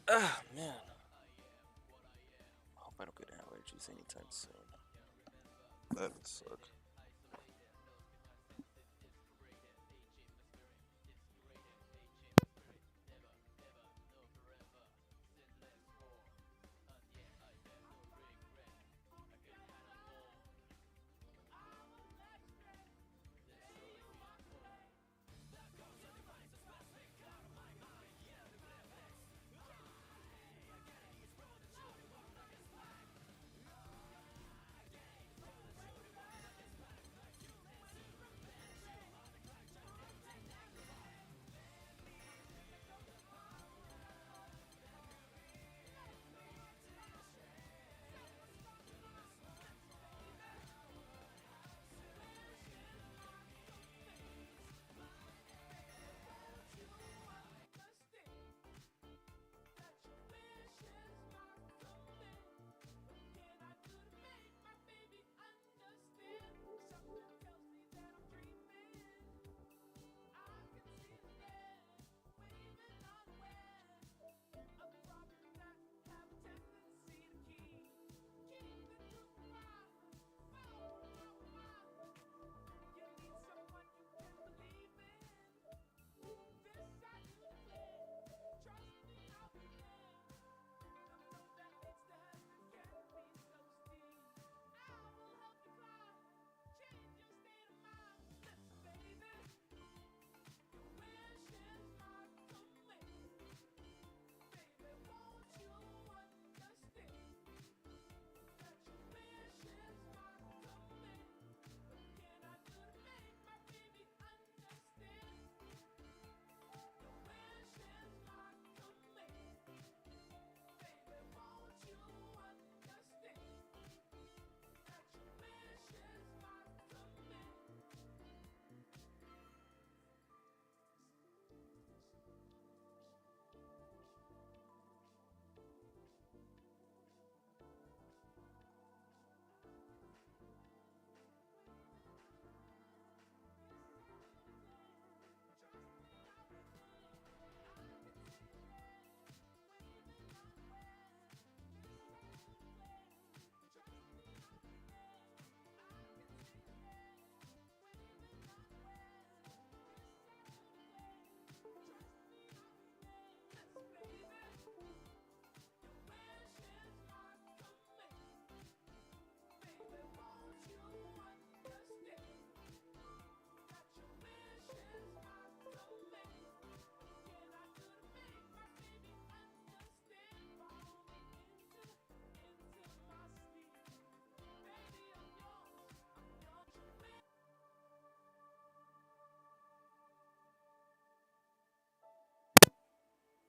Ah, man. I hope I don't get allergies anytime soon. That would suck.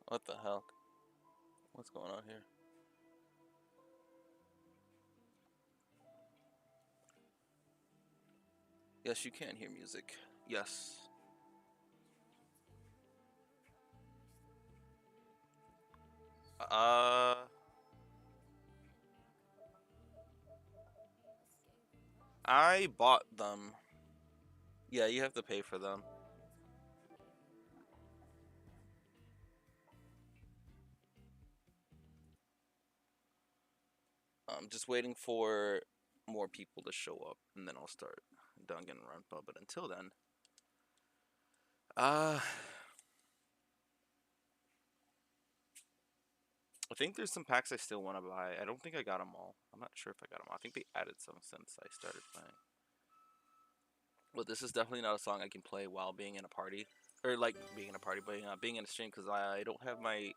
What the hell? What's going on here? Yes, you can hear music. Yes. Uh, I bought them. Yeah, you have to pay for them. I'm just waiting for more people to show up, and then I'll start Dungeon Rampa. But until then, uh, I think there's some packs I still want to buy. I don't think I got them all. I'm not sure if I got them all. I think they added some since I started playing. But this is definitely not a song I can play while being in a party, or like being in a party, but being in a stream because I don't have my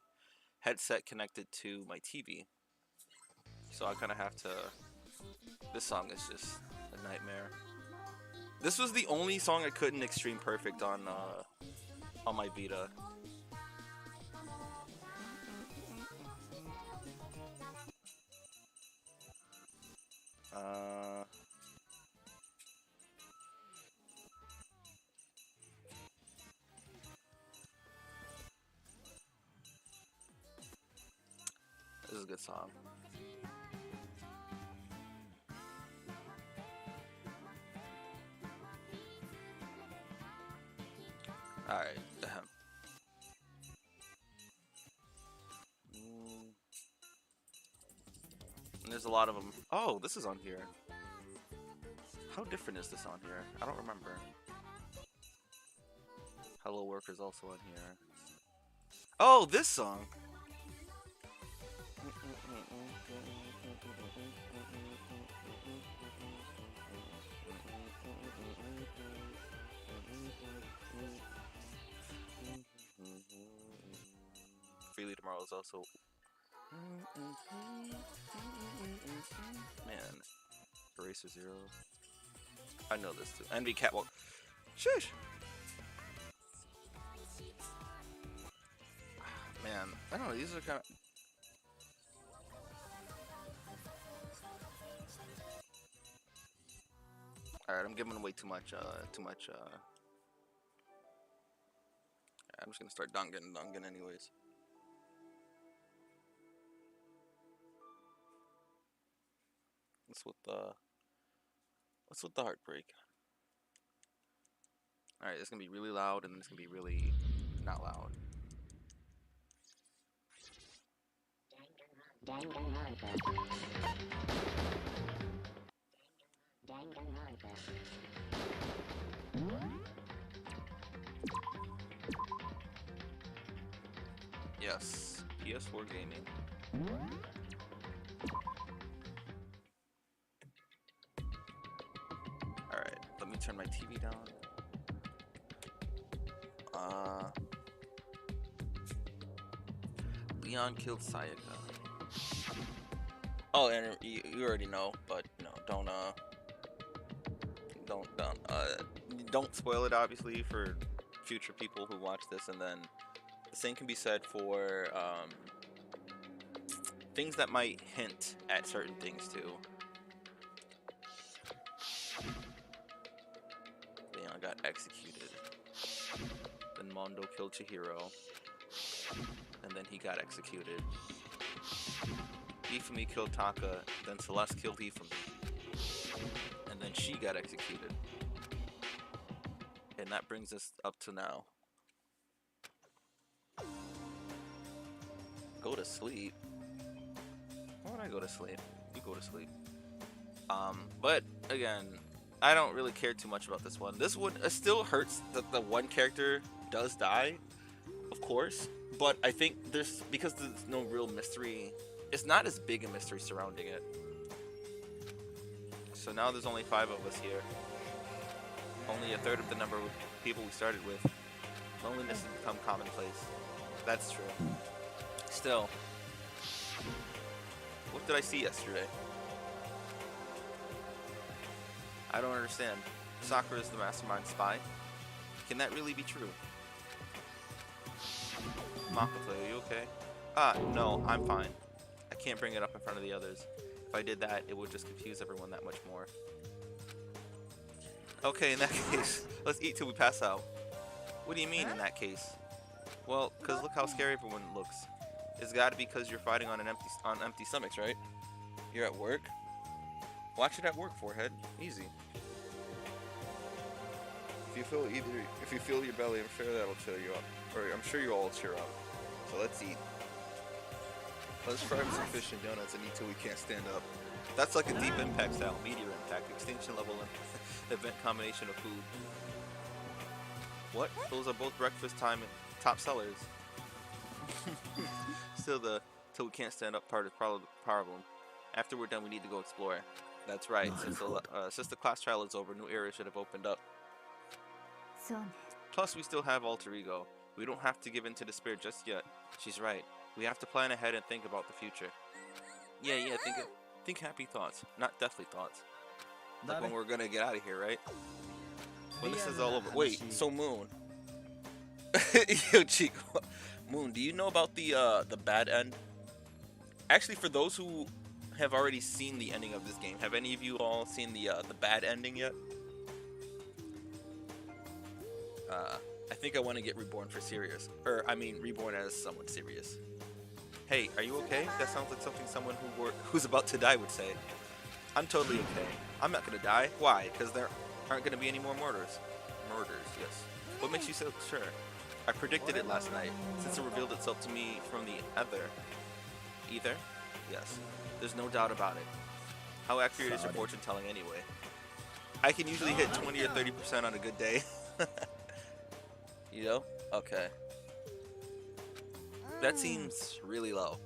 headset connected to my TV, so I kind of have to. This song is just a nightmare. This was the only song I couldn't extreme perfect on my Vita. Uh, this is a good song. All right. a lot of them. Oh, this is on here. How different is this on here? I don't remember. Hello Worker's also on here. Oh, this song! Freely Tomorrow is also... Man. Eraser Zero. I know this too. Envy Catwalk. Shush! Man, I don't know, these are kind of... Alright, I'm giving away too much, I'm just gonna start Dungan anyways. What's with the Heartbreak? Alright, it's gonna be really loud and then it's gonna be really not loud. Yes, PS4 gaming. Alright, let me turn my TV down. Leon killed Sayaka. Oh, and you already know, but no, don't spoil it, obviously, for future people who watch this. And then the same can be said for things that might hint at certain things too. Leon got executed. Then Mondo killed Chihiro. And then he got executed. Ifumi killed Taka, then Celeste killed Ifumi. And then she got executed. And that brings us up to now. Go to sleep? Why would I go to sleep? You go to sleep. But again, I don't really care too much about this one. This one still hurts that the one character does die, of course. But I think because there's no real mystery, it's not as big a mystery surrounding it. So now there's only 5 of us here. Only a third of the number of people we started with. Loneliness has become commonplace. That's true. Still, what did I see yesterday? I don't understand. Sakura is the mastermind spy. Can that really be true? Makoto, are you okay? No, I'm fine. I can't bring it up in front of the others. If I did that, it would just confuse everyone that much more. Okay, in that case, let's eat till we pass out. What do you mean, in that case? Well, cause look how scary everyone looks. It's gotta be cause you're fighting on empty stomachs, right? You're at work? Watch it at work, forehead. Easy. If you feel your belly, I'm sure that'll cheer you up. Or I'm sure you'll all cheer up. So let's eat. Let's fry some fish and donuts and eat till we can't stand up. That's like a deep impact style, meteor impact, extinction level, and event combination of food. What? Those are both breakfast time and top sellers. Still, till we can't stand up part is probably the problem. After we're done, we need to go explore. That's right. Since the class trial is over, new areas should have opened up. Plus, we still have Alter Ego. We don't have to give in to despair just yet. She's right. We have to plan ahead and think about the future. Yeah, think happy thoughts, not deathly thoughts. Like when we're gonna get out of here, right? When this is all over. Wait, so Moon. Yo, Chico. Moon, do you know about the bad end? Actually, for those who have already seen the ending of this game, have any of you all seen the bad ending yet? I think I want to get reborn for serious. Or, I mean, reborn as someone serious. Hey, are you okay? That sounds like something someone who's about to die would say. I'm totally okay. I'm not gonna die. Why? Because there aren't gonna be any more murders. Murders, yes. What makes you so sure? I predicted it last night, since it revealed itself to me from the ether. Ether? Yes. There's no doubt about it. How accurate is your fortune telling anyway? I can usually hit 20 or 30% on a good day. You know? Okay. That seems really low.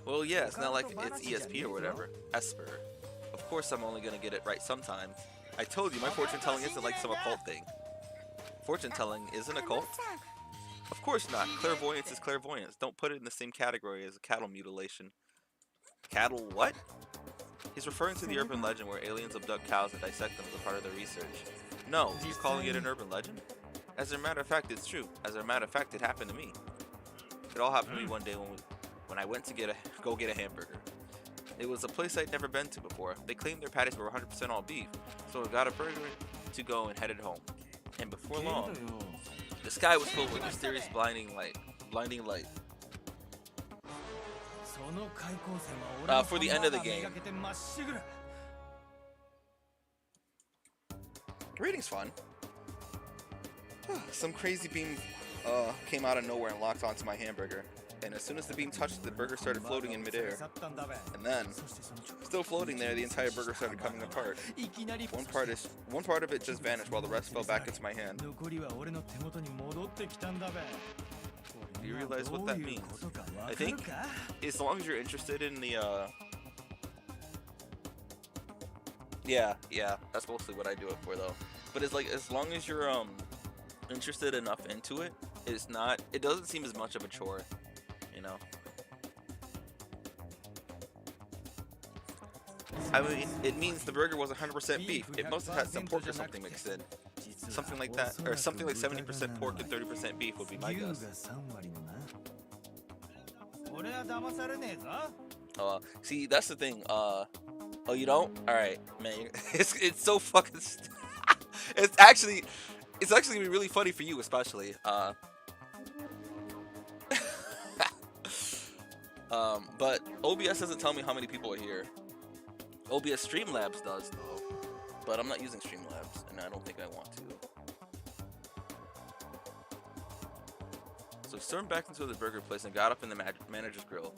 Well, yeah, it's not like it's ESP or whatever. Esper. Of course I'm only gonna get it right sometimes. I told you, my fortune telling isn't like some occult thing. Fortune telling isn't a cult? Of course not. Clairvoyance is clairvoyance. Don't put it in the same category as a cattle mutilation. Cattle what? He's referring to the urban legend where aliens abduct cows and dissect them as a part of their research. No, he's calling it an urban legend? As a matter of fact, it's true. As a matter of fact, it happened to me. It all happened to me one day when I went to go get a hamburger. It was a place I'd never been to before. They claimed their patties were 100% all beef, so I got a burger to go and headed home. And before long, the sky was filled with mysterious blinding light. For the end of the game. Reading's fun. Some crazy beam came out of nowhere and locked onto my hamburger. And as soon as the beam touched it, the burger started floating in midair. And then, still floating there, the entire burger started coming apart. One part of it just vanished while the rest fell back into my hand. Do you realize what that means? I think, as long as you're interested in the, Yeah, that's mostly what I do it for, though. But it's like, as long as you're, interested enough into it, it doesn't seem as much of a chore, you know? I mean, it means the burger was 100% beef. It must have had some pork or something mixed in. Something like that, or something like 70% pork and 30% beef would be my guess. See, that's the thing. Oh, you don't? All right, man. It's so fucking. It's actually gonna be really funny for you, especially. But OBS doesn't tell me how many people are here. OBS Streamlabs does, though. But I'm not using Streamlabs, and I don't think I want to. So we stormed back into the burger place and got up in the manager's grill.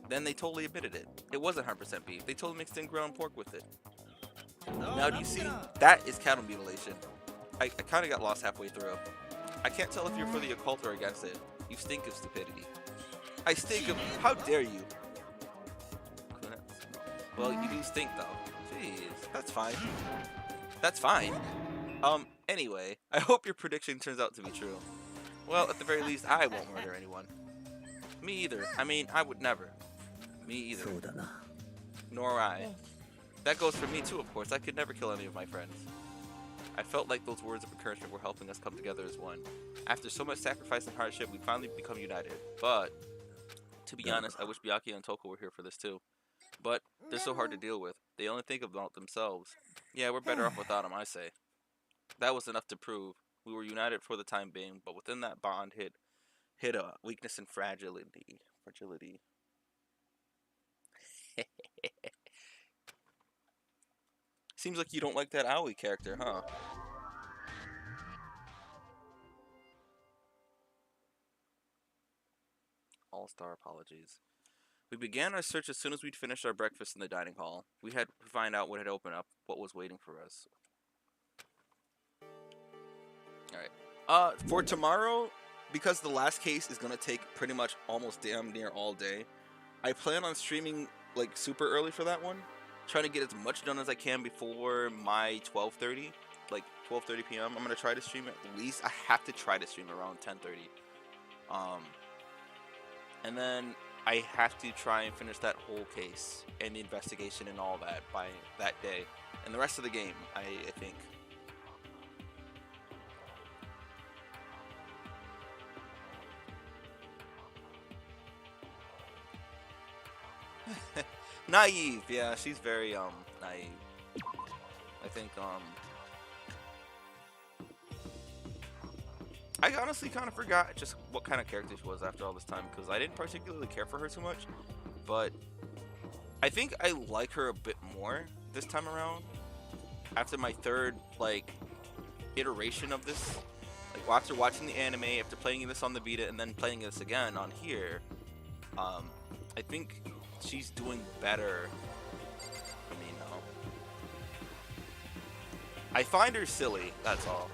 Then they totally admitted it. It wasn't 100% beef. They totally mixed in ground pork with it. Now do you see? That is cattle mutilation. I kind of got lost halfway through. I can't tell if you're for the occult or against it. You stink of stupidity. I stink of... How dare you? Well, you do stink, though. Jeez, that's fine. That's fine. Anyway, I hope your prediction turns out to be true. Well, at the very least, I won't murder anyone. Me either. I mean, I would never. Me either. Nor I. That goes for me too, of course. I could never kill any of my friends. I felt like those words of encouragement were helping us come together as one. After so much sacrifice and hardship, we finally become united. But, to be honest, I wish Byakuya and Toko were here for this too. But, they're so hard to deal with. They only think about themselves. Yeah, we're better off without them, I say. That was enough to prove we were united for the time being, but within that bond hid a weakness and fragility. Seems like you don't like that Aoi character, huh? All-star apologies. We began our search as soon as we'd finished our breakfast in the dining hall. We had to find out what had opened up, what was waiting for us. Alright. For tomorrow, because the last case is gonna take pretty much almost damn near all day, I plan on streaming like super early for that one. Trying to get as much done as I can before my 12:30, like 12:30 p.m. I'm gonna try to stream at least. I have to try to stream around 10:30. And then I have to try and finish that whole case and the investigation and all that by that day, and the rest of the game. I think. Naive, yeah, she's very naive. I think I honestly kind of forgot just what kind of character she was after all this time, because I didn't particularly care for her too much, but I think I like her a bit more this time around after my third like iteration of this, like after watching the anime, after playing this on the Vita and then playing this again on here. I think she's doing better. I mean, no. I find her silly, that's all.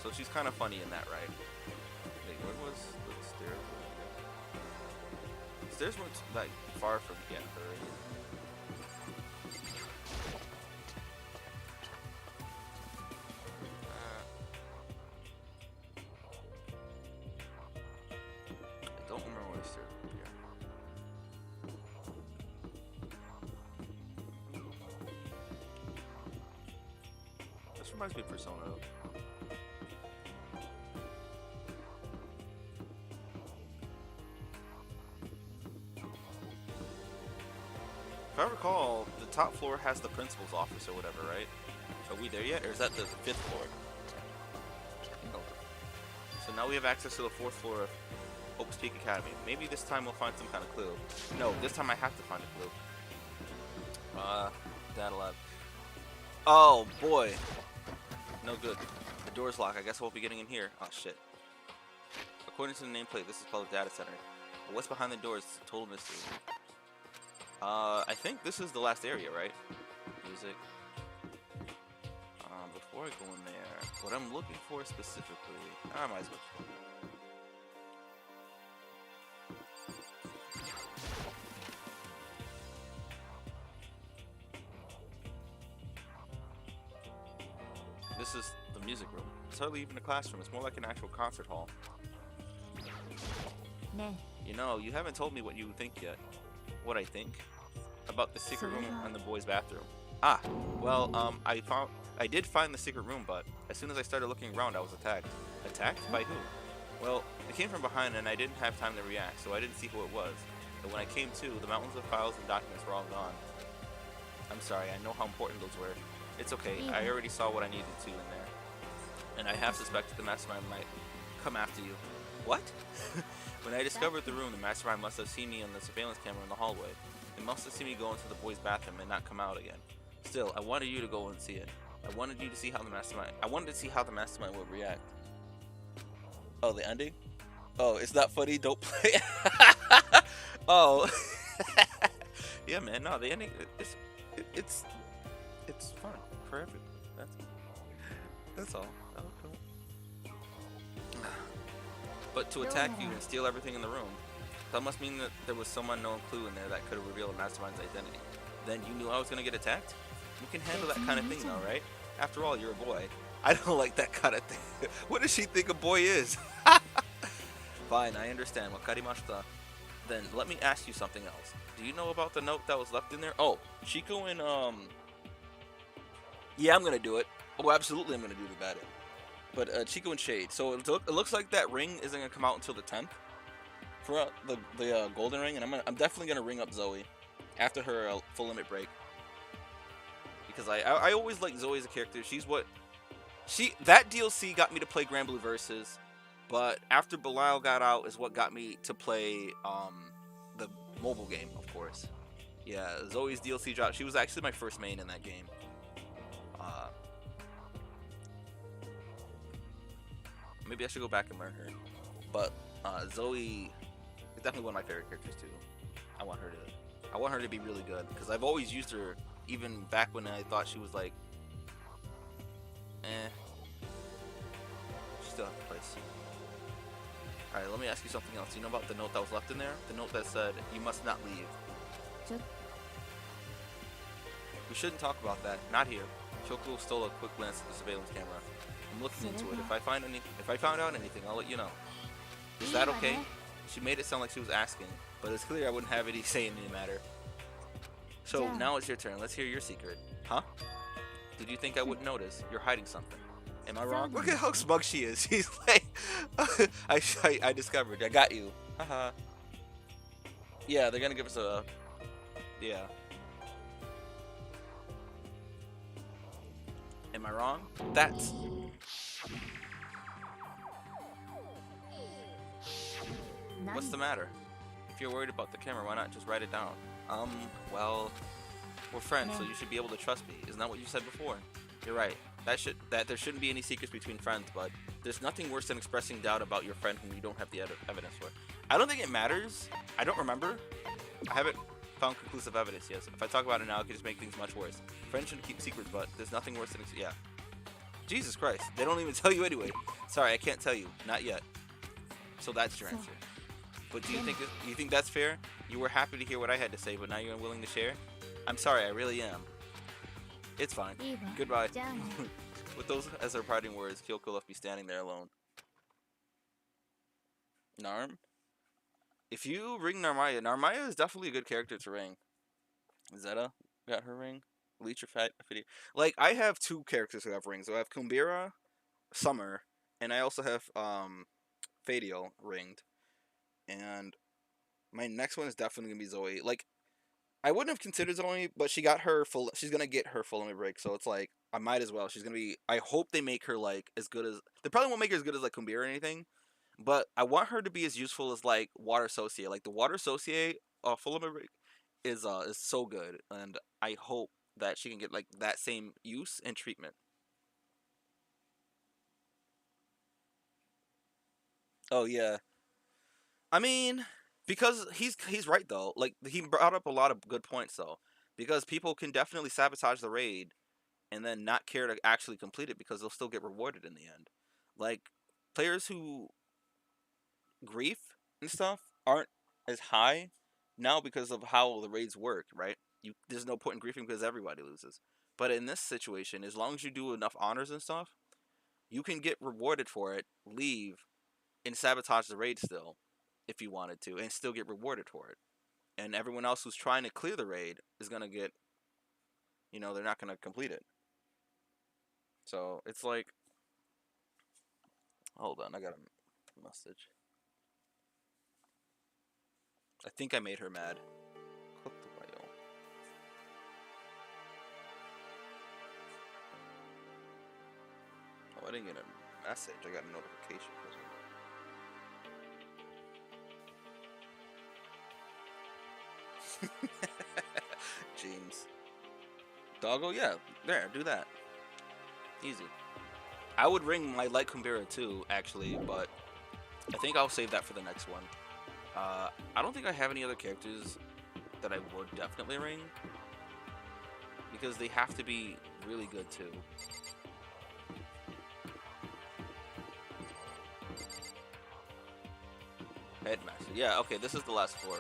So she's kind of funny in that, right? Wait, where was the stairs? The stairs weren't that far from getting her. I don't remember where the stairs were here. This reminds me of Persona. If I recall, the top floor has the principal's office or whatever, right? Are we there yet, or is that the 5th floor? No. So now we have access to the 4th floor of Hope's Peak Academy. Maybe this time we'll find some kind of clue. No, this time I have to find a clue. Data lab. Oh, boy. No good. The door's locked. I guess I won't be getting in here. Oh, shit. According to the nameplate, this is called a data center. But what's behind the door is a total mystery. I think this is the last area, right? Music. Before I go in there, what I'm looking for specifically, I might as well. This is the music room. It's hardly even a classroom. It's more like an actual concert hall. You know, you haven't told me what you think yet. What I think about the secret room and the boys' bathroom. Ah, well, I did find the secret room, but as soon as I started looking around, I was attacked. Attacked? By who? Well, it came from behind and I didn't have time to react, so I didn't see who it was. But when I came to, the mountains of files and documents were all gone. I'm sorry, I know how important those were. It's okay, I already saw what I needed to in there. And I have suspected the mastermind might come after you. What? When I discovered the room, the mastermind must have seen me on the surveillance camera in the hallway. They must have seen me go into the boys' bathroom and not come out again. Still, I wanted you to go and see it. I wanted you to see how the mastermind. I wanted to see how the mastermind would react. Oh, the ending? Oh, it's not funny. Don't play. Oh, yeah, man. No, the ending. It's fun for everyone. That's all. But to attack you and steal everything in the room, that must mean that there was some unknown clue in there that could have revealed the mastermind's identity. Then you knew I was gonna get attacked? You can handle that kind of thing though, right? After all, you're a boy. I don't like that kind of thing. What does she think a boy is? Fine, I understand. Wakarimashita. Then let me ask you something else. Do you know about the note that was left in there? Oh, Chico and yeah, I'm gonna do it. Oh, absolutely, I'm gonna do about it. But Chico and Shade. So it looks like that ring isn't gonna come out until the 10th for the golden ring, and I'm definitely gonna ring up Zoe after her full limit break because I always liked Zoe as a character. That DLC got me to play Granblue Versus, but after Belial got out is what got me to play the mobile game, of course. Yeah, Zoe's DLC drop. She was actually my first main in that game. Maybe I should go back and learn her. But Zoe is definitely one of my favorite characters too. I want her to be really good because I've always used her even back when I thought she was like, She still has a place. All right, let me ask you something else. You know about the note that was left in there? The note that said, "You must not leave." We shouldn't talk about that. Not here. Shoko stole a quick glance at the surveillance camera. I'm looking into it. If I found out anything, I'll let you know. Is that okay? She made it sound like she was asking, but it's clear I wouldn't have any say in the matter. So now it's your turn. Let's hear your secret. Huh? Did you think I wouldn't notice? You're hiding something. Am I wrong? Look at how smug she is. She's like, I discovered. I got you. Haha. Yeah, they're gonna give us a. Yeah. Am I wrong? That's. What's the matter? If you're worried about the camera, why not just write it down? Well, we're friends, so you should be able to trust me. Isn't that what you said before? You're right. That there shouldn't be any secrets between friends, but there's nothing worse than expressing doubt about your friend whom you don't have the evidence for. I don't think it matters I don't remember. I haven't found conclusive evidence yet. If I talk about it now, it could just make things much worse. Friends shouldn't keep secrets, but there's nothing worse than yeah. Jesus Christ, they don't even tell you anyway. Sorry, I can't tell you, not yet. So that's your answer. But do you think that's fair? You were happy to hear what I had to say, but now you're unwilling to share? I'm sorry, I really am. It's fine. Goodbye. With those as her parting words, Kyoko left me standing there alone. Narm? If you ring Narmaya, Narmaya is definitely a good character to ring. Zeta got her ring. Leech or Fiddy. Like, I have two characters who have rings. So I have Kumbira, Summer, and I also have Fadiel ringed. And my next one is definitely gonna be Zoe. Like, I wouldn't have considered Zoe, but she got her full. She's gonna get her full limit break, so it's like I might as well. She's gonna be. I hope they make her like as good as. They probably won't make her as good as like Kumbira or anything, but I want her to be as useful as like Water Associate. Like the Water Associate full limit break is so good, and I hope that she can get like that same use and treatment. Oh yeah, I mean, because he's right though. Like he brought up a lot of good points though, because people can definitely sabotage the raid and then not care to actually complete it because they'll still get rewarded in the end. Like players who grief and stuff aren't as high now because of how the raids work, right? There's no point in griefing because everybody loses. But in this situation, as long as you do enough honors and stuff, you can get rewarded for it, leave, and sabotage the raid still, if you wanted to, and still get rewarded for it. And everyone else who's trying to clear the raid is gonna get, they're not gonna complete it. So it's like, hold on, I got a message. I think I made her mad. Click the bio. Oh, I didn't get a message. I got a notification. James. Doggo, yeah. There, do that. Easy. I would ring my Light Kumbira too, actually, but I think I'll save that for the next one. I don't think I have any other characters that I would definitely ring, because they have to be really good too. Headmaster. Yeah, okay, this is the last floor.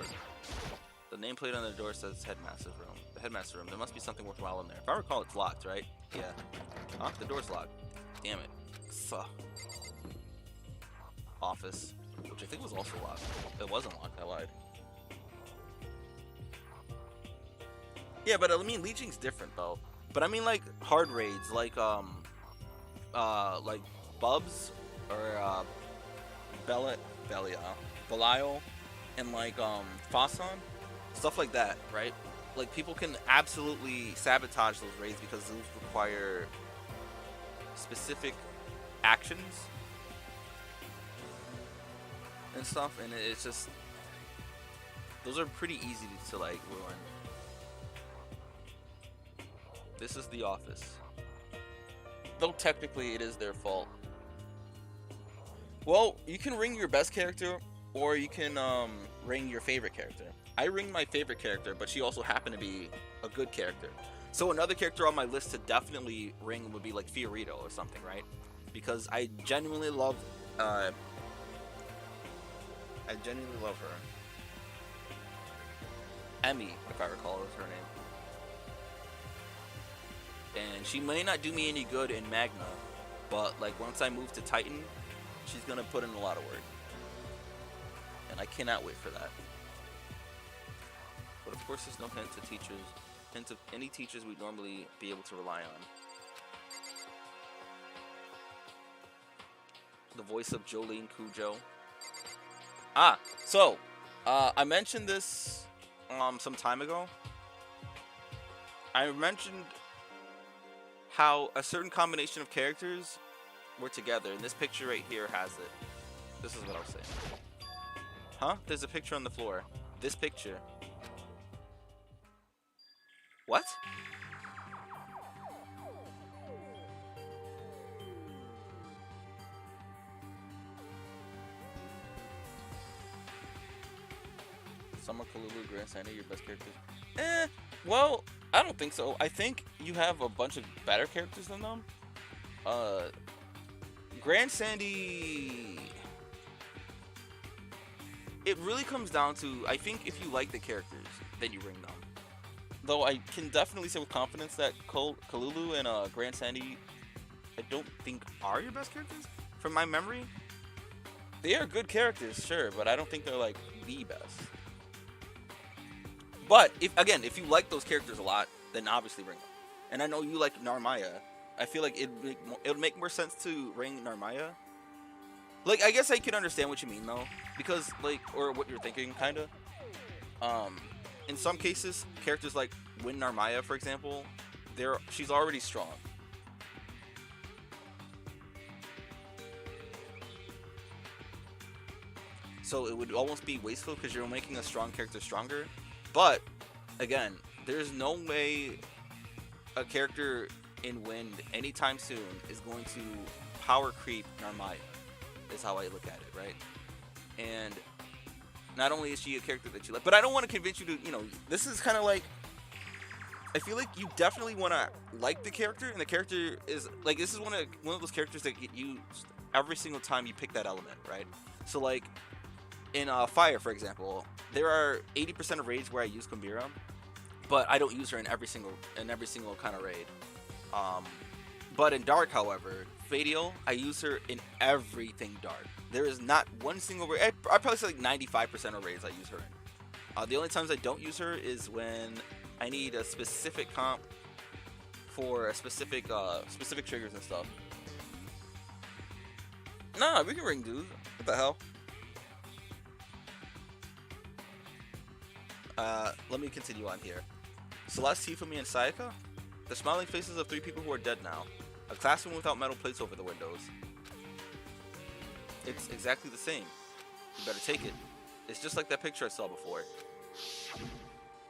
The nameplate on the door says Headmaster's room. The Headmaster room. There must be something worthwhile in there. If I recall, it's locked, right? Yeah. Huh? The door's locked. Damn it. Fuck. Office, which I think was also locked. It wasn't locked, I lied. Yeah, but I mean, leeching's different though. But I mean, like hard raids, like Bubs or Belial, and like Fasan, stuff like that, right? Like people can absolutely sabotage those raids because those require specific actions and stuff, and it's just those are pretty easy to like ruin. This is the office, though technically it is their fault. Well, you can ring your best character, or you can ring your favorite character. I ring my favorite character, but she also happened to be a good character. So another character on my list to definitely ring would be like Fiorito or something, right? Because I genuinely love her. Emmy, if I recall, is her name. And she may not do me any good in Magna, but like once I move to Titan, she's gonna put in a lot of work. And I cannot wait for that. But of course there's no hint of any teachers we'd normally be able to rely on. The voice of Jolene Cujo. So I mentioned this some time ago. I mentioned how a certain combination of characters were together, and this picture right here has it. This is what I was saying. Huh? There's a picture on the floor. This picture. What? Summer, Kalulu, Grand Sandy, your best characters? Well, I don't think so. I think you have a bunch of better characters than them. Uh, Grand Sandy. It really comes down to, I think if you like the characters, then you bring them. Though I can definitely say with confidence that Kalulu and Grand Sandy, I don't think are your best characters. From my memory, they are good characters, sure, but I don't think they're like the best. But if you like those characters a lot, then obviously bring them. And I know you like Narmaya. I feel like it would make more sense to bring Narmaya. Like, I guess I can understand what you mean though, because like, or what you're thinking, kind of. In some cases, characters like Win Narmaya, for example, she's already strong. So it would almost be wasteful because you're making a strong character stronger. But again, there's no way a character in Wind anytime soon is going to power creep Narmaya, is how I look at it, right? And not only is she a character that you like, but I don't want to convince you to, this is kind of like, I feel like you definitely want to like the character, and the character is, like, this is one of those characters that get used every single time you pick that element, right? So, like, in Fire, for example, there are 80% of raids where I use Kumbira, but I don't use her in every single kind of raid. But in Dark, however, Fadiel, I use her in everything Dark. There is not one single raid. I probably say like 95% of raids I use her in. The only times I don't use her is when I need a specific comp for a specific triggers and stuff. Nah, we can ring dudes. What the hell? Let me continue on here. Celeste, Tifumi, and Sayaka? The smiling faces of 3 people who are dead now. A classroom without metal plates over the windows. It's exactly the same. You better take it. It's just like that picture I saw before.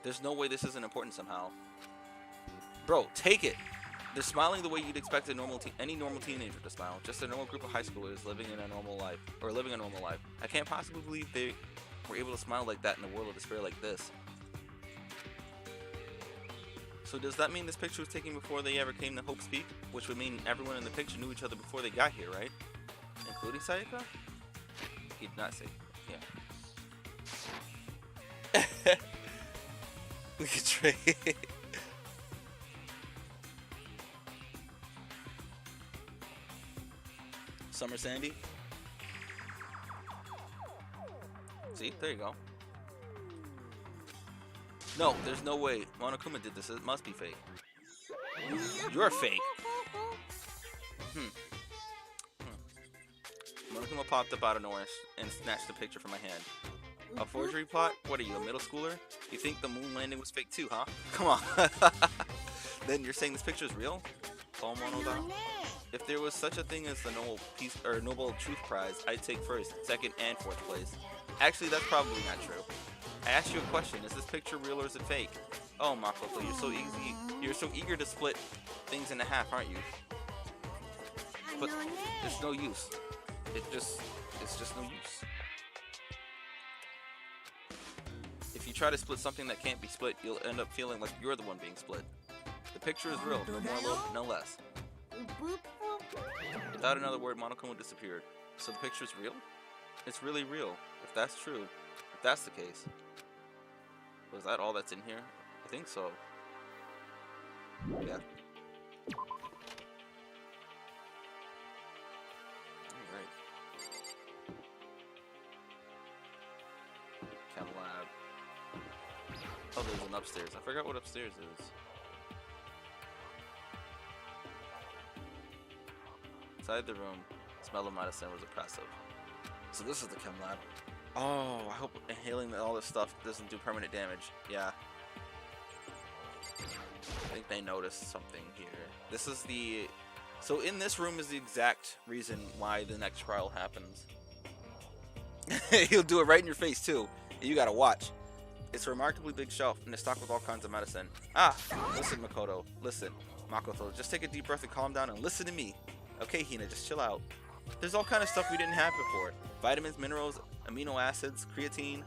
There's no way this isn't important somehow. Bro, take it. They're smiling the way you'd expect any normal teenager to smile. Just a normal group of high schoolers living a normal life. I can't possibly believe they were able to smile like that in a world of despair like this. So does that mean this picture was taken before they ever came to Hope's Peak? Which would mean everyone in the picture knew each other before they got here, right? Including Sayaka? He did not say. Yeah. We could trade. Summer Sandy? See? There you go. No, there's no way. Monokuma did this. It must be fake. You're fake. Monokuma popped up out of nowhere and snatched the picture from my hand. A forgery plot? What are you, a middle schooler? You think the moon landing was fake too, huh? Come on. Then you're saying this picture is real? Paul Monoda? If there was such a thing as the Nobel Truth Prize, I'd take first, second, and fourth place. Actually, that's probably not true. I asked you a question. Is this picture real or is it fake? Oh, Makoto, you're so eager to split things in half, aren't you? But there's no use. It's just no use. If you try to split something that can't be split, you'll end up feeling like you're the one being split. The picture is real, no more, no less. Without another word, Monokuma disappeared. So the picture's real? It's really real. If that's true, if that's the case. Was that all that's in here? I think so. Yeah. Alright. Chem lab. Oh, there's an upstairs. I forgot what upstairs is. Inside the room, the smell of medicine was oppressive. So this is the chem lab. Oh, I hope inhaling all this stuff doesn't do permanent damage. Yeah. I think they noticed something here. This is the... So in this room is the exact reason why the next trial happens. He'll do it right in your face too. You gotta watch. It's a remarkably big shelf and it's stocked with all kinds of medicine. Ah, listen Makoto. Listen. Makoto, just take a deep breath and calm down and listen to me. Okay, Hina, just chill out. There's all kind of stuff we didn't have before. Vitamins, minerals, amino acids, creatine.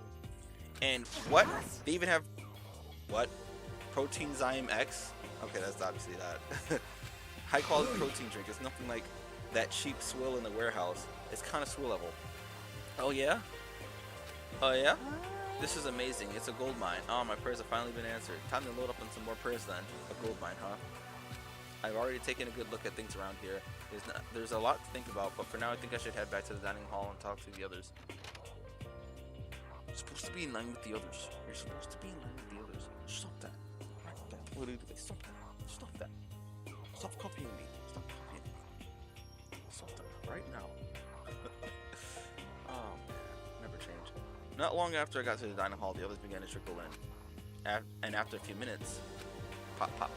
And what? They even have what? Protein Zyme X? Okay, that's obviously that. High quality protein drink. It's nothing like that cheap swill in the warehouse. It's kind of swill level. Oh yeah? Oh yeah? This is amazing. It's a gold mine. Oh, my prayers have finally been answered. Time to load up on some more prayers then. A gold mine, huh? I've already taken a good look at things around here. There's a lot to think about, but for now I think I should head back to the dining hall and talk to the others. You're supposed to be in line with the others. You're supposed to be in line with the others. Stop that. Right there. Stop that. Stop that. Stop copying me. Stop copying me. Stop that right now. Oh man, never change. Not long after I got to the dining hall, the others began to trickle in. And after a few minutes, pop, pop.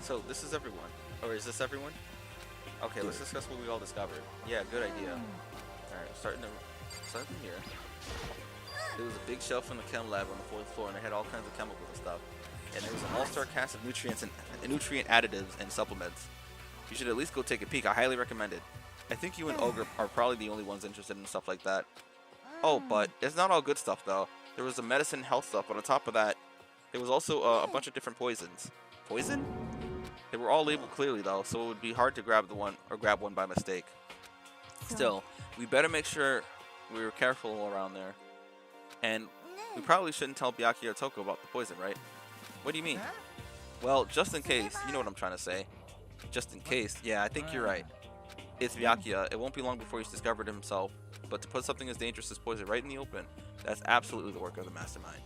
So this is everyone. Or is this everyone? Okay, let's discuss what we all discovered. Yeah, good idea. Alright, starting from here. There was a big shelf in the chem lab on the 4th floor, and it had all kinds of chemicals and stuff. And there was an all-star cast of nutrients and nutrient additives and supplements. You should at least go take a peek. I highly recommend it. I think you and Ogre are probably the only ones interested in stuff like that. Oh, but it's not all good stuff, though. There was the medicine health stuff, but on top of that, there was also a bunch of different poisons. Poison? They were all labeled clearly, though, so it would be hard to grab one by mistake. Still, we better make sure we were careful around there. And we probably shouldn't tell Byakuya or Toko about the poison, right? What do you mean? Well, just in case. You know what I'm trying to say. Just in case. Yeah, I think you're right. It's Byakuya. It won't be long before he's discovered himself. But to put something as dangerous as poison right in the open, that's absolutely the work of the mastermind.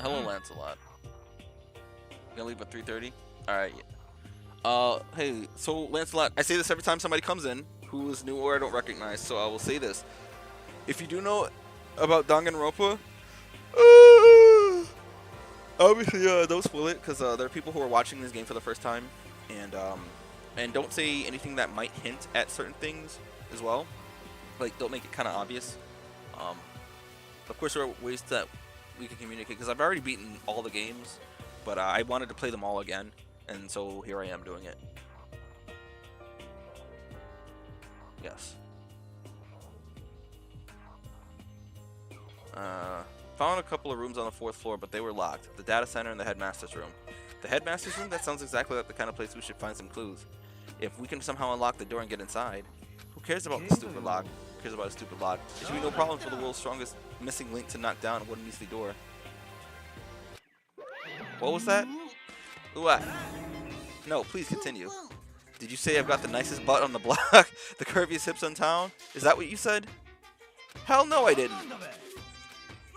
Hello, Lancelot. You gonna leave at 3:30? Alright. Hey, so Lancelot, I say this every time somebody comes in who is new or I don't recognize, so I will say this. If you do know about Danganronpa, obviously don't spoil it, because there are people who are watching this game for the first time, and don't say anything that might hint at certain things as well. Like, don't make it kind of obvious. Of course, there are ways that we can communicate, because I've already beaten all the games, but I wanted to play them all again, and so here I am doing it. Yes. Found a couple of rooms on the 4th floor, but they were locked. The data center and the headmaster's room. The headmaster's room? That sounds exactly like the kind of place we should find some clues. If we can somehow unlock the door and get inside. Who cares about the stupid lock? Who cares about a stupid lock? It should be no problem for the world's strongest missing link to knock down one measly door. What was that? Ooh, no, please continue. Did you say I've got the nicest butt on the block? The curviest hips in town? Is that what you said? Hell no, I didn't.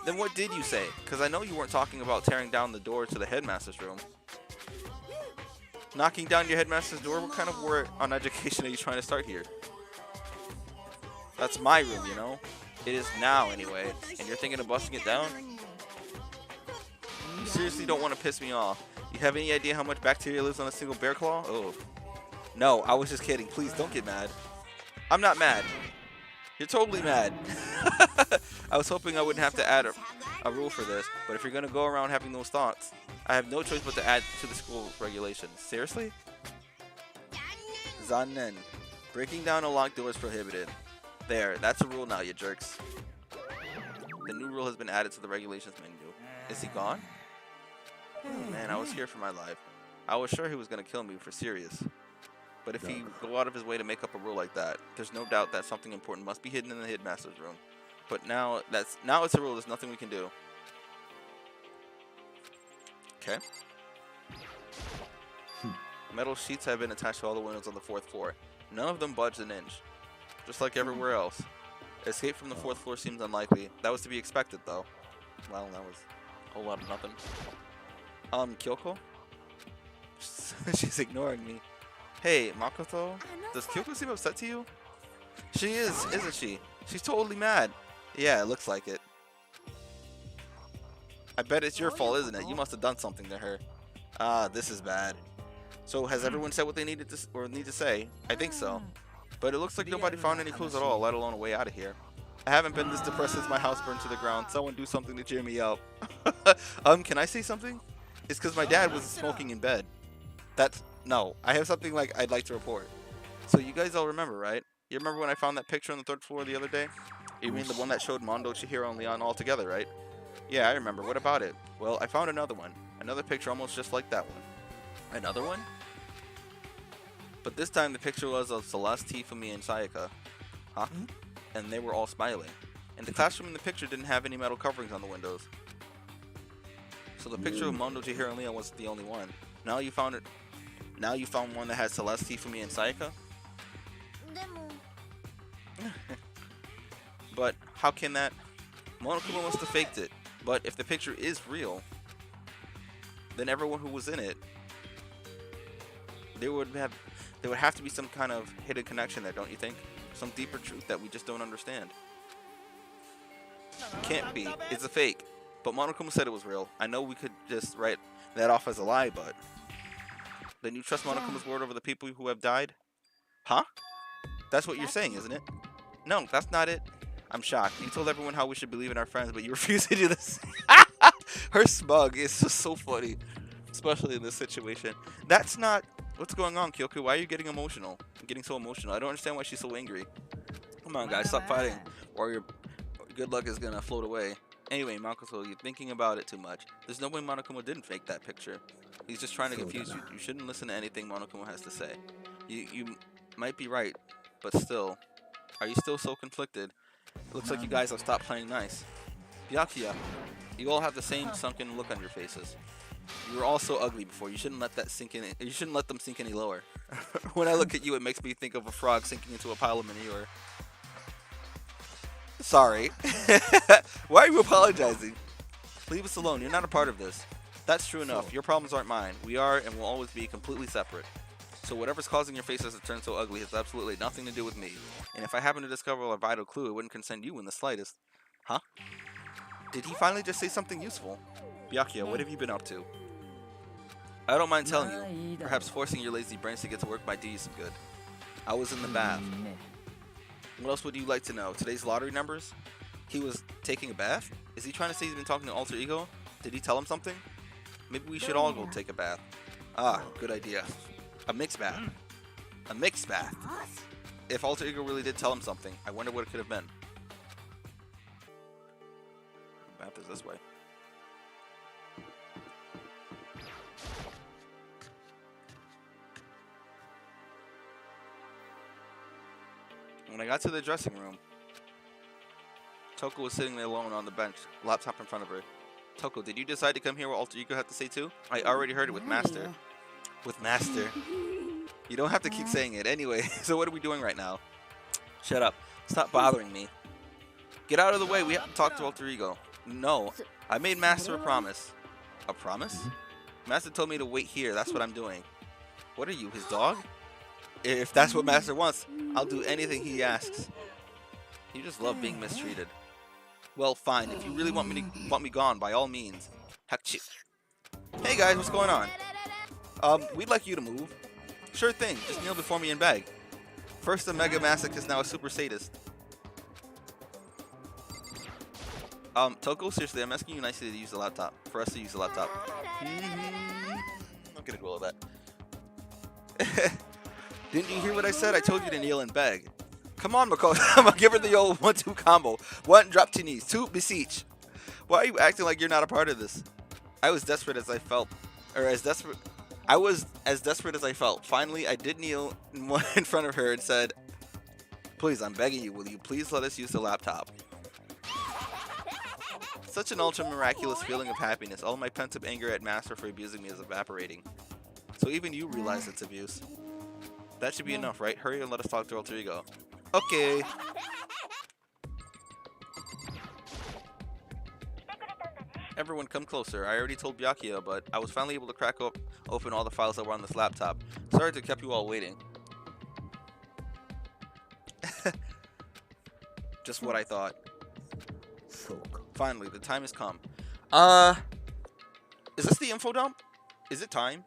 Then what did you say? Because I know you weren't talking about tearing down the door to the headmaster's room. Knocking down your headmaster's door? What kind of war on education are you trying to start here? That's my room, you know? It is now, anyway. And you're thinking of busting it down? You seriously don't want to piss me off. You have any idea how much bacteria lives on a single bear claw? Oh. No, I was just kidding. Please don't get mad. I'm not mad. You're totally mad. I was hoping I wouldn't have to add a rule for this, but if you're going to go around having those thoughts, I have no choice but to add to the school regulations. Seriously? Zannen. Breaking down a locked door is prohibited. There, that's a rule now, you jerks. The new rule has been added to the regulations menu. Is he gone? Oh, man, I was here for my life. I was sure he was going to kill me for serious. But if he go out of his way to make up a rule like that, there's no doubt that something important must be hidden in the headmaster's room. But now it's a rule. There's nothing we can do. Okay. Metal sheets have been attached to all the windows on the 4th floor. None of them budged an inch. Just like everywhere else. Escape from the 4th floor seems unlikely. That was to be expected, though. Well, that was a whole lot of nothing. Kyoko? She's ignoring me. Hey, Makoto? Does Kyoko seem upset to you? She is, isn't she? She's totally mad. Yeah, it looks like it. I bet it's your fault, isn't it? You must have done something to her. Ah, this is bad. So, has everyone said what they needed to or need to say? I think so. But it looks like nobody found any clues at all, let alone a way out of here. I haven't been this depressed since my house burned to the ground. Someone do something to cheer me up. Can I say something? It's because my dad was smoking in bed. No, I have something I'd like to report. So you guys all remember, right? You remember when I found that picture on the 3rd floor the other day? You mean the one that showed Mondo, Chihiro, and Leon all together, right? Yeah, I remember. What about it? Well, I found another one. Another picture almost just like that one. Another one? But this time the picture was of Celeste, Tifumi, and Sayaka. Huh? And they were all smiling. And the classroom in the picture didn't have any metal coverings on the windows. So the picture of Mondo, Chihiro, and Leon wasn't the only one. Now you found it. Now you found one that had Celeste, Tifumi, and Sayaka? But how can that? Monokuma must have faked it. But if the picture is real, then everyone who was in it, there would have to be some kind of hidden connection there, don't you think? Some deeper truth that we just don't understand. Can't be. It's a fake. But Monokuma said it was real. I know we could just write that off as a lie, but then you trust Monokuma's word over the people who have died? Huh? That's what you're saying, isn't it? No, that's not it. I'm shocked. You told everyone how we should believe in our friends, but you refuse to do this. Her smug is just so funny, especially in this situation. That's not... What's going on, Kyoku? Why are you getting emotional? Getting so emotional? I don't understand why she's so angry. Come on, guys, stop fighting, or your good luck is gonna float away. Anyway, Makoto, you're thinking about it too much. There's no way Monokuma didn't fake that picture. He's just trying to confuse you. You shouldn't listen to anything Monokuma has to say. You might be right, but still. Are you still so conflicted? It looks like you guys have stopped playing nice. Byakuya, you all have the same sunken look on your faces. You were all so ugly before. You shouldn't let that sink in. You shouldn't let them sink any lower. When I look at you, it makes me think of a frog sinking into a pile of manure. Sorry. Why are you apologizing? Leave us alone. You're not a part of this. That's true enough. Your problems aren't mine. We are and will always be completely separate. So whatever's causing your faces to turn so ugly has absolutely nothing to do with me. And if I happen to discover a vital clue, it wouldn't concern you in the slightest. Huh? Did he finally just say something useful? Byakuya, what have you been up to? I don't mind telling you. Perhaps forcing your lazy brains to get to work might do you some good. I was in the bath. What else would you like to know? Today's lottery numbers? He was taking a bath? Is he trying to say he's been talking to Alter Ego? Did he tell him something? Maybe we should all go take a bath. Ah, good idea. A mixed bath. A mixed bath. If Alter Ego really did tell him something, I wonder what it could have been. The bath is this way. When I got to the dressing room, Toko was sitting there alone on the bench, laptop in front of her. Toko, did you decide to come here what Alter Ego had to say too? I already heard it with Master. With Master. You don't have to keep saying it. Anyway, so what are we doing right now? Shut up. Stop bothering me. Get out of the way. We have to talk to Alter Ego. No. I made Master a promise. A promise? Master told me to wait here. That's what I'm doing. What are you, his dog? If that's what Master wants, I'll do anything he asks. You just love being mistreated. Well, fine. If you really want me gone, by all means. Hachi. Hey guys, what's going on? We'd like you to move. Sure thing. Just kneel before me and beg. First, the Mega Masochist, now a super sadist. Toko, seriously, I'm asking you nicely to use the laptop. For us to use the laptop. I'm gonna do all that. Didn't you hear what I said? I told you to kneel and beg. Come on, Makoto. I'm gonna give her the old 1-2 combo. 1, drop to knees. 2, beseech. Why are you acting like you're not a part of this? I was desperate as I felt. I was as desperate as I felt. Finally, I did kneel in front of her and said, please, I'm begging you, will you please let us use the laptop? Such an ultra miraculous feeling of happiness. All my pent-up anger at Master for abusing me is evaporating. So even you realize it's abuse. That should be enough, right? Hurry and let us talk to Alter Ego. Okay. Everyone come closer. I already told Byakuya, but I was finally able to crack open all the files that were on this laptop. Sorry to keep you all waiting. Just what I thought. Finally, the time has come. Is this the info dump? Is it time?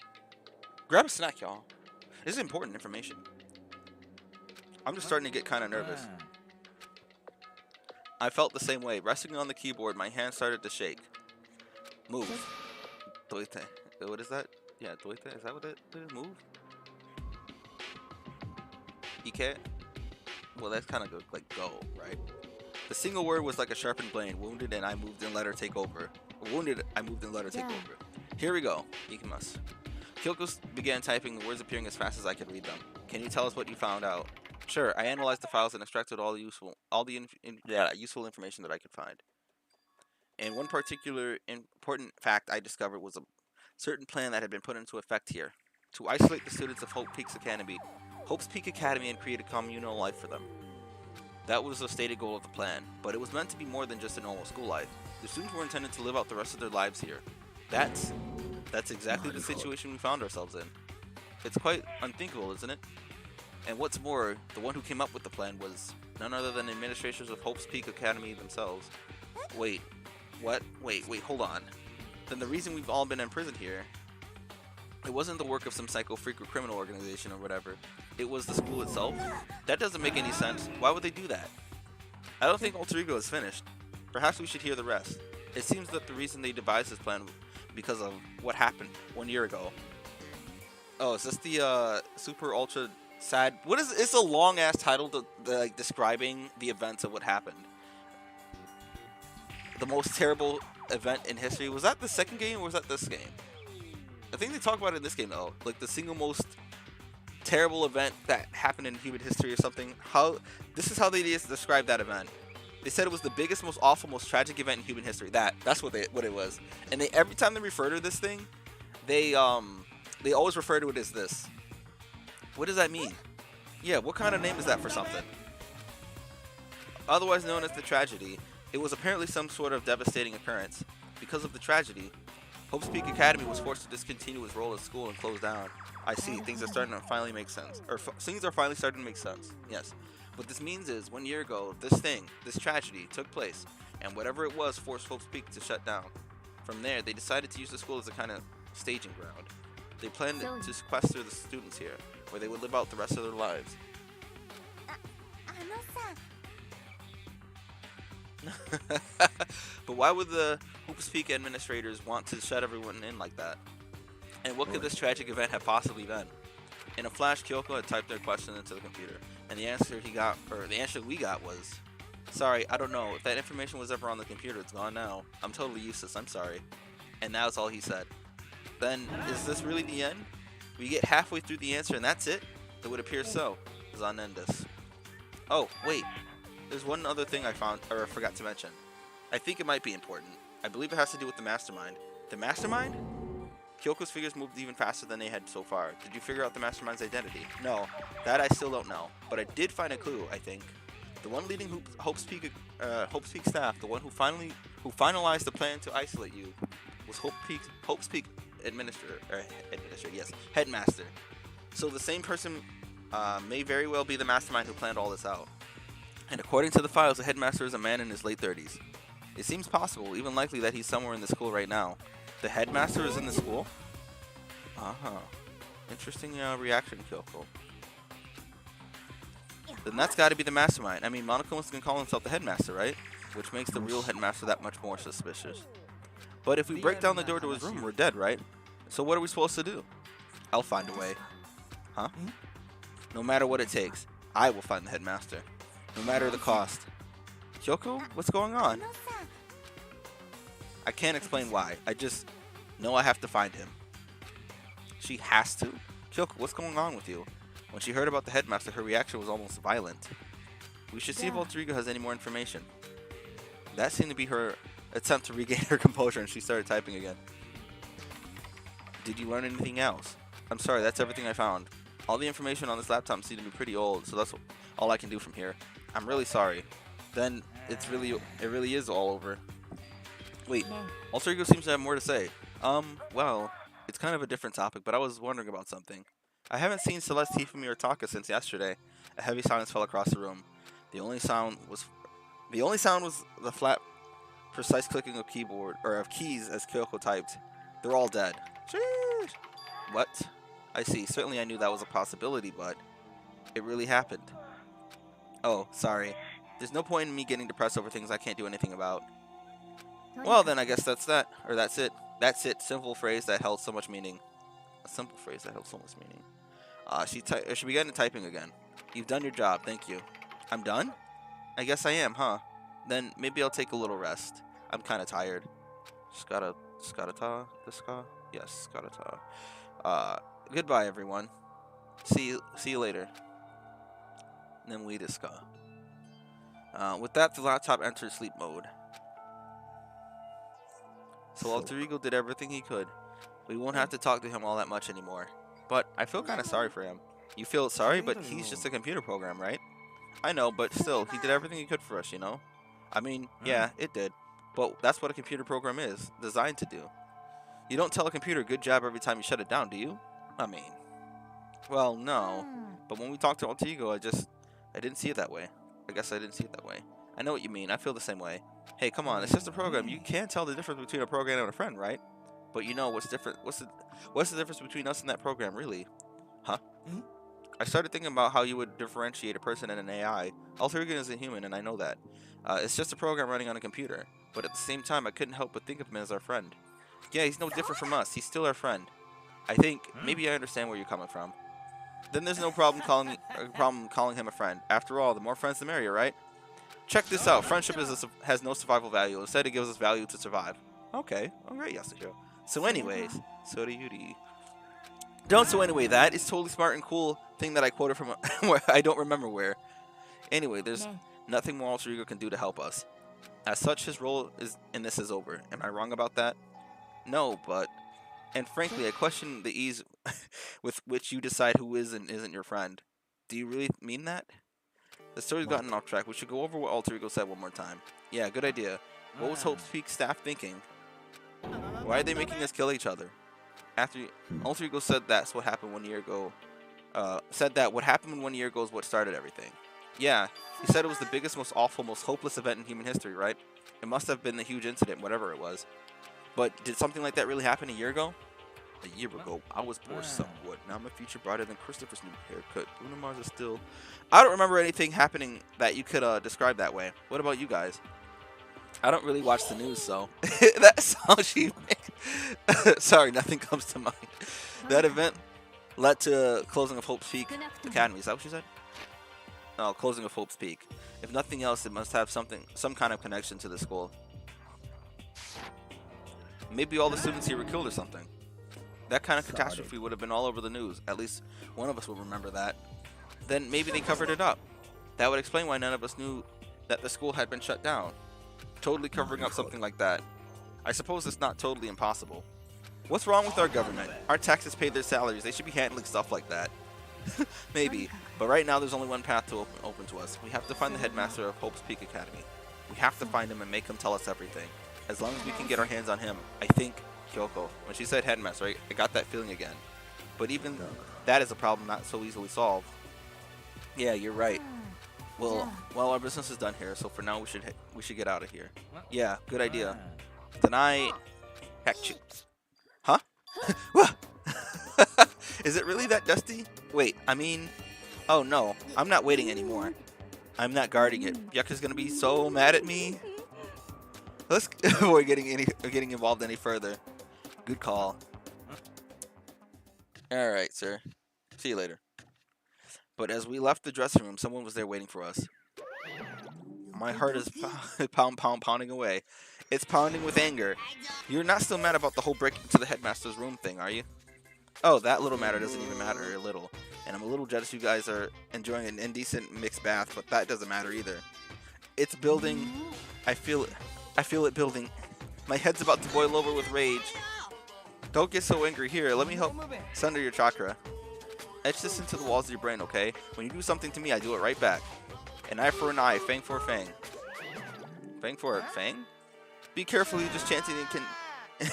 Grab a snack, y'all. This is important information. I'm just starting to get kind of nervous. I felt the same way. Resting on the keyboard, my hand started to shake. Move. Doite. What is that? Yeah, doite. Is that what it is? Move? Ike? Well, that's kind of like go, right? The single word was like a sharpened blade. Wounded and I moved and let her take over. Wounded, I moved and let her take over. Here we go. Ikimasu. Kyoko began typing, the words appearing as fast as I could read them. Can you tell us what you found out? Sure, I analyzed the files and extracted all the useful information that I could find. And one particular important fact I discovered was a certain plan that had been put into effect here to isolate the students of Hope's Peak Academy, and create a communal life for them. That was the stated goal of the plan, but it was meant to be more than just a normal school life. The students were intended to live out the rest of their lives here. That's exactly the situation we found ourselves in. It's quite unthinkable, isn't it? And what's more, the one who came up with the plan was none other than administrators of Hope's Peak Academy themselves. Wait, what? Wait, hold on. Then the reason we've all been imprisoned here, it wasn't the work of some psycho freak or criminal organization or whatever. It was the school itself? That doesn't make any sense. Why would they do that? I don't think Alter Ego is finished. Perhaps we should hear the rest. It seems that the reason they devised this plan because of what happened 1 year ago. Oh, is this the super ultra sad? What is? It's a long ass title like describing the events of what happened. The most terrible event in history. Was that the second game or was that this game? I think they talk about it in this game though. Like the single most terrible event that happened in human history or something. This is how they described that event. They said it was the biggest, most awful, most tragic event in human history. That's what it was. And every time they refer to this thing, they always refer to it as this. What does that mean? Yeah, what kind of name is that for something? Otherwise known as the tragedy, it was apparently some sort of devastating occurrence. Because of the tragedy, Hope's Peak Academy was forced to discontinue its role as school and close down. I see, things are starting to finally make sense. Things are finally starting to make sense. Yes. What this means is, 1 year ago, this tragedy took place, and whatever it was forced Hope's Peak to shut down. From there, they decided to use the school as a kind of staging ground. They planned to sequester the students here, where they would live out the rest of their lives. But why would the Hope's Peak administrators want to shut everyone in like that? And what could this tragic event have possibly been? In a flash, Kyoko had typed their question into the computer, and the answer we got was, "Sorry, I don't know. If that information was ever on the computer, it's gone now. I'm totally useless. I'm sorry." And that's all he said. Then, is this really the end? We get halfway through the answer and that's it? It would appear so. Zanendus. Oh, wait. There's one other thing I forgot to mention. I think it might be important. I believe it has to do with the mastermind. The mastermind? Kyoko's figures moved even faster than they had so far. Did you figure out the mastermind's identity? No, that I still don't know. But I did find a clue, I think. The one leading Hope's Peak staff, the one who finalized the plan to isolate you, was Hope's Peak headmaster. So the same person may very well be the mastermind who planned all this out. And according to the files, the headmaster is a man in his late 30s. It seems possible, even likely, that he's somewhere in the school right now. The headmaster is in the school? Interesting reaction, Kyoko. Then that's got to be the mastermind. I mean, Monokuma can call himself the headmaster, right? Which makes the real headmaster that much more suspicious. But if we break down the door to his room, we're dead, right? So what are we supposed to do? I'll find a way. Huh? No matter what it takes, I will find the headmaster. No matter the cost. Kyoko, what's going on? I can't explain why. I just know I have to find him. She has to? Kyoko, what's going on with you? When she heard about the headmaster, her reaction was almost violent. We should see if Alter Ego has any more information. That seemed to be her attempt to regain her composure, and she started typing again. Did you learn anything else? I'm sorry, that's everything I found. All the information on this laptop seemed to be pretty old, so that's all I can do from here. I'm really sorry. Then it really is all over. Wait, Alter Ego seems to have more to say. Well, it's kind of a different topic, but I was wondering about something. I haven't seen Celeste, Hifumi, or Taka since yesterday. A heavy silence fell across the room. The only sound was the flat, precise clicking of keys as Kyoko typed. They're all dead. Sheesh. What? I see. Certainly I knew that was a possibility, but it really happened. Oh, sorry. There's no point in me getting depressed over things I can't do anything about. Well, then I guess that's that. Or that's it. That's it. Simple phrase that held so much meaning. A simple phrase that held so much meaning. She began typing again. You've done your job. Thank you. I'm done? I guess I am, huh? then maybe I'll take a little rest. I'm kind of tired. Skadata? Deska? Yes, Skadata. Goodbye, everyone. See you later. Nimui Deska. With that, the laptop entered sleep mode. So Alter Ego did everything he could. We won't have to talk to him all that much anymore. But I feel kind of sorry for him. You feel sorry, but he's just a computer program, right? I know, but still, he did everything he could for us, you know? I mean, yeah, it did. But that's what a computer program is, designed to do. You don't tell a computer good job every time you shut it down, do you? I mean, well, no. But when we talked to Alter Ego, I didn't see it that way. I guess I didn't see it that way. I know what you mean. I feel the same way. Hey, come on, it's just a program. You can't tell the difference between a program and a friend, right? But you know what's different? What's the difference between us and that program, really? Huh? I started thinking about how you would differentiate a person and an AI. Alter Ego is a human, and I know that. It's just a program running on a computer. But at the same time, I couldn't help but think of him as our friend. Yeah, he's no different from us. He's still our friend. I think maybe I understand where you're coming from. Then there's no problem calling him a friend. After all, the more friends, the merrier, right? Check this out. Friendship has no survival value. Instead, it gives us value to survive. Okay. All right, Yasuhiro. So anyways, Soriyuri. So anyway, that is totally smart and cool thing that I quoted from where I don't remember where. Anyway, there's nothing more Alter Ego can do to help us. As such, his role in this is over. Am I wrong about that? No, but... And frankly, I question the ease with which you decide who is and isn't your friend. Do you really mean that? The story's gotten off track. We should go over what Alter Ego said one more time. Yeah, good idea. What was Hope's Peak staff thinking? Why are they making us kill each other? After Alter Ego said that's what happened 1 year ago. Said that what happened 1 year ago is what started everything. Yeah, he said it was the biggest, most awful, most hopeless event in human history, right? It must have been a huge incident, whatever it was. But did something like that really happen a year ago? A year ago, I was poor somewhat. Now I'm a future brighter than Christopher's new haircut. Bruno Mars is still... I don't remember anything happening that you could describe that way. What about you guys? I don't really watch the news, so... that song she makes... Sorry, nothing comes to mind. That event led to closing of Hope's Peak Academy. Is that what she said? No, closing of Hope's Peak. If nothing else, it must have some kind of connection to the school. Maybe all the students here were killed or something. That kind of catastrophe would have been all over the news. At least one of us would remember that. Then maybe they covered it up. That would explain why none of us knew that the school had been shut down. Totally covering up something like that. I suppose it's not totally impossible. What's wrong with our government? Our taxes pay their salaries. They should be handling stuff like that. Maybe. But right now there's only one path to open to us. We have to find the headmaster of Hope's Peak Academy. We have to find him and make him tell us everything. As long as we can get our hands on him, I think, Kyoko, when she said headmaster, I got that feeling again. But even that is a problem not so easily solved. Yeah, you're right. Well, our business is done here, so for now we should get out of here. Yeah, good idea. Then I... Heck, huh? Is it really that dusty? Wait, I mean... Oh no, I'm not waiting anymore. I'm not guarding it. Byakuya's gonna be so mad at me. Let's avoid getting involved any further. Good call. Alright, sir. See you later. But as we left the dressing room, someone was there waiting for us. My heart is pounding away. It's pounding with anger. You're not still mad about the whole breaking into the headmaster's room thing, are you? Oh, that little matter doesn't even matter a little. And I'm a little jealous you guys are enjoying an indecent mixed bath, but that doesn't matter either. It's building. I feel it building. My head's about to boil over with rage. Don't get so angry. Here, let me help sunder your chakra. Etch this into the walls of your brain, okay? When you do something to me, I do it right back. An eye for an eye, fang for a fang. Fang for a fang? Be careful, you just chanting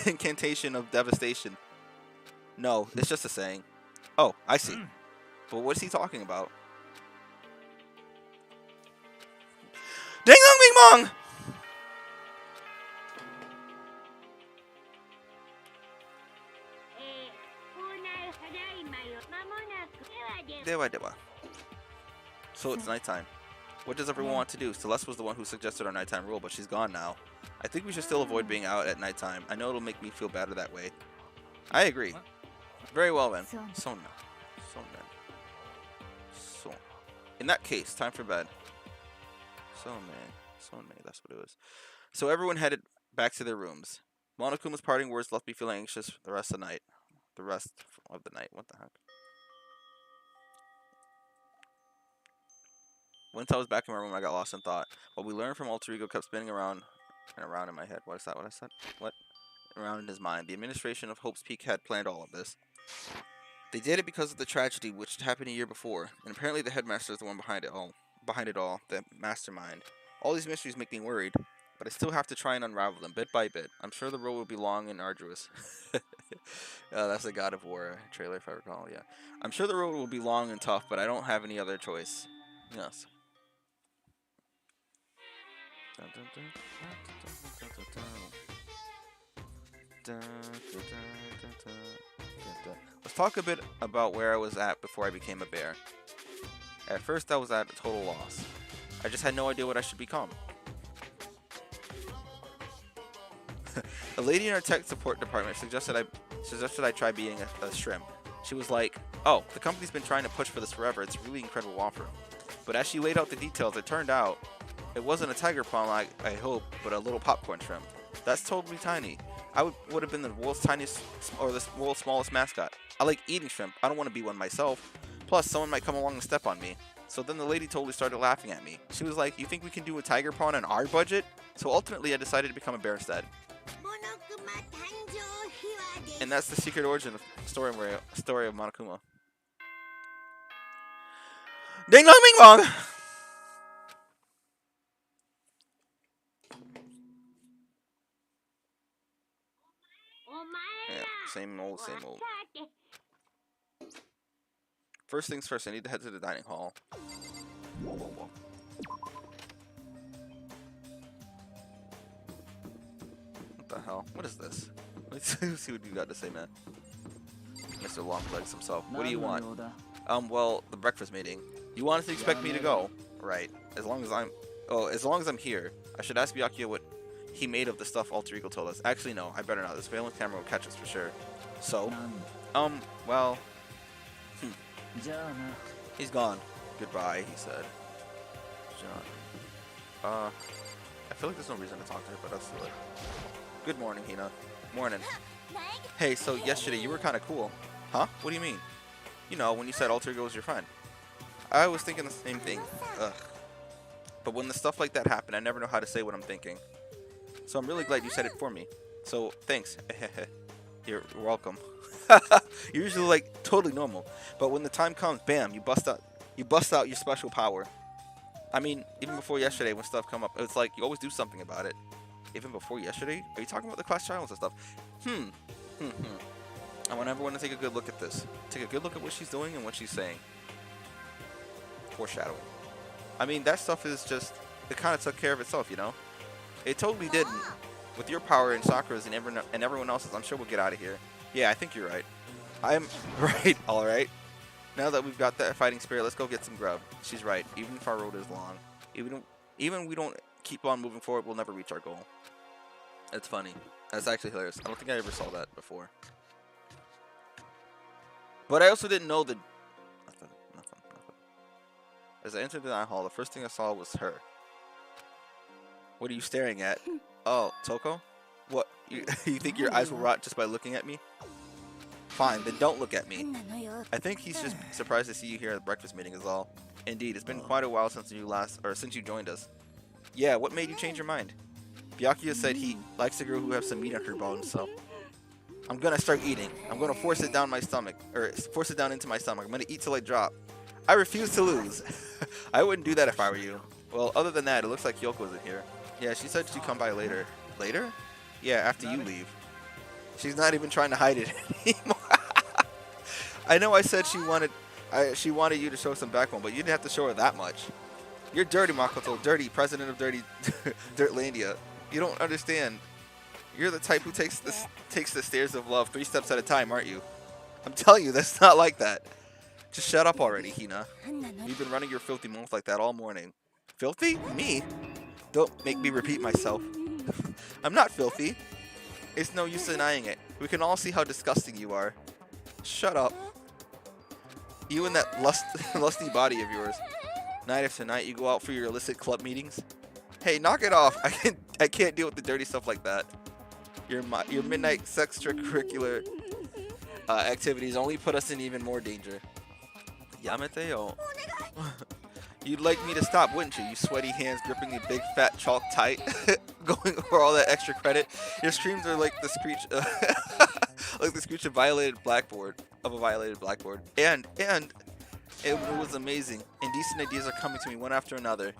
incantation of devastation. No, it's just a saying. Oh, I see. But what's he talking about? Ding dong bing bong! Dewa. So it's nighttime. What does everyone want to do? Celeste was the one who suggested our nighttime rule, but she's gone now. I think we should still avoid being out at nighttime. I know it'll make me feel better that way. I agree. Very well then. So. In that case, time for bed. So man. Someone made, that's what it was. So everyone headed back to their rooms. Monokuma's parting words left me feeling anxious for the rest of the night. The rest of the night. What the heck? Once I was back in my room, I got lost in thought. What we learned from Alter Ego kept spinning around and around in my head. What is that? What I said? What? Around in his mind. The administration of Hope's Peak had planned all of this. They did it because of the tragedy which had happened a year before, and apparently the headmaster is the one behind it all. Behind it all, the mastermind. All these mysteries make me worried, but I still have to try and unravel them bit by bit. I'm sure the road will be long and arduous. That's the God of War trailer, if I recall. Yeah, I'm sure the road will be long and tough, but I don't have any other choice. Yes. Let's talk a bit about where I was at before I became a bear. At first, I was at a total loss. I just had no idea what I should become. A lady in our tech support department suggested I try being a shrimp. She was like, "Oh, the company's been trying to push for this forever. It's a really incredible offer." But as she laid out the details, it turned out it wasn't a tiger prawn like I hoped, but a little popcorn shrimp. That's totally tiny. I would have been the world's tiniest or the world's smallest mascot. I like eating shrimp. I don't want to be one myself. Plus, someone might come along and step on me. So then the lady totally started laughing at me. She was like, "You think we can do a tiger prawn on our budget?" So ultimately, I decided to become a bear instead. And that's the secret origin of story of Monokuma. Ding dong bing bong! Yeah, same old, same old. First things first, I need to head to the dining hall. Whoa, whoa, whoa. What the hell? What is this? Let's see what you got to say, man. Mr. Longlegs himself. What do you want? Well, the breakfast meeting. You honestly expect me to go? Right. As long as I'm here. I should ask Byakuya what he made of the stuff Alter Ego told us. Actually, no. I better not. This surveillance camera will catch us for sure. So? Well... He's gone. Goodbye, he said. John. I feel like there's no reason to talk to her, but that's silly. Good morning, Hina. Morning. Hey, so yesterday you were kind of cool. Huh? What do you mean? You know, when you said Alter Ego was your friend. I was thinking the same thing. Ugh. But when the stuff like that happened, I never know how to say what I'm thinking. So I'm really glad you said it for me. So, thanks. You're welcome. You're usually like totally normal, but when the time comes, bam, you bust out your special power. I mean, even before yesterday when stuff come up, it's like you always do something about it. Even before yesterday? Are you talking about the class trials and stuff? I want everyone to take a good look at this. Take a good look at what she's doing and what she's saying. Foreshadowing. I mean, that stuff is just, it kind of took care of itself, you know? It totally didn't. With your power and Sakura's and everyone else's, I'm sure we'll get out of here. Yeah, I think you're right. I'm right, alright. Now that we've got that fighting spirit, let's go get some grub. She's right. Even if our road is long, even we don't keep on moving forward, we'll never reach our goal. It's funny. That's actually hilarious. I don't think I ever saw that before. But I also didn't know that... Nothing. As I entered the dining hall, the first thing I saw was her. What are you staring at? Oh, Toko? What? You think your eyes will rot just by looking at me? Fine, then don't look at me. I think he's just surprised to see you here at the breakfast meeting is all. Indeed, it's been quite a while since you joined us. Yeah, what made you change your mind? Byakuya said he likes a girl who has some meat on her bones, so... I'm gonna start eating. I'm gonna force it down my stomach, or force it down into my stomach. I'm gonna eat till I drop. I refuse to lose. I wouldn't do that if I were you. Well, other than that, it looks like Kyoko isn't here. Yeah, she said she'd come by later. Later? Yeah, after you leave. She's not even trying to hide it anymore. I know I said she wanted you to show some backbone, but you didn't have to show her that much. You're dirty, Makoto. Dirty, president of Dirty Dirtlandia. You don't understand. You're the type who takes the stairs of love 3 steps at a time, aren't you? I'm telling you, that's not like that. Just shut up already, Hina. You've been running your filthy mouth like that all morning. Filthy? Me? Don't make me repeat myself. I'm not filthy. It's no use denying it. We can all see how disgusting you are. Shut up. You and that lusty body of yours. Night after night, you go out for your illicit club meetings. Hey, knock it off. I can't deal with the dirty stuff like that. Your midnight extracurricular activities only put us in even more danger. Yameteo. You'd like me to stop, wouldn't you? You sweaty hands gripping the big fat chalk tight, going over all that extra credit. Your screams are like the screech, like the screech of a violated blackboard. And it was amazing. Indecent ideas are coming to me one after another.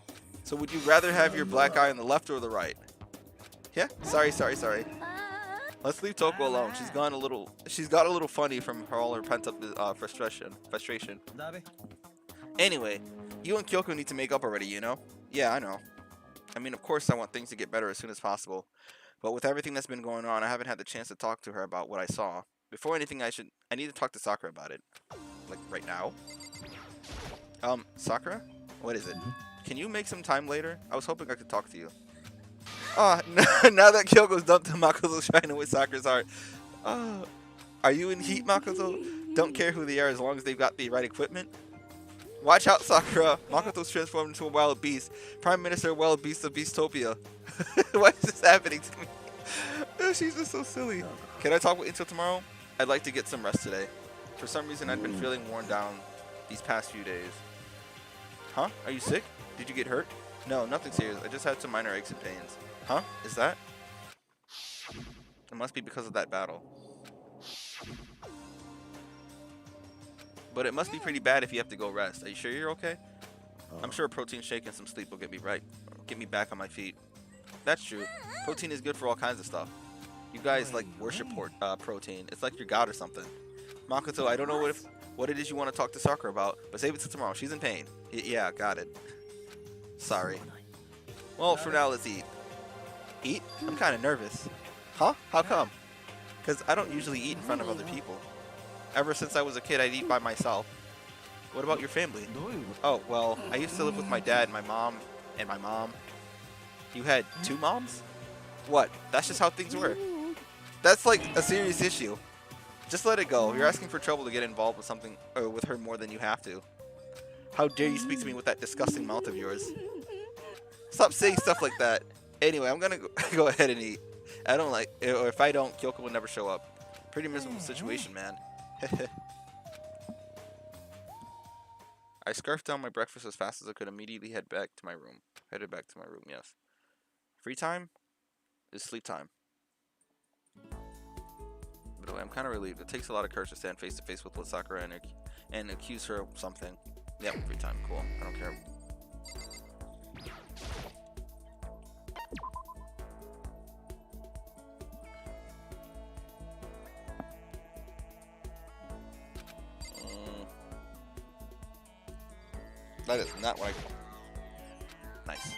So would you rather have your black eye on the left or the right? Yeah. Sorry. Let's leave Toko alone. She's got a little funny from all her pent up frustration. Anyway, you and Kyoko need to make up already, you know? Yeah, I know. I mean, of course I want things to get better as soon as possible. But with everything that's been going on, I haven't had the chance to talk to her about what I saw. Before anything, I need to talk to Sakura about it. Like, right now? Sakura? What is it? Can you make some time later? I was hoping I could talk to you. Ah, now that Kyoko's dumped him, Makoto's trying to win Sakura's heart. Are you in heat, Makoto? Don't care who they are as long as they've got the right equipment. Watch out, Sakura. Makoto's transformed into a wild beast. Prime Minister Wild Beast of Beastopia. Why is this happening to me? She's just so silly. Can I talk until tomorrow? I'd like to get some rest today. For some reason, I've been feeling worn down these past few days. Huh? Are you sick? Did you get hurt? No, nothing serious. I just had some minor aches and pains. Huh? Is that? It must be because of that battle. But it must be pretty bad if you have to go rest. Are you sure you're okay? I'm sure a protein shake and some sleep will get me back on my feet. That's true. Protein is good for all kinds of stuff. You guys like worship protein. It's like your god or something. Makoto, I don't know what it is you want to talk to Sakura about, but save it till tomorrow. She's in pain. Yeah, got it. Sorry. Well, for now, let's eat. Eat? I'm kind of nervous. Huh? How come? Because I don't usually eat in front of other people. Ever since I was a kid, I'd eat by myself. What about your family? Oh, well, I used to live with my dad and my mom. You had two moms? What? That's just how things were. That's like a serious issue. Just let it go. You're asking for trouble to get involved with something or with her more than you have to. How dare you speak to me with that disgusting mouth of yours? Stop saying stuff like that. Anyway, I'm gonna go ahead and eat. I don't like, or if I don't, Kyoko will never show up. Pretty miserable situation, man. I scarfed down my breakfast as fast as I could, immediately headed back to my room, yes. Free time is sleep time. By the way, I'm kind of relieved. It takes a lot of courage to stand face to face with Sakura and accuse her of something. Yeah, free time, cool. I don't care. That is not what I... Nice.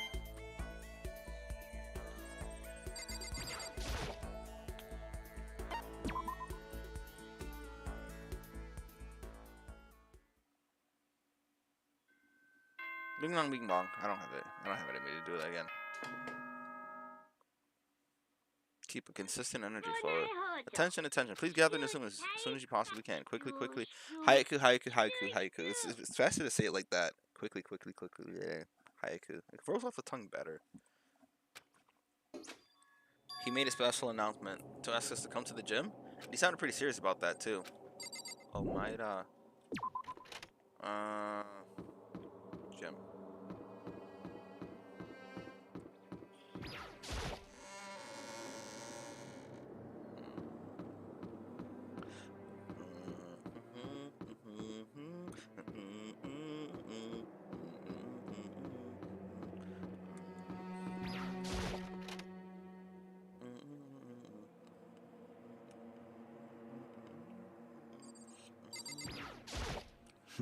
Bing bong, bing bong. I don't have it. I don't have it in me to do that again. Keep a consistent energy flow. Attention. Please gather in as soon as you possibly can. Quickly. Haiku. It's faster to say it like that. Quickly. Yeah. Haiku. It rolls off the tongue better. He made a special announcement to ask us to come to the gym. He sounded pretty serious about that too. Oh my gym.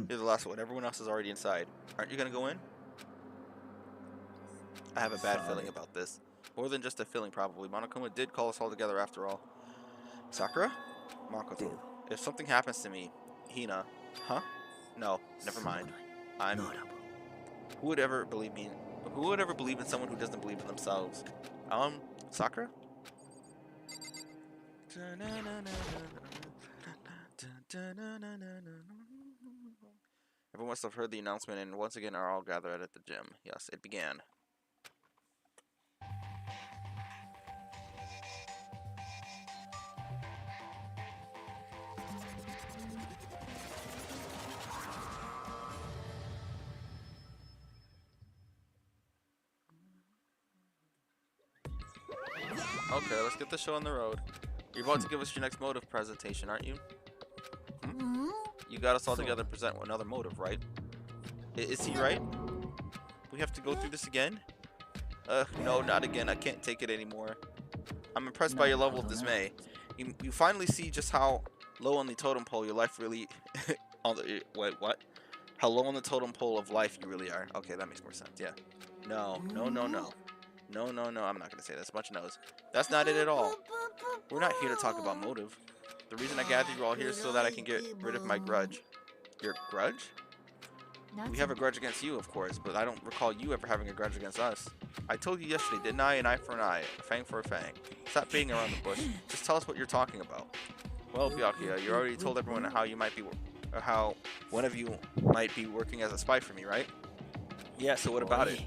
Here's the last one. Everyone else is already inside. Aren't you gonna go in? I have a bad feeling about this. More than just a feeling, probably. Monokuma did call us all together after all. Sakura? Makoto. If something happens to me, Hina. Huh? No, never mind. Who would ever believe me? Who would ever believe in someone who doesn't believe in themselves? Sakura? Everyone must have heard the announcement and once again are all gathered at the gym. Yes, it began. Okay, let's get the show on the road. You're about to give us your next motive presentation, aren't you? Hmm? You got us all together to present another motive, right? Is he right? We have to go through this again? No, not again. I can't take it anymore. I'm impressed by your level of dismay. You finally see just how low on the totem pole your life really... on the, wait, what? How low on the totem pole of life you really are. Okay, that makes more sense, yeah. No. No, I'm not going to say this. Bunch of no's. That's not it at all. We're not here to talk about motive. The reason I gathered you all here is so that I can get rid of my grudge. Your grudge? We have a grudge against you, of course, but I don't recall you ever having a grudge against us. I told you yesterday, didn't I? An eye for an eye, a fang for a fang. Stop beating around the bush. Just tell us what you're talking about. Well, Byakuya, you already told everyone how you might be, how one of you might be working as a spy for me, right? Yeah. So what about it?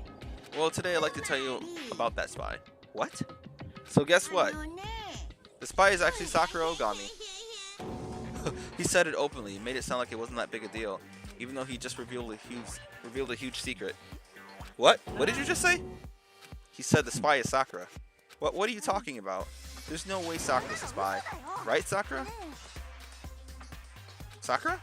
Well, today I'd like to tell you about that spy. What? So guess what? The spy is actually Sakura Ogami. He said it openly. He made it sound like it wasn't that big a deal, even though he just revealed a huge secret. What? What did you just say? He said the spy is Sakura. What are you talking about? There's no way Sakura's a spy. Right, Sakura? Sakura?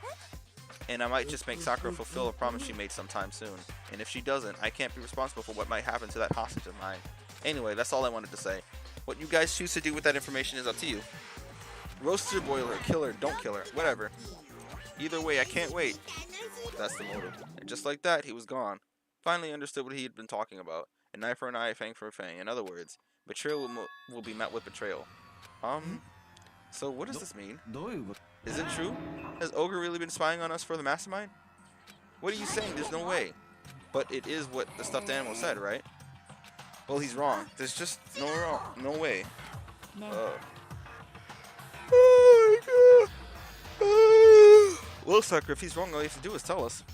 And I might just make Sakura fulfill a promise she made sometime soon. And if she doesn't, I can't be responsible for what might happen to that hostage of mine. Anyway, that's all I wanted to say. What you guys choose to do with that information is up to you. Roast her, boil her, kill her, don't kill her, whatever. Either way, I can't wait. That's the motive. And just like that, he was gone. Finally understood what he had been talking about. An eye for an eye, a fang for a fang. In other words, betrayal will be met with betrayal. So what does this mean? Is it true? Has Ogre really been spying on us for the mastermind? What are you saying? There's no way. But it is what the stuffed animal said, right? Well, he's wrong. There's just no way. Oh my god. Well, Sakura, if he's wrong, all you have to do is tell us.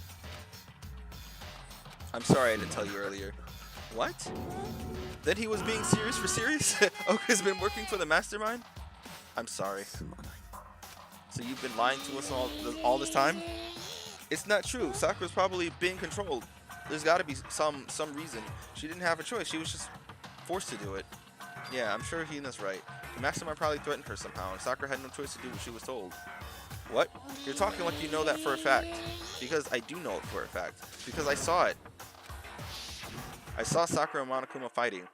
I'm sorry I didn't tell you earlier. What? That he was being serious for serious? Ogre's been working for the mastermind? I'm sorry. So you've been lying to us all this time? It's not true. Sakura's probably being controlled. There's got to be some reason. She didn't have a choice. She was just forced to do it. Yeah, I'm sure Hina's right. The mastermind probably threatened her somehow, and Sakura had no choice to do what she was told. What? You're talking like you know that for a fact. Because I do know it for a fact. Because I saw it. I saw Sakura and Monokuma fighting,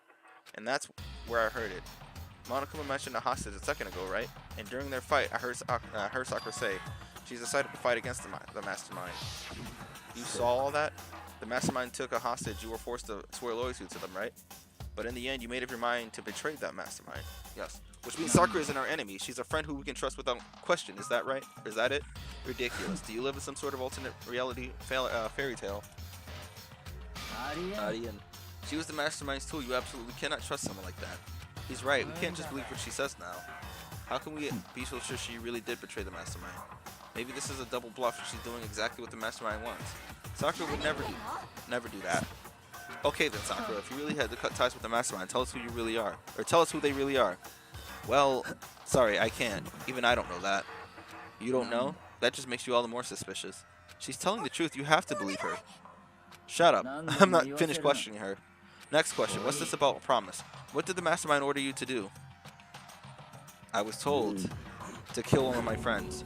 and that's where I heard it. Monokuma mentioned a hostage a second ago, right? And during their fight, I heard Sakura say she's decided to fight against the mastermind. You saw all that? The mastermind took a hostage. You were forced to swear loyalty to them, right? But in the end, you made up your mind to betray that mastermind. Yes. Which means Sakura isn't our enemy. She's a friend who we can trust without question. Is that right? Is that it? Ridiculous. Do you live in some sort of alternate reality fairy tale? Arien. She was the mastermind's tool. You absolutely cannot trust someone like that. He's right. We can't just believe what she says now. How can we be so sure she really did betray the mastermind? Maybe this is a double bluff and she's doing exactly what the mastermind wants. Sakura would never do that. Okay then, Sakura, if you really had to cut ties with the mastermind, tell us who you really are. Or tell us who they really are. Well, sorry, I can't. Even I don't know that. You don't know? That just makes you all the more suspicious. She's telling the truth. You have to believe her. Shut up. I'm not finished questioning her. Next question. What's this about a promise? What did the mastermind order you to do? I was told to kill one of my friends.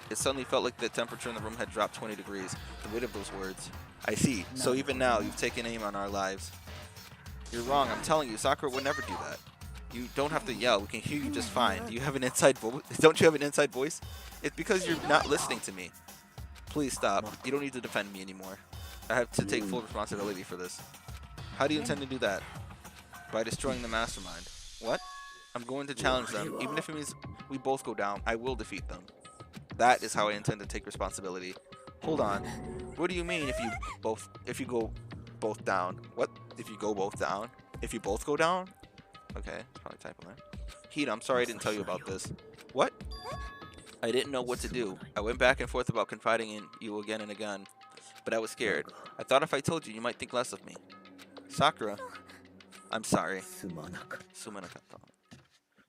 It suddenly felt like the temperature in the room had dropped 20 degrees. The weight of those words. I see. So even now, you've taken aim on our lives. You're wrong. I'm telling you, Sakura would never do that. You don't have to yell. We can hear you just fine. Do you have an inside voice? Don't you have an inside voice? It's because you're not listening to me. Please stop. You don't need to defend me anymore. I have to take full responsibility for this. How do you intend to do that? By destroying the mastermind. What? I'm going to challenge them. Even if it means we both go down, I will defeat them. That is how I intend to take responsibility. Hold on. What do you mean if you go both down? What? If you go both down? If you both go down? Okay, probably typing there. Hina, I'm sorry I didn't tell you about this. What? I didn't know what to do. I went back and forth about confiding in you again and again, but I was scared. I thought if I told you, you might think less of me. Sakura, I'm sorry. Sumanaka.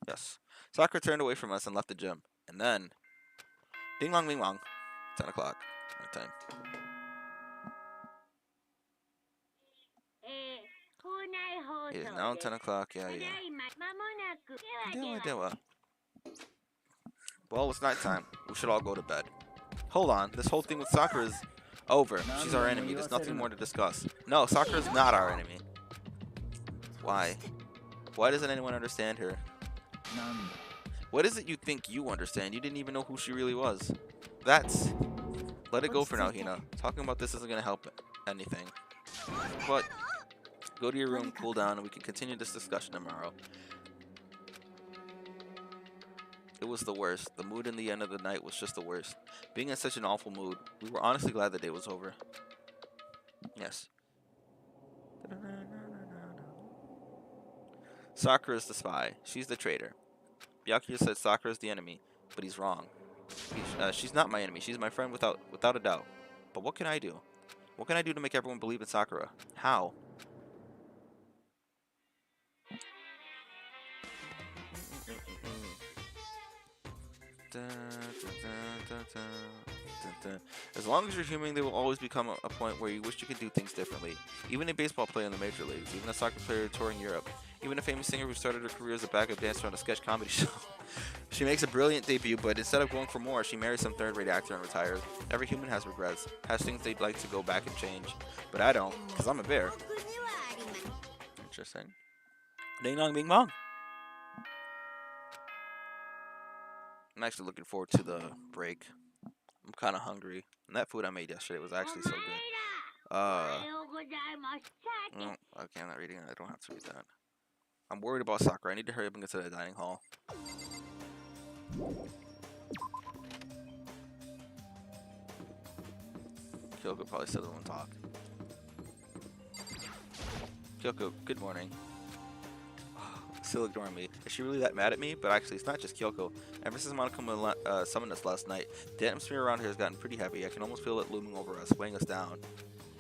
Yes. Sakura turned away from us and left the gym. And then, ding long, ding long. 10 o'clock. Night time. It is now 10 o'clock. Yeah. Dewa Dewa. Well, it's nighttime. We should all go to bed. Hold on. This whole thing with Sakura is over. She's our enemy. There's nothing more to discuss. No, Sakura's not our enemy. Why? Why doesn't anyone understand her? What is it you think you understand? You didn't even know who she really was. That's... Let it go for now, Hina. Talking about this isn't going to help anything. But, go to your room, cool down, and we can continue this discussion tomorrow. It was the worst. The mood in the end of the night was just the worst. Being in such an awful mood, we were honestly glad the day was over. Yes. Sakura's the spy. She's the traitor. Byakuya said Sakura's the enemy, but he's wrong. She's not my enemy. She's my friend without a doubt. But what can I do? What can I do to make everyone believe in Sakura? How? As long as you're human, there will always become a point where you wish you could do things differently. Even a baseball player in the major leagues, even a soccer player touring Europe, even a famous singer who started her career as a backup dancer on a sketch comedy show. She makes a brilliant debut, but instead of going for more, she marries some third-rate actor and retires. Every human has regrets, has things they'd like to go back and change. But I don't, because I'm a bear. Interesting. Ding dong bing bong. I'm actually looking forward to the break. I'm kind of hungry. And that food I made yesterday was actually so good. Oh, okay, I'm not reading it. I don't have to read that. I'm worried about Sakura. I need to hurry up and get to the dining hall. Kyoko probably still doesn't talk. Kyoko, good morning. Still ignoring me. Is she really that mad at me? But actually, it's not just Kyoko. Ever since Monokuma summoned us last night, the atmosphere around here has gotten pretty heavy. I can almost feel it looming over us, weighing us down.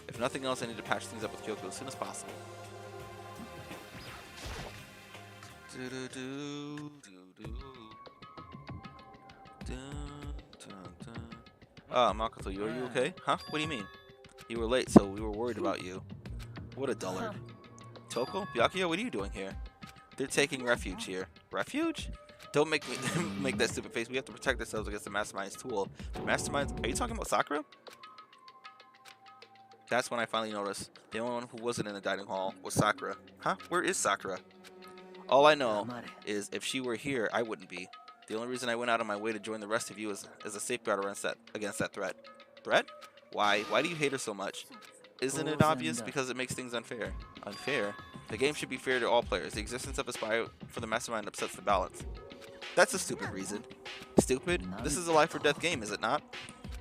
If nothing else, I need to patch things up with Kyoko as soon as possible. Makoto, are you okay? Huh? What do you mean? You were late, so we were worried about you. What a dullard. Toko? Byakuya, what are you doing here? They're taking refuge here. Refuge? Don't make me make that stupid face. We have to protect ourselves against the Mastermind's tool. The Mastermind's... Are you talking about Sakura? That's when I finally noticed. The only one who wasn't in the dining hall was Sakura. Huh? Where is Sakura? All I know is if she were here, I wouldn't be. The only reason I went out of my way to join the rest of you is as a safeguard against that threat. Threat? Why? Why do you hate her so much? Isn't it obvious? Because it makes things unfair. Unfair? The game should be fair to all players. The existence of a spy for the Mastermind upsets the balance. That's a stupid reason. Stupid? This is a life or death game, is it not?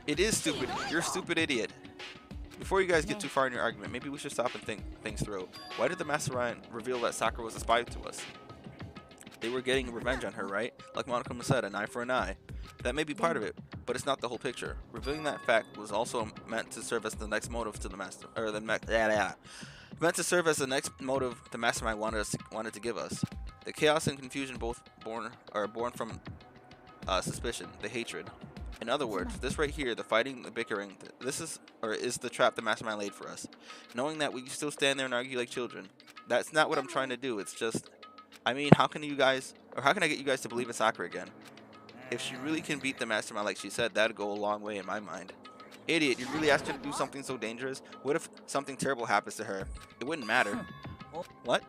It is stupid. You're a stupid idiot. Before you guys get too far in your argument, maybe we should stop and think things through. Why did the Mastermind reveal that Sakura was a spy to us? They were getting revenge on her, right? Like Monokuma said, an eye for an eye. That may be part of it, but it's not the whole picture. Revealing that fact was also meant to serve as the next motive to the meant to serve as the next motive the Mastermind wanted to give us. The chaos and confusion both born from suspicion, the hatred. In other words, this right here, the fighting, the bickering, is the trap the Mastermind laid for us. Knowing that we still stand there and argue like children. That's not what I'm trying to do. It's just, I mean, how can I get you guys to believe in Sakura again? If she really can beat the Mastermind like she said, that'd go a long way in my mind. Idiot, you really asked her to do something so dangerous? What if something terrible happens to her? It wouldn't matter. What?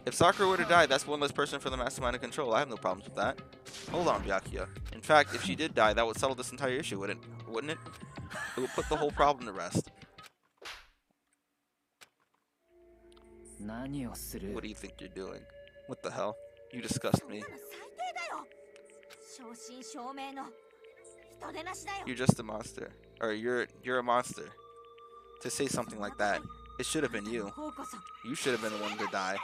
If Sakura were to die, that's one less person for the Mastermind to control. I have no problems with that. Hold on, Byakuya. In fact, if she did die, that would settle this entire issue, wouldn't it? It would put the whole problem to rest. What do you think you're doing? What the hell? You disgust me. You're just a monster. Or you're a monster. To say something like that, it should have been you. You should have been the one to die.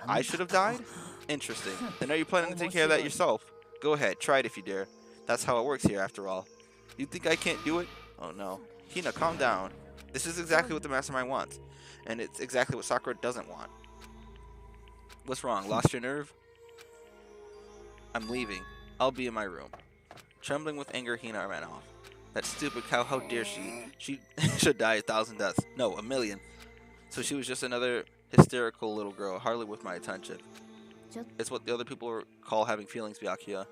I should have died? Interesting. Then are you planning to take care of that yourself? Go ahead, try it if you dare. That's how it works here after all. You think I can't do it? Oh no. Hina, calm down. This is exactly what the Mastermind wants. And it's exactly what Sakura doesn't want. What's wrong? Lost your nerve? I'm leaving. I'll be in my room. Trembling with anger, Hina ran off. That stupid cow, how dare she? She should die 1,000 deaths. No, 1,000,000. So she was just another hysterical little girl, hardly worth my attention. It's what the other people call having feelings, Byakuya,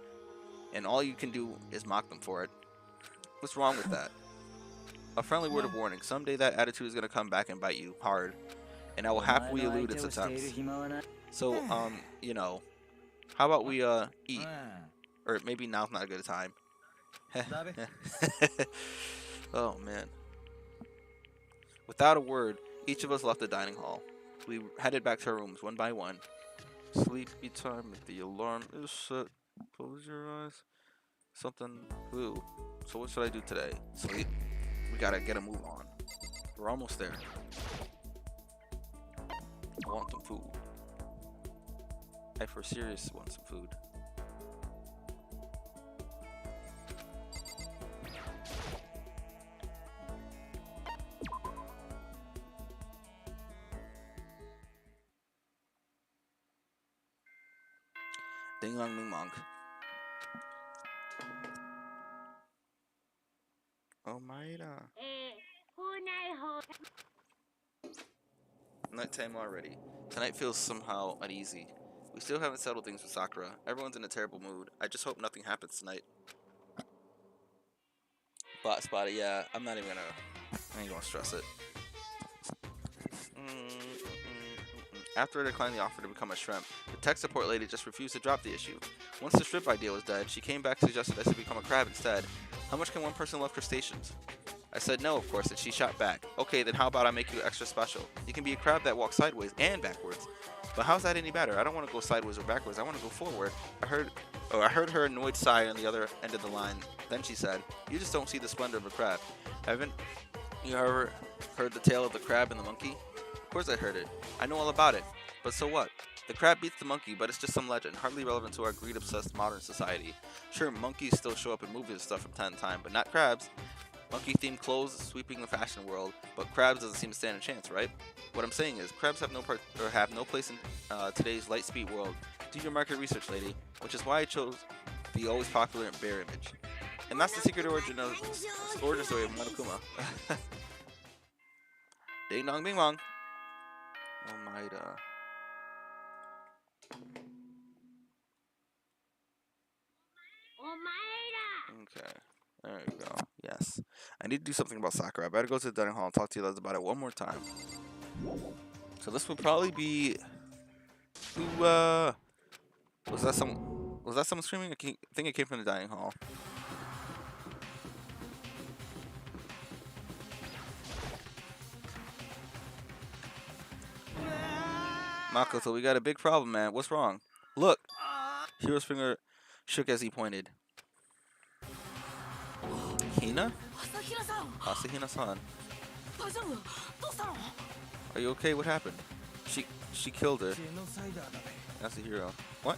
and all you can do is mock them for it. What's wrong with that? A friendly word of warning. Someday that attitude is going to come back and bite you hard, and I will happily elude its attempts. So, you know, how about we, eat? Or maybe now's not a good time. Oh, man. Without a word, each of us left the dining hall. We headed back to our rooms, one by one. Sleepy time if the alarm is set. Close your eyes. Something blue. So what should I do today? Sleep. We gotta get a move on. We're almost there. I want some food. I for serious want some food. Ding dong ding dong. Oh Maida. Nighttime already. Tonight feels somehow uneasy. We still haven't settled things with Sakura. Everyone's in a terrible mood. I just hope nothing happens tonight. Bot spotted, yeah. I ain't gonna stress it. After I declined the offer to become a shrimp, the tech support lady just refused to drop the issue. Once the shrimp idea was dead, she came back and suggested I should become a crab instead. How much can one person love crustaceans? I said no, of course, and she shot back. Okay, then how about I make you extra special? You can be a crab that walks sideways and backwards. But how's that any better? I don't want to go sideways or backwards. I want to go forward. I heard her annoyed sigh on the other end of the line. Then she said, "You just don't see the splendor of a crab. Haven't you ever heard the tale of the crab and the monkey?" Of course I heard it. I know all about it. But so what? The crab beats the monkey, but it's just some legend, hardly relevant to our greed-obsessed modern society. Sure, monkeys still show up in movies and stuff from time to time, but not crabs. Monkey-themed clothes sweeping the fashion world, but crabs doesn't seem to stand a chance, right? What I'm saying is, crabs have no place in today's light-speed world. Do your market research, lady. Which is why I chose the always popular bear image. And that's the secret origin story of Monokuma. Ding dong bing bong. Oh Maida. Okay. There you go. Yes. I need to do something about Sakura. I better go to the dining hall and talk to you guys about it one more time. So this would probably be... Who, Was that someone screaming? I think it came from the dining hall. Makoto, we got a big problem, man. What's wrong? Look! Hiro's finger shook as he pointed. Hina? Asahina-san. Are you okay? What happened? She killed her. That's a hero. What?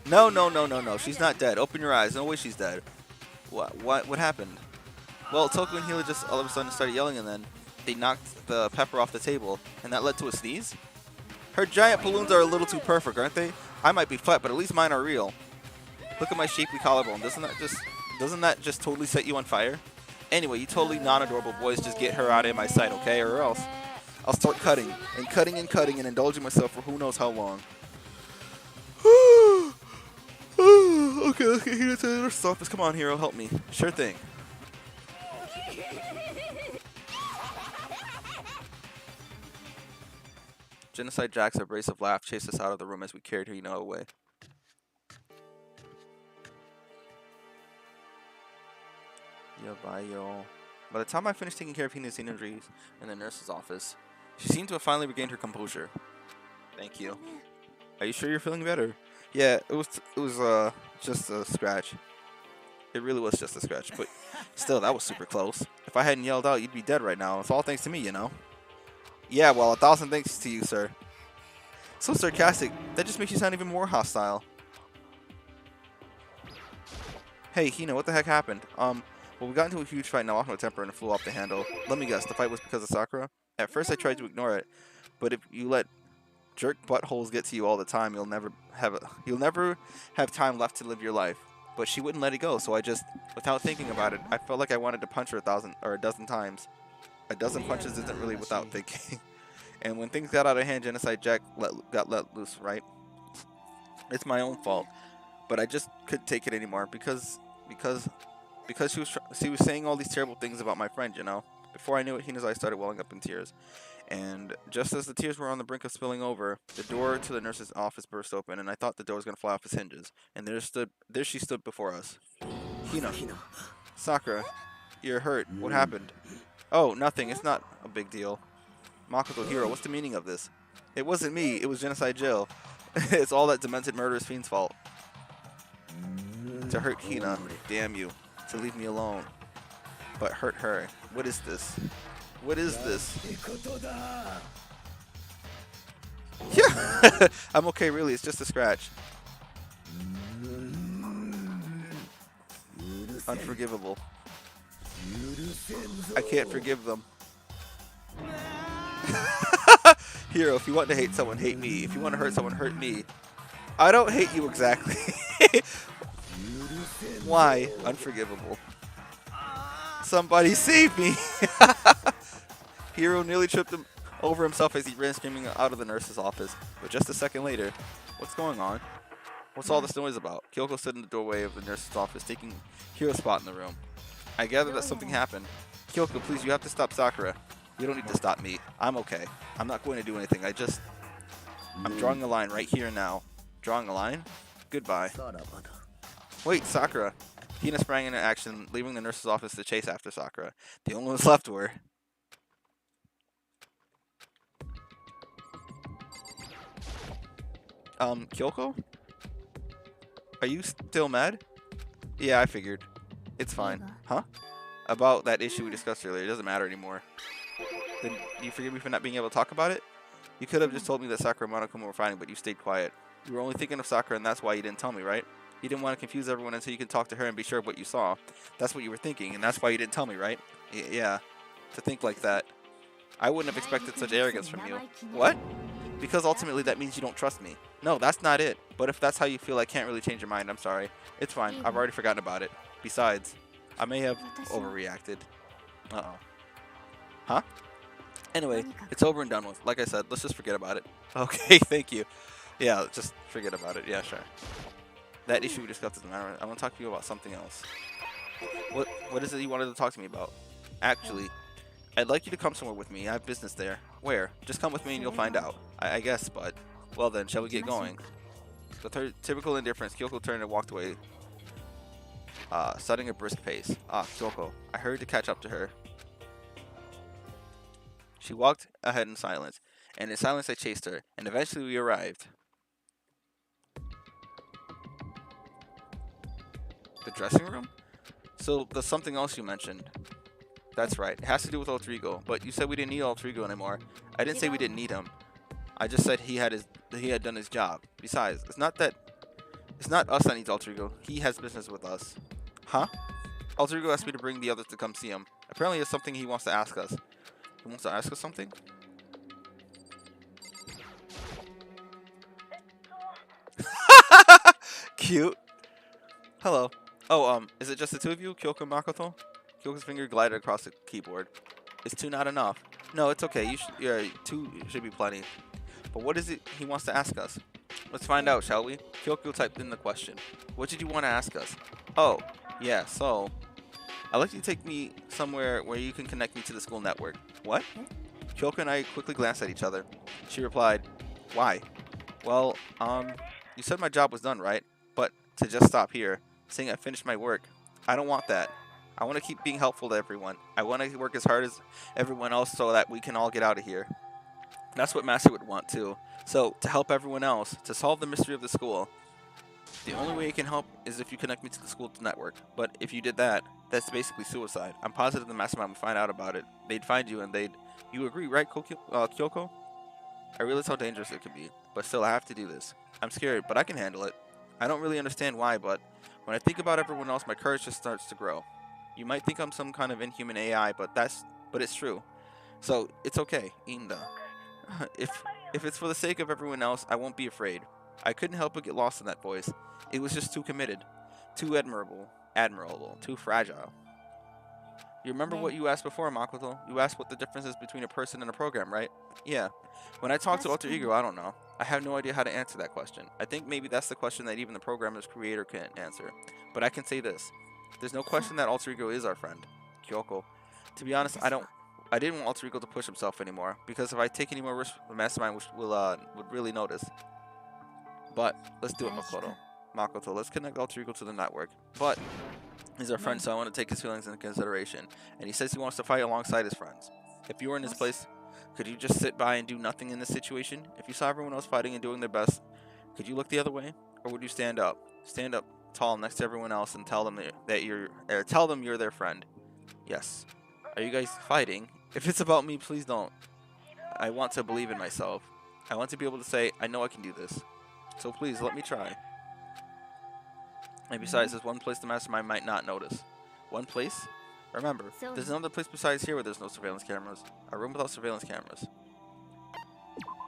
No. She's not dead. Open your eyes. No way she's dead. What happened? Well, Toku and Hila just all of a sudden started yelling, and then they knocked the pepper off the table, and that led to a sneeze? Her giant balloons are a little too perfect, aren't they? I might be flat, but at least mine are real. Look at my shapely collarbone. Doesn't that just totally set you on fire? Anyway, you totally non-adorable boys just get her out of my sight, okay? Or else I'll start cutting and indulging myself for who knows how long. Okay, let's get here to the nurse's office. Come on, Hiro, help me. Sure thing. Genocide Jack's abrasive laugh chased us out of the room as we carried Hina away. Yabayo. By the time I finished taking care of Hina's injuries in the nurse's office, she seemed to have finally regained her composure. Thank you. Are you sure you're feeling better? Yeah, it was just a scratch. It really was just a scratch, but still, that was super close. If I hadn't yelled out, you'd be dead right now. It's all thanks to me, you know? Yeah, well, 1,000 thanks to you, sir. So sarcastic. That just makes you sound even more hostile. Hey, Hina, what the heck happened? Well, we got into a huge fight and I lost my temper and it flew off the handle. Let me guess, the fight was because of Sakura? At first I tried to ignore it, but if you let jerk buttholes get to you all the time, you'll never have time left to live your life. but she wouldn't let it go. So I just, without thinking about it, I felt like I wanted to punch her a dozen times. A dozen punches isn't really without thinking. And when things got out of hand, Genocide Jack got let loose, right? It's my own fault, but I just couldn't take it anymore because she was saying all these terrible things about my friend, you know. Before I knew it, Hina's eyes started welling up in tears. And just as the tears were on the brink of spilling over, the door to the nurse's office burst open, and I thought the door was gonna fly off its hinges. And there she stood before us. Hina, Sakura, you're hurt. What happened? Oh, nothing. It's not a big deal. Makoto Hiro, what's the meaning of this? It wasn't me. It was Genocide Jill. It's all that demented murderous fiend's fault. To hurt Hina, damn you. To leave me alone. But hurt her. What is this? What is this? Yeah, I'm okay, really. It's just a scratch. Unforgivable. I can't forgive them. Hero, if you want to hate someone, hate me. If you want to hurt someone, hurt me. I don't hate you exactly. Why? Unforgivable. Somebody save me! Hero nearly tripped him over himself as he ran screaming out of the nurse's office. But just a second later, what's going on? What's all this noise about? Kyoko stood in the doorway of the nurse's office, taking Hiro's spot in the room. I gather that something happened. Kyoko, please, you have to stop Sakura. You don't need to stop me. I'm okay. I'm not going to do anything. I'm drawing a line right here and now. Drawing a line? Goodbye. Wait, Sakura. Hina sprang into action, leaving the nurse's office to chase after Sakura. The only ones left were... Kyoko? Are you still mad? Yeah, I figured. It's fine. Huh? About that issue we discussed earlier. It doesn't matter anymore. Then do you forgive me for not being able to talk about it? You could have just told me that Sakura and Monokuma were fighting, but you stayed quiet. You were only thinking of Sakura, and that's why you didn't tell me, right? You didn't want to confuse everyone until you could talk to her and be sure of what you saw. That's what you were thinking, and that's why you didn't tell me, right? Yeah. To think like that. I wouldn't have expected such arrogance from you. What? Because ultimately that means you don't trust me. No, that's not it. But if that's how you feel, I can't really change your mind. I'm sorry. It's fine. I've already forgotten about it. Besides, I may have overreacted. Uh-oh. Huh? Anyway, it's over and done with. Like I said, let's just forget about it. Okay, thank you. Yeah, just forget about it. Yeah, sure. That issue we discussed doesn't matter. I want to talk to you about something else. What is it you wanted to talk to me about? Actually, I'd like you to come somewhere with me. I have business there. Where? Just come with me and you'll find out. I guess, but... Well then, shall we get going? With typical indifference, Kyoko turned and walked away, setting a brisk pace. Kyoko. I hurried to catch up to her. She walked ahead in silence, and in silence I chased her, and eventually we arrived. The dressing room? So, there's something else you mentioned. That's right. It has to do with Alter Ego, but you said we didn't need Alter Ego anymore. I didn't say we didn't need him. I just said he had done his job. Besides, it's not us that needs Alter Ego. He has business with us. Huh? Alter Ego asked me to bring the others to come see him. Apparently it's something he wants to ask us. He wants to ask us something? Cute. Hello. Oh, is it just the two of you, Kyoko and Makoto? Kyoko's finger glided across the keyboard. Is two not enough? No, it's okay. Two should be plenty. But what is it he wants to ask us? Let's find out, shall we? Kyoko typed in the question. What did you want to ask us? Oh, yeah, so... I'd like you to take me somewhere where you can connect me to the school network. What? Kyoko and I quickly glanced at each other. She replied, why? Well, you said my job was done, right? But to just stop here, saying I finished my work, I don't want that. I want to keep being helpful to everyone. I want to work as hard as everyone else so that we can all get out of here. That's what Master would want too. So, to help everyone else, to solve the mystery of the school, the only way you can help is if you connect me to the school network. But if you did that, that's basically suicide. I'm positive the Mastermind would find out about it. They'd find you and they'd... You agree, right, Kyoko? I realize how dangerous it could be, but still I have to do this. I'm scared, but I can handle it. I don't really understand why, but when I think about everyone else, my courage just starts to grow. You might think I'm some kind of inhuman AI, but it's true. So, it's okay, Inda. If it's for the sake of everyone else, I won't be afraid. I couldn't help but get lost in that voice. It was just too committed. Too admirable, too fragile. You remember what you asked before, Makoto? You asked what the difference is between a person and a program, right? Yeah. When I talk to Alter Ego, I don't know. I have no idea how to answer that question. I think maybe that's the question that even the programmer's creator can't answer. But I can say this. There's no question that Alter Ego is our friend, Kyoko. To be honest, I didn't want Alter Ego to push himself anymore, because if I take any more risks, the Mastermind would really notice. But let's do it, Makoto. Let's connect Alter Ego to the network. But he's our friend, so I want to take his feelings into consideration. And he says he wants to fight alongside his friends. If you were in his place, could you just sit by and do nothing in this situation? If you saw everyone else fighting and doing their best, could you look the other way, or would you stand up? Stand up tall next to everyone else and tell them you're their friend. Yes. Are you guys fighting? If it's about me, please don't. I want to believe in myself. I want to be able to say, I know I can do this. So please, let me try. And besides, there's one place the Mastermind might not notice. One place? Remember, there's another place besides here where there's no surveillance cameras. A room without surveillance cameras.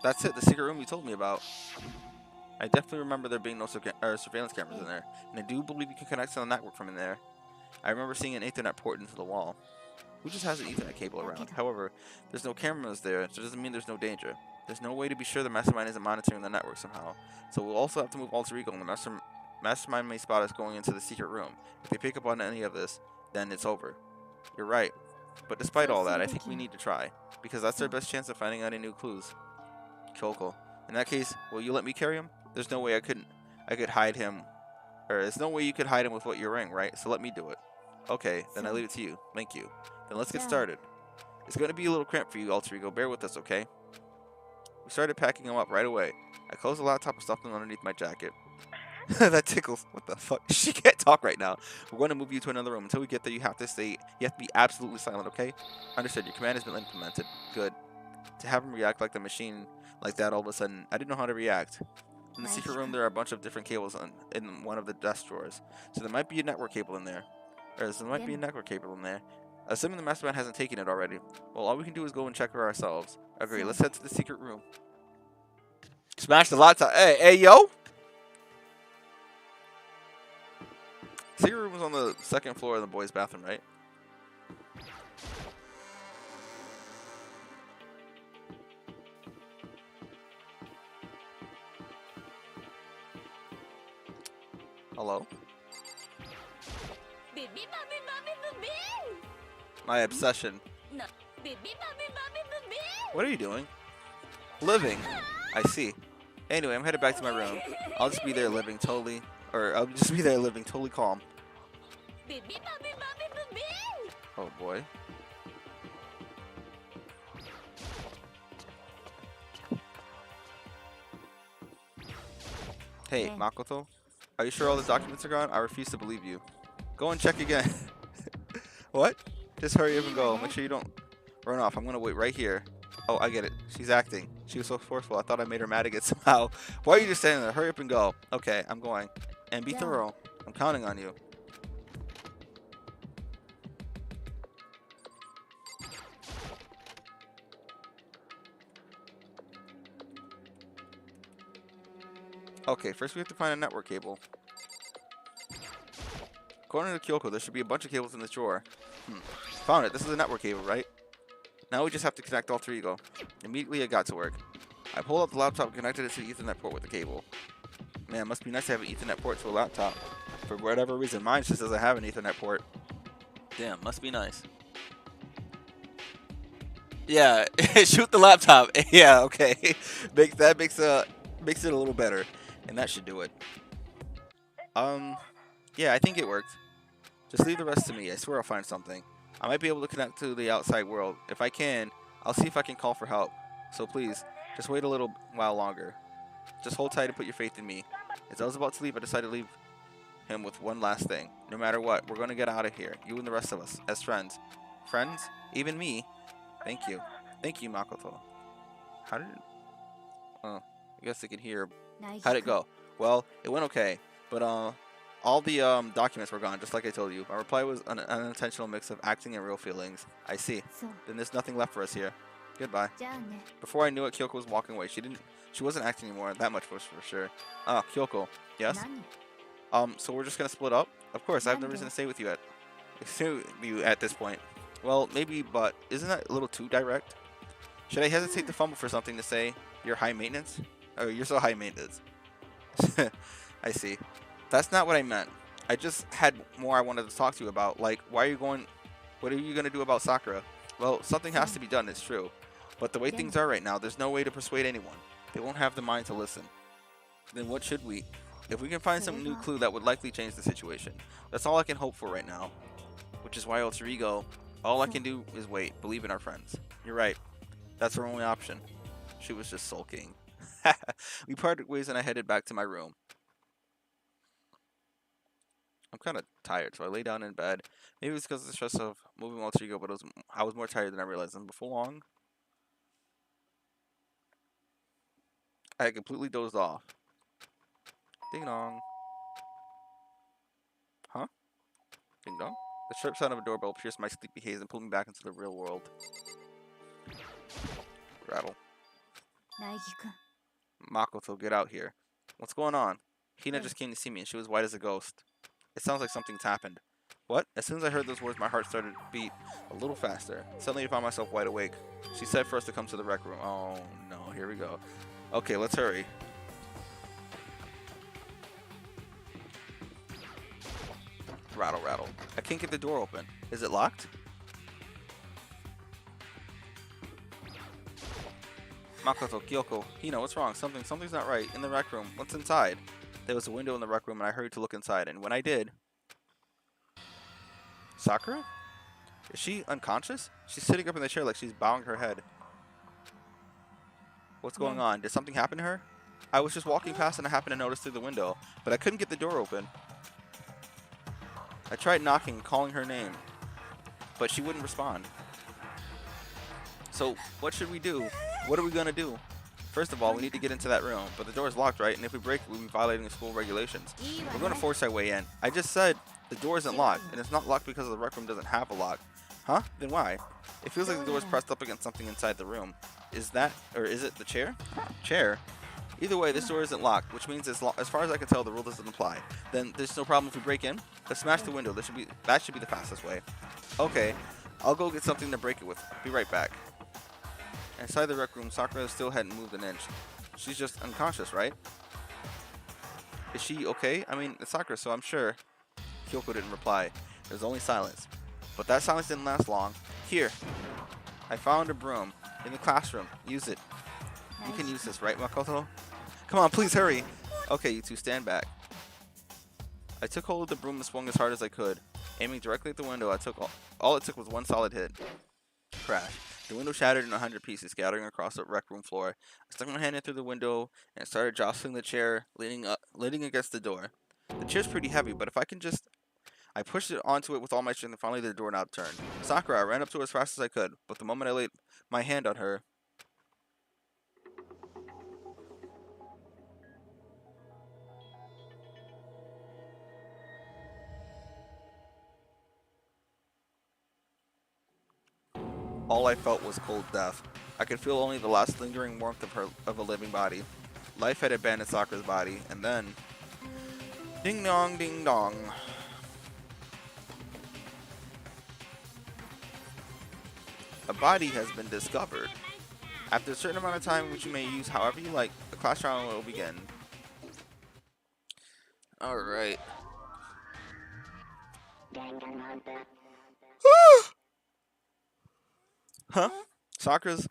That's it, the secret room you told me about. I definitely remember there being no surveillance cameras in there. And I do believe you can connect to the network from in there. I remember seeing an Ethernet port into the wall. Who just has an Ethernet cable around? However, there's no cameras there, so it doesn't mean there's no danger. There's no way to be sure the Mastermind isn't monitoring the network somehow. So we'll also have to move Alter Ego, and the Mastermind may spot us going into the secret room. If they pick up on any of this, then it's over. You're right. But despite all that, I think we need to try, because that's our best chance of finding out any new clues. Kyoko. In that case, will you let me carry him? There's no way I could hide him. Or there's no way you could hide him with what you're wearing, right? So let me do it. Okay, then I leave it to you. Thank you. Then let's get started. It's going to be a little cramped for you, Alter Ego. Bear with us, okay? We started packing him up right away. I closed the laptop and stuffed him underneath my jacket. That tickles. What the fuck? She can't talk right now. We're going to move you to another room. Until we get there, you have to be absolutely silent, okay? Understood. Your command has been implemented. Good. To have him react like the machine like that all of a sudden, I didn't know how to react. In the secret room, there are a bunch of different cables in one of the desk drawers. So there might be a network cable in there. Assuming the Mastermind hasn't taken it already. Well, all we can do is go and check for ourselves. Agree. Let's head to the secret room. Smash the laptop. Hey, yo! Secret room was on the second floor of the boys' bathroom, right? Hello? My obsession. What are you doing? Living. I see. Anyway, I'm headed back to my room. I'll just be there living totally calm. Oh boy. Hey, Makoto. Are you sure all the documents are gone? I refuse to believe you. Go and check again. What? Just hurry up and go. Make sure you don't run off. I'm gonna wait right here. Oh, I get it. She's acting. She was so forceful. I thought I made her mad again somehow. Why are you just standing there? Hurry up and go. Okay, I'm going. And be thorough. I'm counting on you. Okay, first we have to find a network cable. According to Kyoko, there should be a bunch of cables in this drawer. Found it. This is a network cable, right? Now we just have to connect Alter Ego. Immediately I got to work. I pulled out the laptop and connected it to the Ethernet port with the cable. Man, it must be nice to have an Ethernet port to a laptop. For whatever reason, mine just doesn't have an Ethernet port. Damn, must be nice. Yeah, shoot the laptop. Yeah, okay. That makes it a little better. And that should do it. Yeah, I think it worked. Just leave the rest to me. I swear I'll find something. I might be able to connect to the outside world. If I can, I'll see if I can call for help. So please, just wait a little while longer. Just hold tight and put your faith in me. As I was about to leave, I decided to leave him with one last thing. No matter what, we're going to get out of here. You and the rest of us, as friends. Friends? Even me? Thank you. Thank you, Makoto. How did it... Oh, I guess I can hear... How'd it go? Well, it went okay. But, all the documents were gone, just like I told you. My reply was an unintentional mix of acting and real feelings. I see. Then there's nothing left for us here. Goodbye. Before I knew it, Kyoko was walking away. She wasn't acting anymore. That much was for sure. Ah, Kyoko. Yes? So we're just gonna split up? Of course, I have no reason to stay with you at this point. Well, maybe, but isn't that a little too direct? Should I hesitate to fumble for something to say? You're high maintenance? Oh, you're so high maintenance. I see. That's not what I meant. I just had more I wanted to talk to you about. Like, why are you going... What are you going to do about Sakura? Well, something has to be done, it's true. But the way things are right now, there's no way to persuade anyone. They won't have the mind to listen. Then what should we? If we can find some new clue, that would likely change the situation. That's all I can hope for right now. Which is why, Alter Ego, all I can do is wait. Believe in our friends. You're right. That's our only option. She was just sulking. We parted ways and I headed back to my room. I'm kind of tired, so I lay down in bed. Maybe it's because of the stress of moving Alter Ego, but I was more tired than I realized. And before long, I had completely dozed off. Ding dong. Huh? Ding dong? The sharp sound of a doorbell pierced my sleepy haze and pulled me back into the real world. Rattle. Makoto, get out here. What's going on? Hina just came to see me and she was white as a ghost. It sounds like something's happened. What? As soon as I heard those words, my heart started to beat a little faster. Suddenly I found myself wide awake. She said for us to come to the rec room. Oh no, here we go. Okay, let's hurry. Rattle, rattle. I can't get the door open. Is it locked? Makoto, Kyoko, Hina, what's wrong? Something's not right. In the rec room. What's inside? There was a window in the rec room and I hurried to look inside, and when I did... Sakura? Is she unconscious? She's sitting up in the chair like she's bowing her head. What's going on? Did something happen to her? I was just walking past and I happened to notice through the window, but I couldn't get the door open. I tried knocking, calling her name, but she wouldn't respond. So, what should we do? What are we gonna do? First of all, we need to get into that room, but the door is locked, right? And if we break it, we'll be violating the school regulations. We're gonna force our way in. I just said the door isn't locked, and it's not locked because the rec room doesn't have a lock. Huh? Then why? It feels like the door is pressed up against something inside the room. Is that, or is it the chair? Chair? Either way, this door isn't locked, which means as far as I can tell, the rule doesn't apply. Then there's no problem if we break in. Let's smash the window. That should be the fastest way. Okay, I'll go get something to break it with. Be right back. Inside the rec room, Sakura still hadn't moved an inch. She's just unconscious, right? Is she okay? I mean, it's Sakura, so I'm sure. Kyoko didn't reply. There was only silence. But that silence didn't last long. Here. I found a broom. In the classroom. Use it. You can use this, right, Makoto? Come on, please hurry. Okay, you two, stand back. I took hold of the broom and swung as hard as I could. Aiming directly at the window, all it took was one solid hit. Crash. The window shattered in 100 pieces, scattering across the rec room floor. I stuck my hand in through the window and started jostling the chair, leaning against the door. The chair's pretty heavy, but if I can just... I pushed it onto it with all my strength and finally the doorknob turned. Sakura, I ran up to her as fast as I could, but the moment I laid my hand on her... all I felt was cold death. I could feel only the last lingering warmth of a living body. Life had abandoned Sakura's body, and then... Ding dong, ding dong. A body has been discovered. After a certain amount of time, which you may use however you like, the class trial will begin. Alright. Huh? Sakura's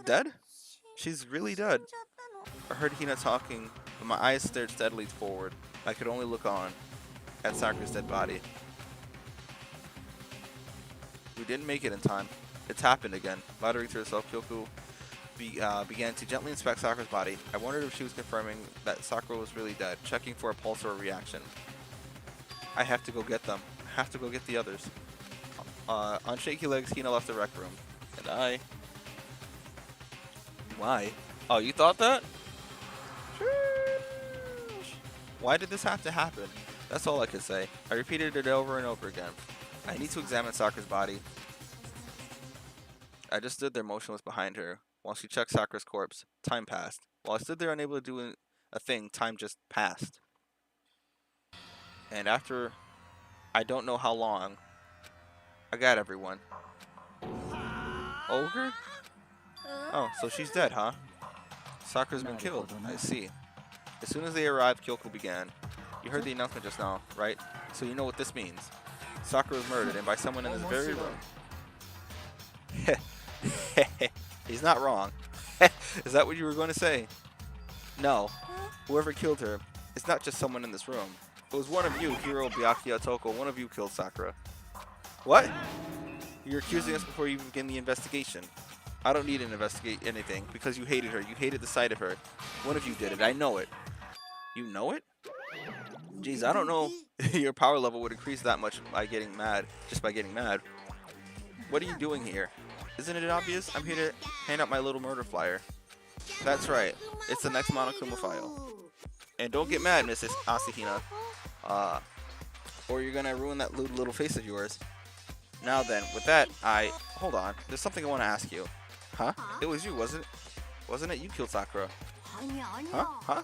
dead? She's really dead. I heard Hina talking, but my eyes stared steadily forward. I could only look on at Sakura's dead body. We didn't make it in time. It's happened again. Muttering to herself, Kyoko began to gently inspect Sakura's body. I wondered if she was confirming that Sakura was really dead, checking for a pulse or a reaction. I have to go get them. I have to go get the others. On shaky legs, Hina left the rec room. And I... Why? Oh, you thought that? Why did this have to happen? That's all I could say. I repeated it over and over again. I need to examine Sakura's body. I just stood there motionless behind her, while she checked Sakura's corpse. Time passed. While I stood there unable to do a thing, time just passed. And after I don't know how long, I got everyone. Ogre? Oh, so she's dead, huh? Sakura's been killed. I see. As soon as they arrived, Kyoko began. You heard the announcement just now, right? So you know what this means. Sakura was murdered, and by someone in this very room. He's not wrong. Is that what you were going to say? No. Whoever killed her, it's not just someone in this room. It was one of you, Hiro Byakuya Toko. One of you killed Sakura. What? You're accusing us before you even begin the investigation. I don't need to investigate anything because you hated her. You hated the sight of her. One of you did it. I know it. You know it? Jeez, I don't know your power level would increase that much by getting mad, just by getting mad. What are you doing here? Isn't it obvious? I'm here to hand out my little murder flyer. That's right. It's the next Monokuma file. And don't get mad, Mrs. Asahina. Or you're gonna ruin that little face of yours. Now then, with that, hold on. There's something I want to ask you. Huh? It was you, wasn't it? Wasn't it? You killed Sakura. Huh?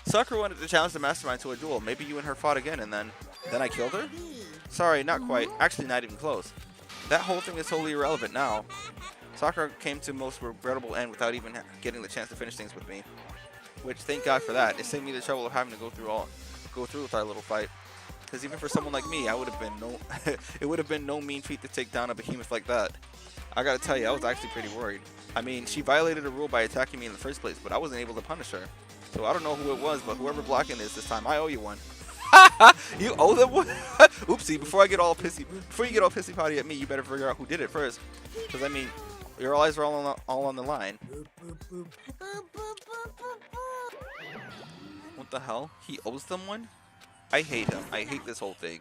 Sakura wanted to challenge the mastermind to a duel. Maybe you and her fought again, and then I killed her? Sorry, not quite. Actually, not even close. That whole thing is totally irrelevant now. Sakura came to most regrettable end without even getting the chance to finish things with me. Which, thank God for that. It saved me the trouble of having to go through with our little fight. Because even for someone like me, it would have been no mean feat to take down a behemoth like that. I gotta tell you, I was actually pretty worried. I mean, she violated a rule by attacking me in the first place, but I wasn't able to punish her. So I don't know who it was, but whoever blocking this time, I owe you one. You owe them one? Oopsie, before you get all pissy potty at me, you better figure out who did it first. Because I mean, your eyes are all on the line. What the hell? He owes them one? I hate him. I hate this whole thing.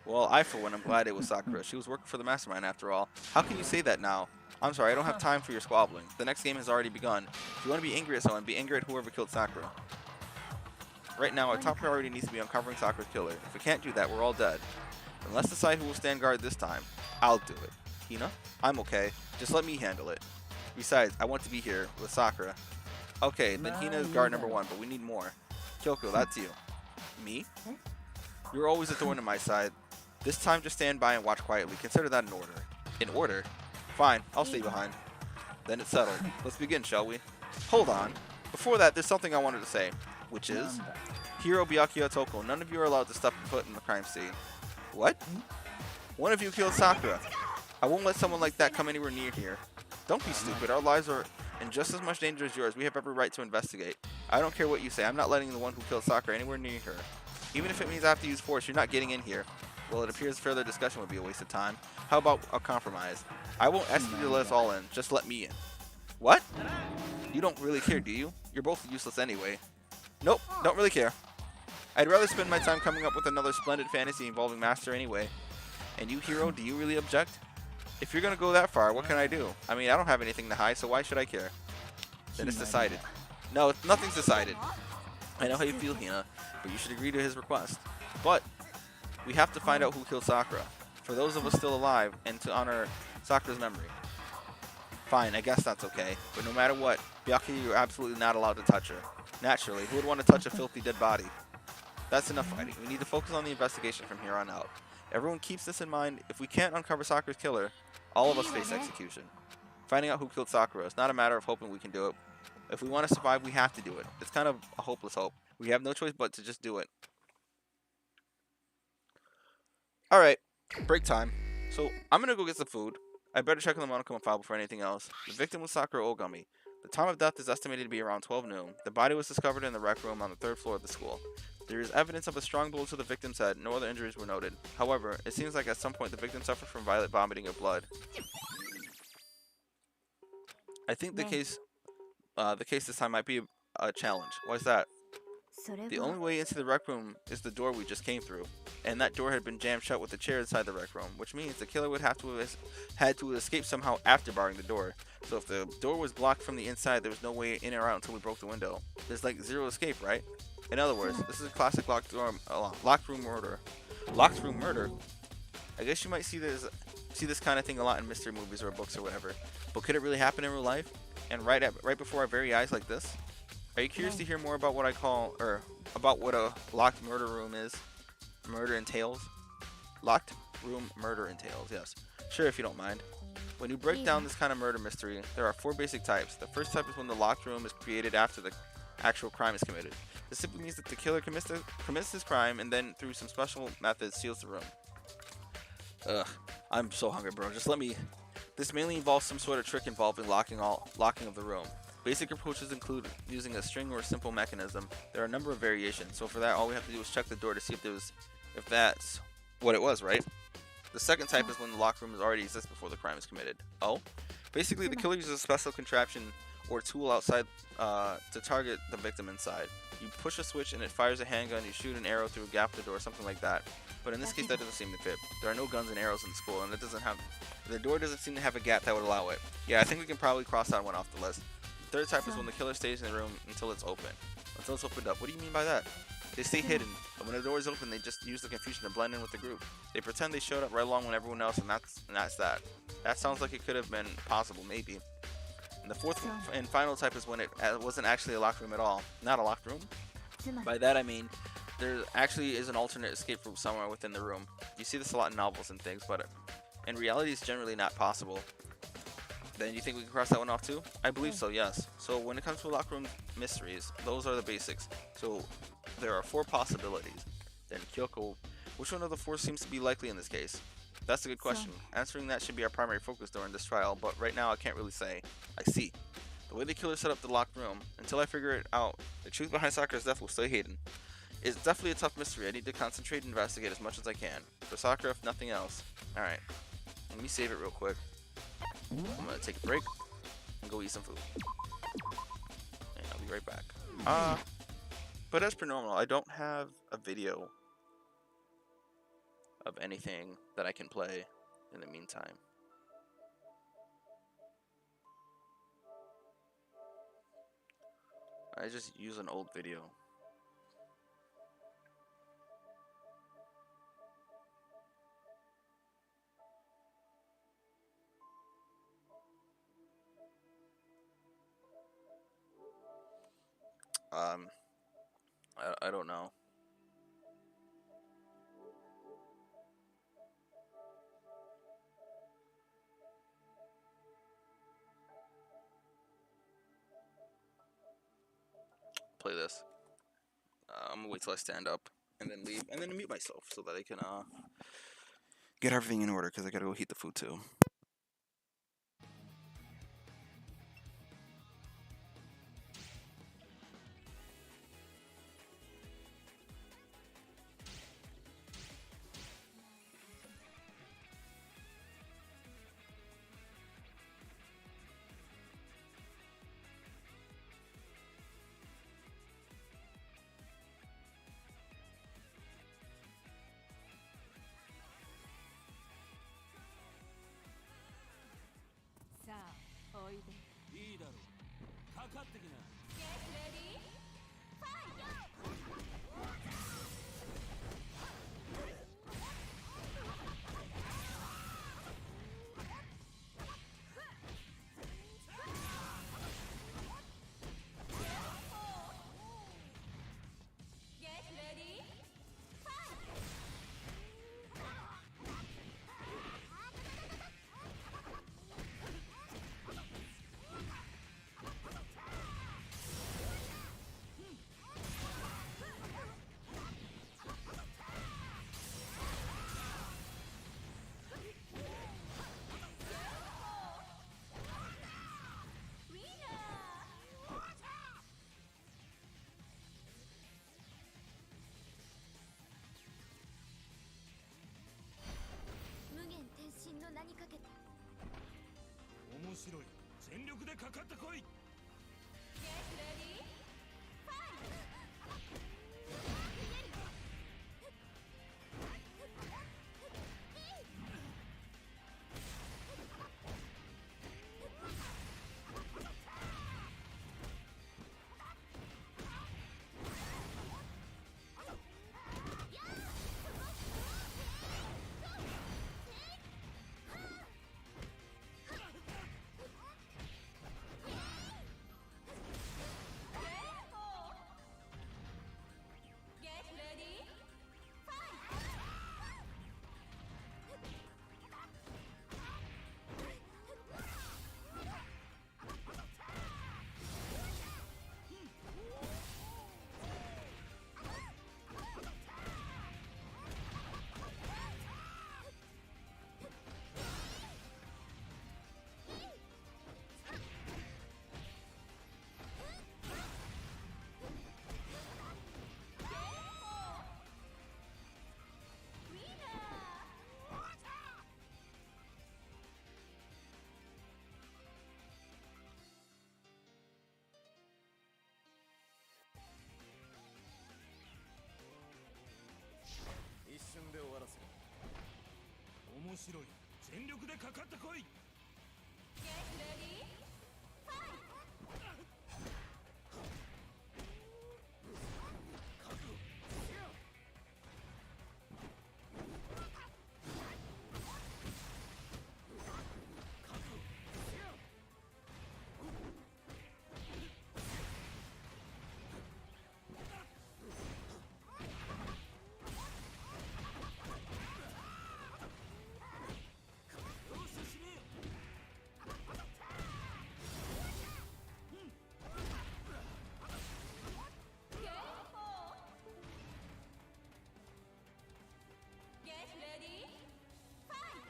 Well, I for one am glad it was Sakura. She was working for the mastermind after all. How can you say that now? I'm sorry, I don't have time for your squabbling. The next game has already begun. If you want to be angry at someone, be angry at whoever killed Sakura. Right now, our top priority needs to be uncovering Sakura's killer. If we can't do that, we're all dead. Then let's decide who will stand guard this time. I'll do it. Hina? I'm okay. Just let me handle it. Besides, I want to be here with Sakura. Okay, then Hina is guard number 1, but we need more. Kyoko, that's you. Me? You're always a thorn in my side. This time, just stand by and watch quietly. Consider that an order. An order? Fine, I'll stay behind. Then it's settled. Let's begin, shall we? Hold on. Before that, there's something I wanted to say, which is, Hiro Byakuya Toko, none of you are allowed to step foot in the crime scene. What? One of you killed Sakura. I won't let someone like that come anywhere near here. Don't be stupid. Our lives are in just as much danger as yours. We have every right to investigate. I don't care what you say. I'm not letting the one who killed Sakura anywhere near her. Even if it means I have to use force, you're not getting in here. Well, it appears further discussion would be a waste of time. How about a compromise? I won't ask you to let us all in. Just let me in. What? You don't really care, do you? You're both useless anyway. Nope, don't really care. I'd rather spend my time coming up with another splendid fantasy involving Master anyway. And you, Hiro, do you really object? If you're gonna go that far, what can I do? I mean, I don't have anything to hide, so why should I care? Then it's decided. No, nothing's decided. I know how you feel, Hina, but you should agree to his request. But we have to find out who killed Sakura, for those of us still alive, and to honor Sakura's memory. Fine, I guess that's okay. But no matter what, Byakuya, you're absolutely not allowed to touch her. Naturally, who would want to touch a filthy dead body? That's enough fighting. We need to focus on the investigation from here on out. Everyone keeps this in mind. If we can't uncover Sakura's killer, all of us face execution. Finding out who killed Sakura is not a matter of hoping we can do it. If we want to survive, we have to do it. It's kind of a hopeless hope. We have no choice but to just do it. Alright, break time. So, I'm gonna go get some food. I better check on the Monokuma file before anything else. The victim was Sakura Ogami. The time of death is estimated to be around 12 noon. The body was discovered in the rec room on the 3rd floor of the school. There is evidence of a strong blow to the victim's head. No other injuries were noted. However, it seems like at some point the victim suffered from violent vomiting of blood. I think the case this time might be a challenge. Why is that? The only way into the rec room is the door we just came through, and that door had been jammed shut with a chair inside the rec room, which means the killer would have to have had to escape somehow after barring the door. So if the door was blocked from the inside, there was no way in or out until we broke the window. There's like zero escape, right? In other words, this is a classic locked room murder. Locked room murder. I guess you might see this kind of thing a lot in mystery movies or books or whatever. But could it really happen in real life? And right before our very eyes like this? Are you curious to hear more about what I call, or about what a locked murder room is? Murder entails? Locked room murder entails, yes. Sure, if you don't mind. When you break down this kind of murder mystery, there are four basic types. The first type is when the locked room is created after the actual crime is committed. This simply means that the killer commits this crime and then, through some special methods, seals the room. Ugh, I'm so hungry, bro. Just let me. This mainly involves some sort of trick involving locking of the room. Basic approaches include using a string or a simple mechanism. There are a number of variations, so for that, all we have to do is check the door to see if that's what it was, right? The second type is when the locked room already exists before the crime is committed. Oh? Basically, the killer uses a special contraption or tool outside to target the victim inside. You push a switch and it fires a handgun, you shoot an arrow through a gap in the door, something like that. But in this case, that doesn't seem to fit. There are no guns and arrows in the school, and the door doesn't seem to have a gap that would allow it. Yeah, I think we can probably cross that one off the list. The third type is when the killer stays in the room until it's open. Until it's opened up. What do you mean by that? They stay hidden, but when the door is open, they just use the confusion to blend in with the group. They pretend they showed up right along with everyone else, and that's that. That sounds like it could have been possible, maybe. And the fourth and final type is when it wasn't actually a locked room at all. Not a locked room. By that I mean, there actually is an alternate escape route somewhere within the room. You see this a lot in novels and things, but in reality it's generally not possible. Then you think we can cross that one off too? I believe so, yes. So when it comes to locked room mysteries, those are the basics. So there are four possibilities. Then Kyoko, which one of the four seems to be likely in this case? That's a good question. Answering that should be our primary focus during this trial, but right now I can't really say. I see. The way the killer set up the locked room, until I figure it out, the truth behind Sakura's death will stay hidden. It's definitely a tough mystery. I need to concentrate and investigate as much as I can. For Sakura, if nothing else. Alright. Let me save it real quick. I'm gonna take a break and go eat some food. And I'll be right back. But as per normal, I don't have a video of anything that I can play in the meantime. I just use an old video. I don't know. Play this. I'm gonna wait till I stand up and then leave and then mute myself so that I can get everything in order because I gotta go heat the food too. 白い。全力でかかってこい。 Get ready, fight! よし死ね。 Get ready, fight!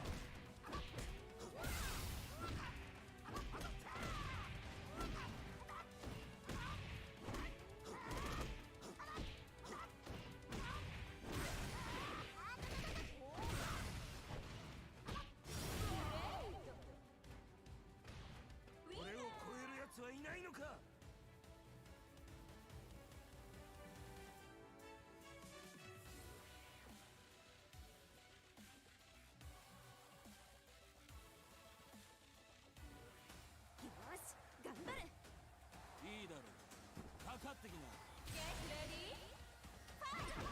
俺を超える奴はいないのか。 よし、頑張れ。いいだろう。かかってきな。 Get ready, fight!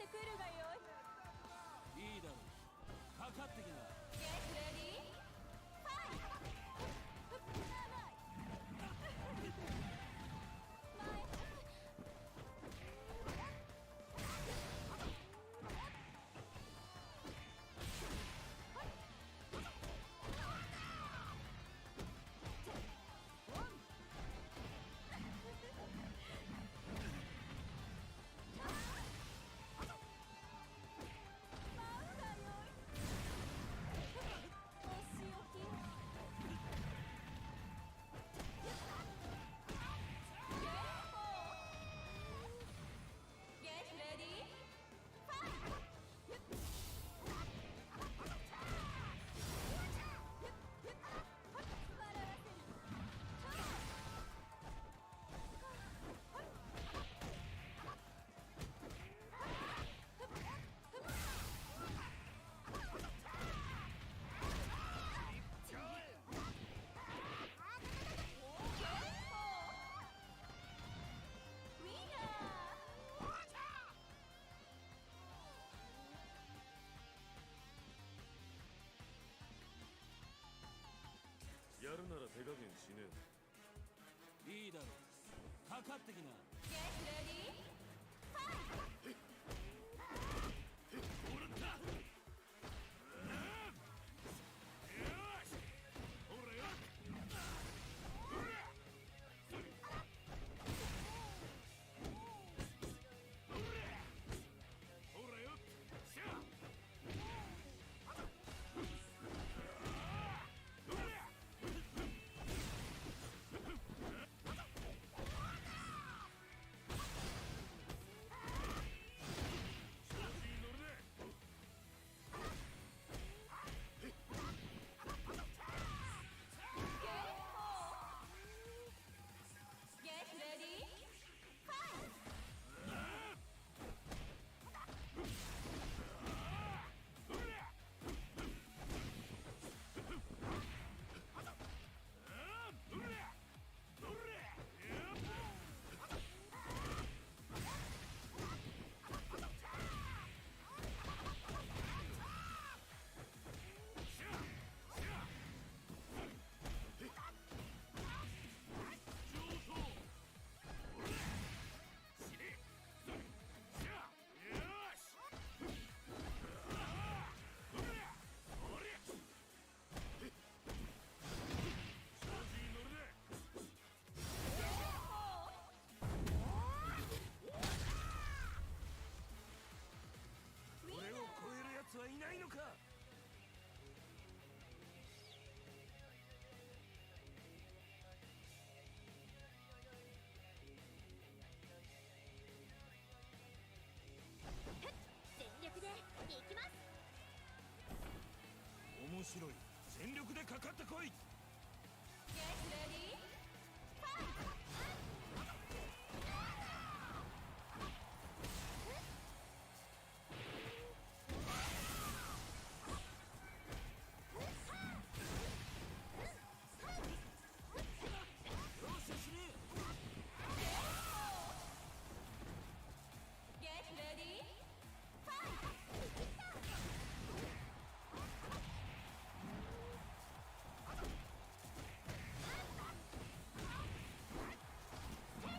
くるがよい。いいだろう。かかってきな。 Get ready, fight! やるなら手加減しねえ。いいだろう。かかってきな。 Get ready, fight! もらった。よし。ほらよ。ほらよ。しゃ。 よ白い全力でかかってこい Get ready. 容赦しね Get ready. え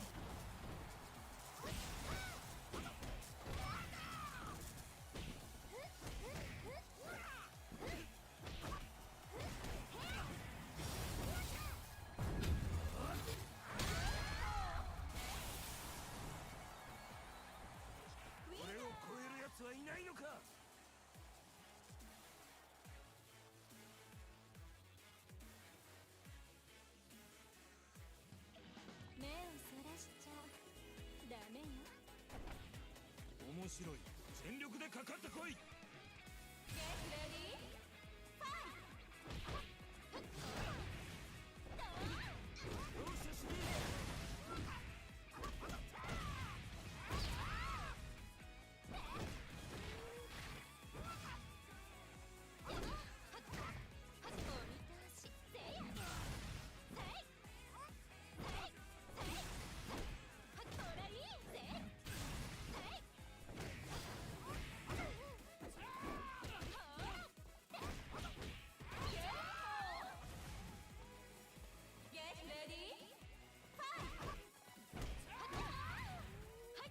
俺を超える奴はいないのか 目をそらしちゃダメよ。面白い全力でかかってこい Get ready. 容赦しねお見通しせやねん。せいせいせいほらいいぜ。せいGet ready. Get え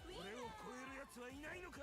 俺を超える奴はいないのか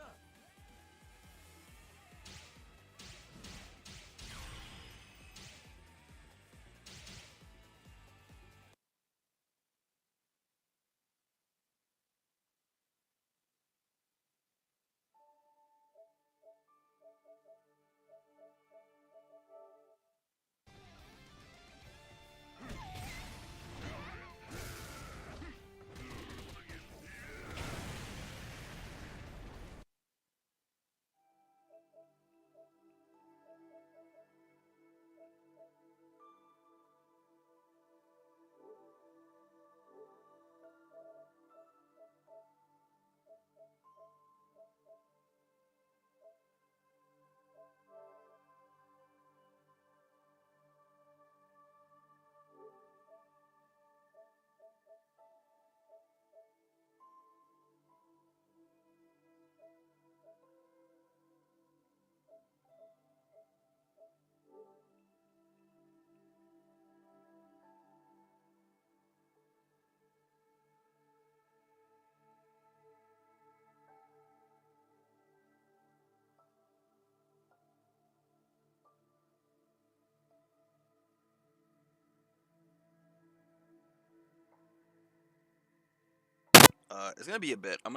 It's gonna be a bit. I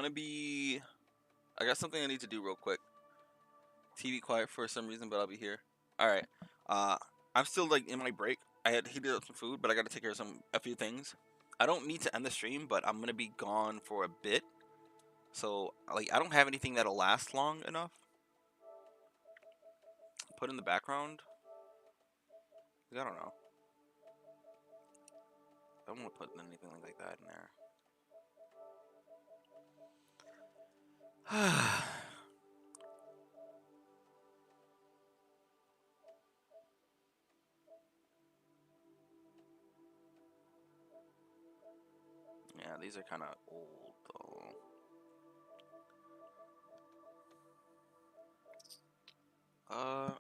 got something I need to do real quick. TV quiet for some reason, but I'll be here. All right. I'm still like in my break. I had heated up some food, but I got to take care of a few things. I don't need to end the stream, but I'm gonna be gone for a bit. So like I don't have anything that'll last long enough. Put in the background. I don't know. I don't want to put anything like that in there. Yeah, these are kind of old though.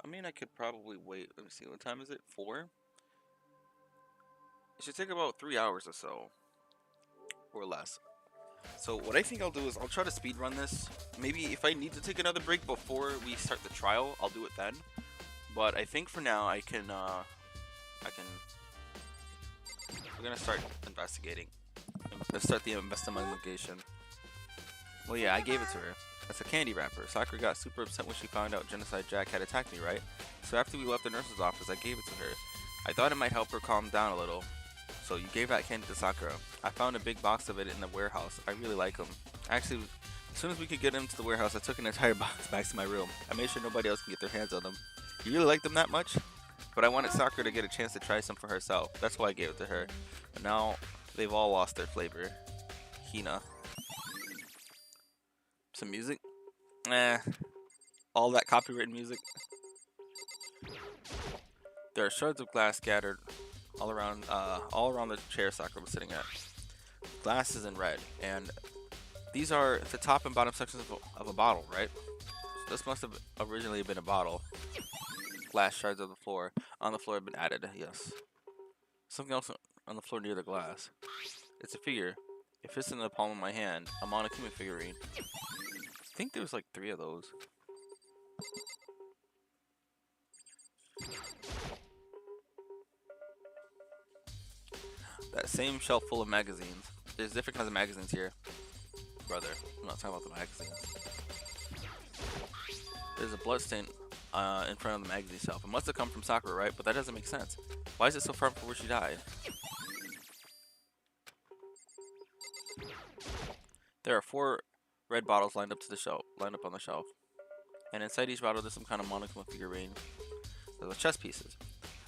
I mean, I could probably wait. Let me see. What time is it? 4? It should take about 3 hours or so, or less. So what I think I'll do is I'll try to speed run this. Maybe if I need to take another break before we start the trial, I'll do it then. But I think for now I can gonna start investigating. Let's start the investigation. Well, yeah, I gave it to her. That's a candy wrapper. Sakura got super upset when she found out Genocide Jack had attacked me, right? So after we left the nurse's office, I gave it to her. I thought it might help her calm down a little. So you gave that candy to Sakura. I found a big box of it in the warehouse. I really like them. Actually, as soon as we could get into the warehouse, I took an entire box back to my room. I made sure nobody else can get their hands on them. You really like them that much? But I wanted Sakura to get a chance to try some for herself. That's why I gave it to her. But now, they've all lost their flavor. Hina. Some music? All that copywritten music. There are shards of glass scattered all around the chair Sakura was sitting at. Glass is in red, and these are the top and bottom sections of a bottle, right? So this must have originally been a bottle. Glass shards on the floor have been added. Yes. Something else on the floor near the glass. It's a figure. It fits in the palm of my hand. A Monokuma figurine. I think there was like 3 of those. That same shelf full of magazines. There's different kinds of magazines here. Brother, I'm not talking about the magazines. There's a bloodstain in front of the magazine shelf. It must have come from Sakura, right? But that doesn't make sense. Why is it so far from where she died? There are 4 red bottles lined up on the shelf. And inside each bottle there's some kind of Monokuma figurine. They're the chess pieces.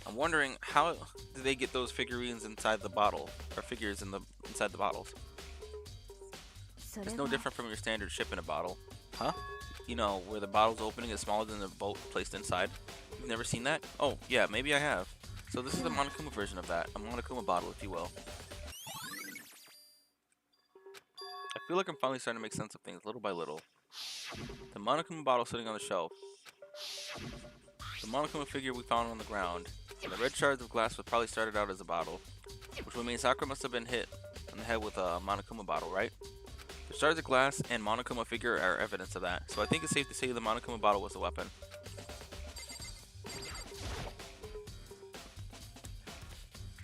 I'm wondering, how do they get those figurines inside the bottle, or figures inside the bottles? It's no different from your standard ship in a bottle. Huh? You know, where the bottle's opening is smaller than the bolt placed inside. You've never seen that? Oh, yeah, maybe I have. So this is the Monokuma version of that. A Monokuma bottle, if you will. I feel like I'm finally starting to make sense of things, little by little. The Monokuma bottle sitting on the shelf. The Monokuma figure we found on the ground. And the red shards of glass was probably started out as a bottle. Which would mean Sakura must have been hit on the head with a Monokuma bottle, right? The shards of glass and Monokuma figure are evidence of that. So I think it's safe to say the Monokuma bottle was a weapon.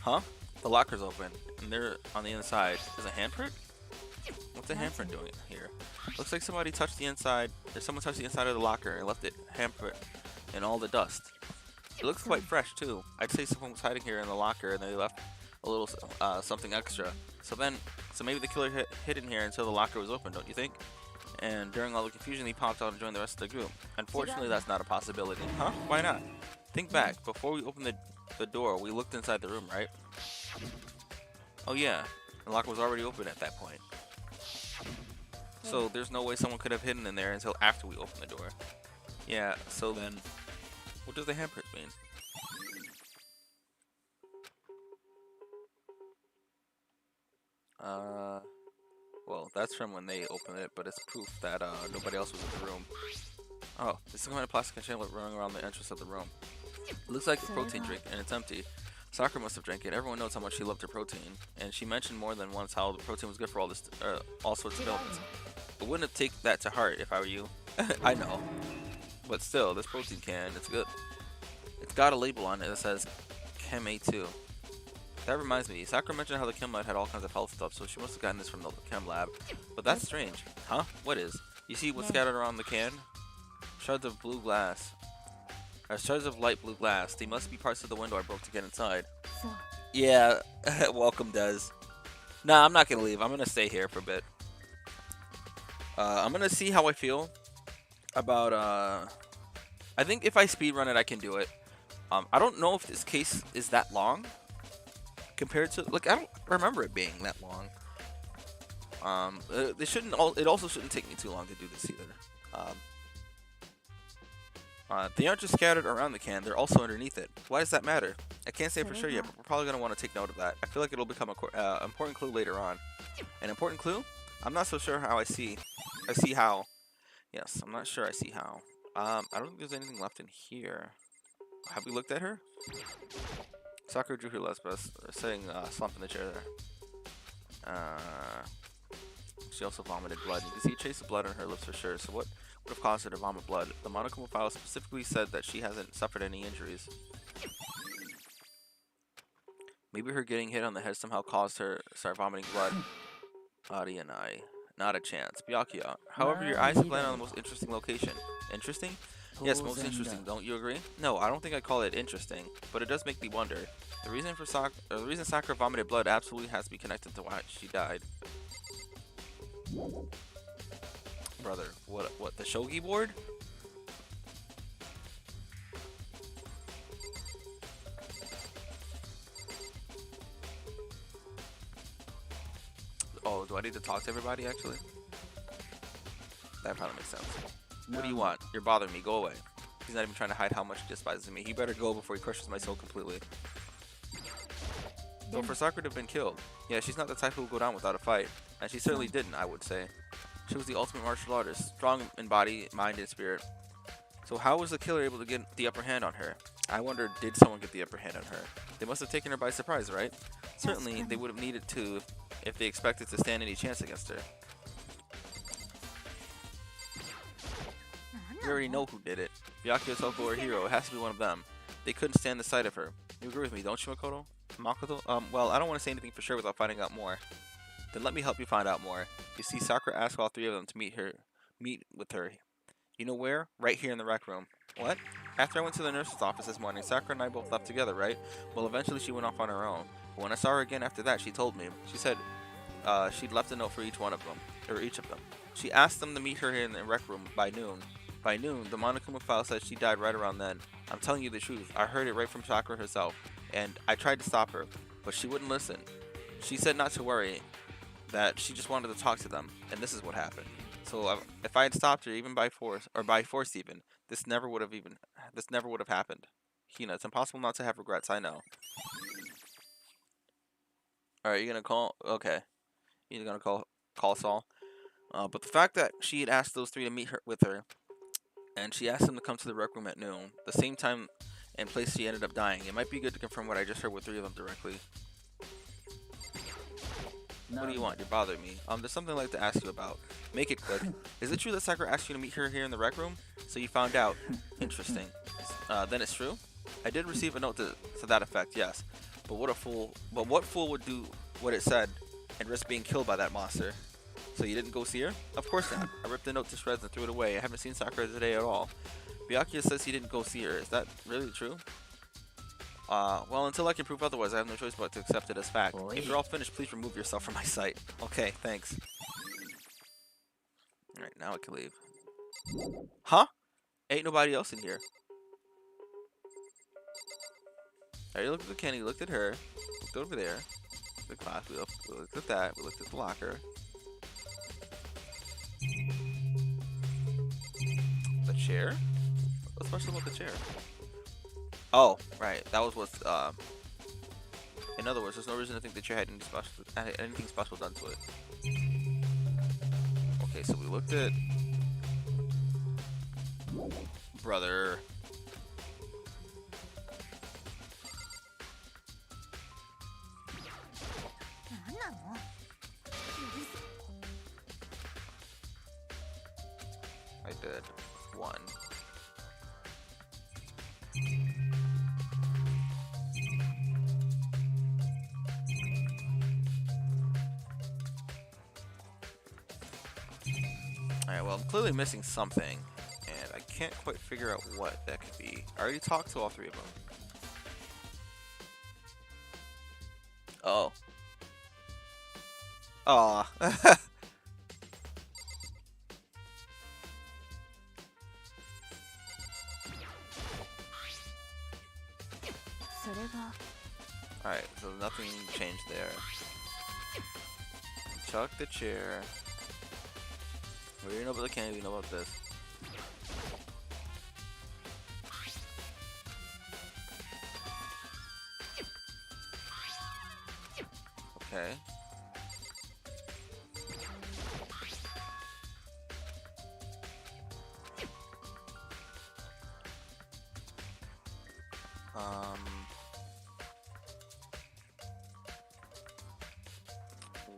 Huh? The locker's open. And there on the inside is a handprint? What's the handprint doing here? Looks like somebody touched the inside. Someone touched the inside of the locker and left it handprint in all the dust. It looks quite fresh too. I'd say someone was hiding here in the locker and they left a little something extra. So maybe the killer hid in here until the locker was open, don't you think? And during all the confusion, he popped out and joined the rest of the group. Unfortunately, that's not a possibility. Huh? Why not? Think back. Before we opened the door, we looked inside the room, right? Oh yeah, the locker was already open at that point. So there's no way someone could have hidden in there until after we opened the door. Yeah, so then, what does the handprint mean? Well, that's from when they opened it, but it's proof that nobody else was in the room. Oh, there's some kind of plastic container running around the entrance of the room. It looks like a protein drink, and it's empty. Sakura must have drank it. Everyone knows how much she loved her protein, and she mentioned more than once how the protein was good for all sorts of ailments. I wouldn't take that to heart if I were you. I know. But still, this protein can, it's good. It's got a label on it that says Chem A2. That reminds me, Sakura mentioned how the Chem lab had all kinds of health stuff, so she must have gotten this from the Chem lab. But that's strange. Huh? What is? You see what's scattered around the can? Shards of blue glass. Shards of light blue glass. They must be parts of the window I broke to get inside. Yeah, welcome, Des. Nah, I'm not gonna leave. I'm gonna stay here for a bit. I'm gonna see how I feel about, I think if I speedrun it, I can do it. I don't know if this case is that long compared to, like, I don't remember it being that long. It also shouldn't take me too long to do this either. They aren't just scattered around the can, they're also underneath it. Why does that matter? I can't say for sure yet, but we're probably going to want to take note of that. I feel like it'll become an important clue later on. An important clue? I'm not so sure how I see how. Yes, I'm not sure I see how. I don't think there's anything left in here. Have we looked at her? Sakura drew her last best, sitting slumped in the chair there. She also vomited blood. You can see a trace of blood on her lips for sure. So what would have caused her to vomit blood? The Monokuma file specifically said that she hasn't suffered any injuries. Maybe her getting hit on the head somehow caused her to start vomiting blood. Adi and I. Not a chance. Byakuya. However, your eyes have landed on the most interesting location. Interesting? Yes, most interesting. Don't you agree? No, I don't think I call it interesting, but it does make me wonder. The reason Sakura vomited blood absolutely has to be connected to why she died. Brother, what the shogi board? Oh, do I need to talk to everybody actually? That probably makes sense. What do you want? You're bothering me. Go away. He's not even trying to hide how much he despises me. He better go before he crushes my soul completely. So for Sakura to have been killed, yeah, she's not the type who will go down without a fight. And she certainly didn't, I would say. She was the ultimate martial artist, strong in body, mind, and spirit. So how was the killer able to get the upper hand on her? I wonder, did someone get the upper hand on her? They must have taken her by surprise, right? Certainly, they would have needed to if they expected to stand any chance against her. We already know who did it. Byakuya, Toko, or Hiro. It has to be one of them. They couldn't stand the sight of her. You agree with me, don't you, Makoto? Well, I don't want to say anything for sure without finding out more. Then let me help you find out more. You see, Sakura asked all three of them to meet with her. You know where? Right here in the rec room. What? After I went to the nurse's office this morning, Sakura and I both left together, right? Well, eventually she went off on her own. But when I saw her again after that, she told me. She said she'd left a note for each of them. She asked them to meet her here in the rec room by noon. By noon, the Monokuma file said she died right around then. I'm telling you the truth. I heard it right from Sakura herself. And I tried to stop her, but she wouldn't listen. She said not to worry, that she just wanted to talk to them, and this is what happened. So if I had stopped her, even by force, even, this never would have happened. Hina, it's impossible not to have regrets, I know. Alright, you're gonna call? Okay. You're gonna call Saul? But the fact that she had asked those three to meet with her, and she asked them to come to the rec room at noon, the same time and place she ended up dying, it might be good to confirm what I just heard with three of them directly. What do you want? You're bothering me. There's something I'd like to ask you about. Make it quick. Is it true that Sakura asked you to meet her here in the rec room? So you found out. Interesting. Then it's true? I did receive a note to that effect, yes. But what fool would do what it said and risk being killed by that monster? So you didn't go see her? Of course not. I ripped the note to shreds and threw it away. I haven't seen Sakura today at all. Byakuya says he didn't go see her. Is that really true? Well, until I can prove otherwise, I have no choice but to accept it as fact. If you're all finished, please remove yourself from my sight. Okay, thanks. Alright, now I can leave. Huh? Ain't nobody else in here. I already looked at Kenny, looked at her, looked over there, the class, we looked at that, we looked at the locker. The chair? What's special about the chair? Oh, right. That was what's, in other words, there's no reason to think the chair had anything special done to it. Okay, so we looked at... Brother. I did. One. Alright, well, I'm clearly missing something, and I can't quite figure out what that could be. I already talked to all three of them. Oh. Aw. Alright, so nothing changed there. Chuck the chair. We already know about the candy, we know about this. Okay.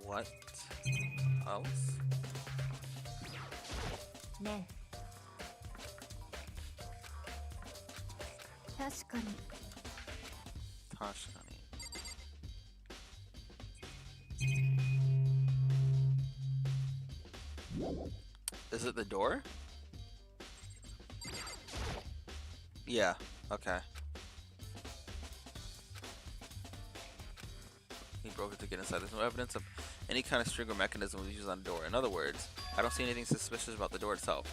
What else? Ne. 確かに Tashkani. Is it the door? Yeah. Okay. He broke it to get inside. There's no evidence of any kind of string or mechanism was used on the door. In other words, I don't see anything suspicious about the door itself.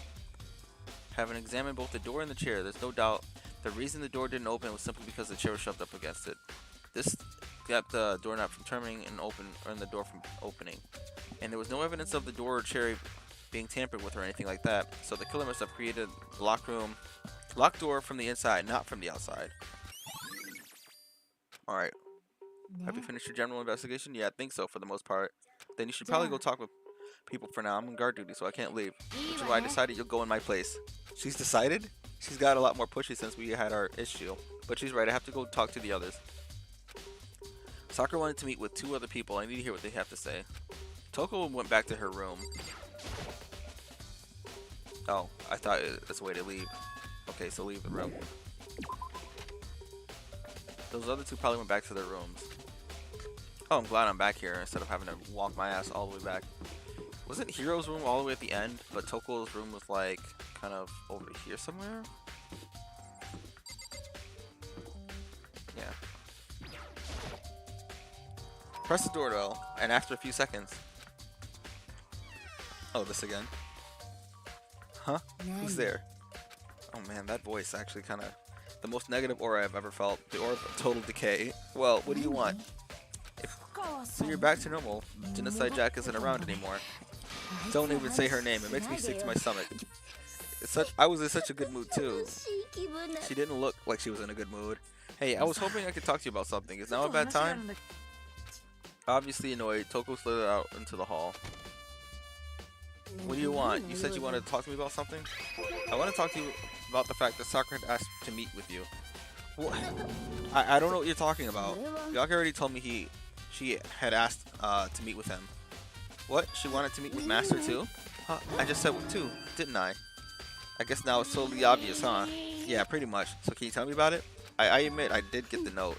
Having examined both the door and the chair, there's no doubt the reason the door didn't open was simply because the chair was shoved up against it. This kept the doorknob from turning and the door from opening. And there was no evidence of the door or chair being tampered with or anything like that. So the killer must have created the locked door from the inside, not from the outside. Alright. Have you finished your general investigation? Yeah, I think so for the most part. Then you should probably go talk with people for now. I'm on guard duty, so I can't leave. Which is why I decided you'll go in my place. She's decided? She's got a lot more pushy since we had our issue. But she's right, I have to go talk to the others. Sakura wanted to meet with 2 other people. I need to hear what they have to say. Toko went back to her room. Oh, I thought that's a way to leave. Okay, so leave the room. Those other 2 probably went back to their rooms. Oh, I'm glad I'm back here instead of having to walk my ass all the way back. Wasn't Hiro's room all the way at the end, but Toko's room was like kind of over here somewhere? Yeah. Press the doorbell, and after a few seconds... Oh, this again. Huh? Who's there? Oh man, that voice actually kind of... The most negative aura I've ever felt. The aura of total decay. Well, what do you want? So you're back to normal. Genocide Jack isn't around anymore. Don't even say her name. It makes me sick to my stomach. I was in such a good mood too. She didn't look like she was in a good mood. Hey, I was hoping I could talk to you about something. Is now a bad time? Obviously annoyed, Toko slid out into the hall. What do you want? You said you wanted to talk to me about something? I want to talk to you about the fact that Sakura had asked to meet with you. What? I don't know what you're talking about. Yaka already told me she had asked to meet with him. What? She wanted to meet with Master too? I just said two, didn't I? I guess now it's totally obvious, huh? Yeah, pretty much. So can you tell me about it? I admit I did get the note,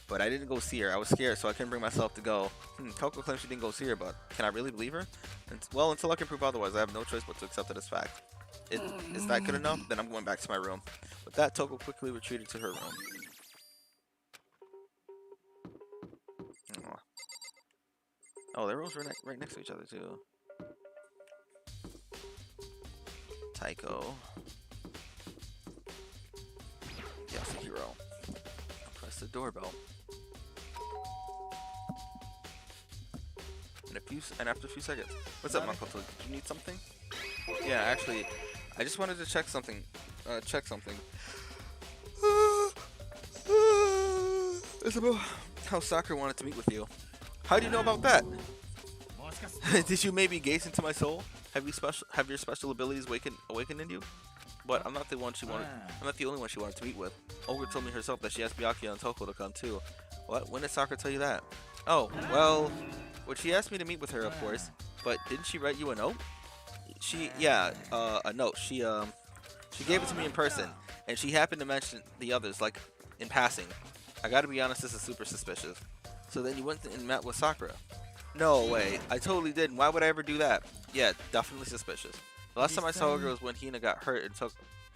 but I didn't go see her. I was scared, so I couldn't bring myself to go. Toko claims she didn't go see her, but can I really believe her? Well, until I can prove otherwise, I have no choice but to accept it as fact. Is that good enough? Then I'm going back to my room. With that, Toko quickly retreated to her room. Oh, their rooms were right next to each other, too. Taiko. Yasuhiro. Press the doorbell. And after a few seconds. What's up, Makoto? Did you need something? Yeah, actually, I just wanted to check something. It's about how Sakura wanted to meet with you. How do you know about that? Did you maybe gaze into my soul? Have your special abilities awakened in you? But I'm not the one she wanted. I'm not the only one she wanted to meet with. Olga told me herself that she asked Byakuya and Toko to come too. What? When did Sakura tell you that? Oh, well, she asked me to meet with her, of course. But didn't she write you a note? A note. She gave it to me in person, and she happened to mention the others, like, in passing. I gotta be honest, this is super suspicious. So then you went and met with Sakura? No way, I totally didn't. Why would I ever do that? Yeah, definitely suspicious. The last time I saw her was when Hina got hurt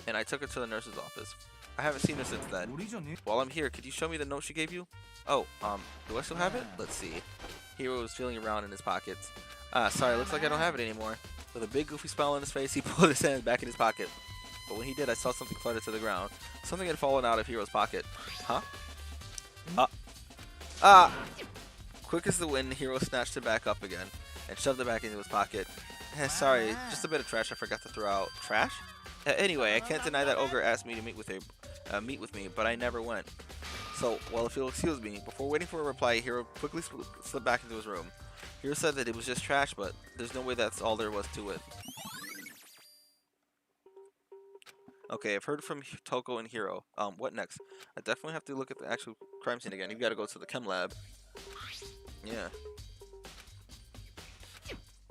and I took her to the nurse's office. I haven't seen her since then. While I'm here, could you show me the note she gave you? Oh, do I still have it? Let's see. Hiro was feeling around in his pockets. Sorry, looks like I don't have it anymore. With a big goofy smile on his face, he pulled his hands back in his pocket. But when he did, I saw something flutter to the ground. Something had fallen out of Hiro's pocket. Huh? Quick as the wind, Hiro snatched it back up again and shoved it back into his pocket. Sorry, just a bit of trash I forgot to throw out. Trash? Anyway, I can't deny that Ogre asked me to meet with me, but I never went. So, well, if you'll excuse me, before waiting for a reply, Hiro quickly slipped back into his room. Hiro said that it was just trash, but there's no way that's all there was to it. Okay, I've heard from Toko and Hiro. What next? I definitely have to look at the actual crime scene again. You've got to go to the chem lab. Yeah.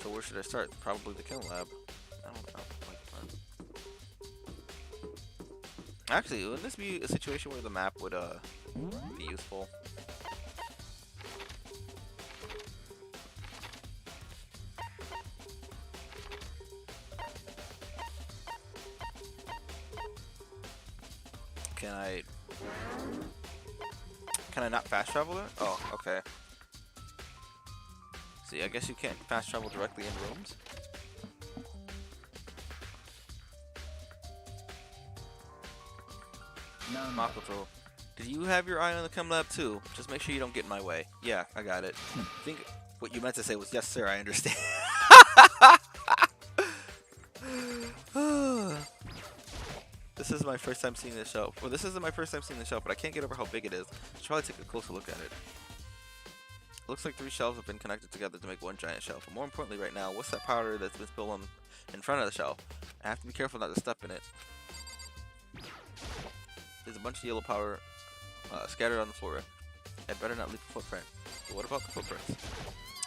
So where should I start? Probably the chem lab. I don't know. Actually, wouldn't this be a situation where the map would be useful? Can I not fast travel it? Oh, okay. See, I guess you can't fast travel directly in rooms. Makoto, did you have your eye on the chem lab too? Just make sure you don't get in my way. Yeah, I got it. I think what you meant to say was, yes, sir, I understand. This is my first time seeing this shelf. Well, this isn't my first time seeing the shelf, but I can't get over how big it is. Should probably take a closer look at it. It looks like 3 shelves have been connected together to make one giant shelf. But more importantly right now, what's that powder that's been spilled in front of the shelf? I have to be careful not to step in it. There's a bunch of yellow powder scattered on the floor. I'd better not leave a footprint. But what about the footprints?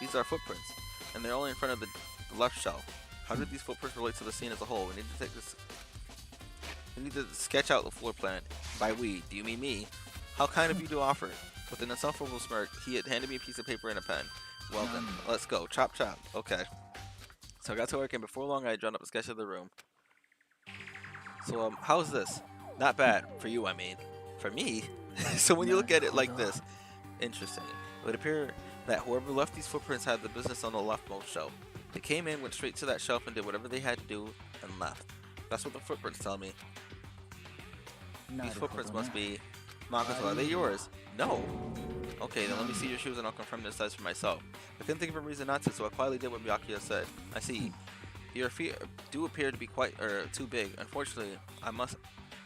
These are footprints, and they're only in front of the left shelf. How did these footprints relate to the scene as a whole? We need to take this. We need to sketch out the floor plan. By we, do you mean me? How kind of you to offer it. With an insufferable smirk, he had handed me a piece of paper and a pen. Well then, let's go. Chop chop. Okay. So I got to work, and before long I had drawn up a sketch of the room. So how's this? Not bad. For you, I mean. For me? So when you look at it like this, interesting. It would appear that whoever left these footprints had the business on the leftmost shelf. They came in, went straight to that shelf, and did whatever they had to do, and left. That's what the footprints tell me. These footprints must be... Makoto, are they yours? No. Okay, then let me see your shoes and I'll confirm the size for myself. I couldn't think of a reason not to, so I quietly did what Byakuya said. I see. Your feet do appear to be quite too big. Unfortunately, I must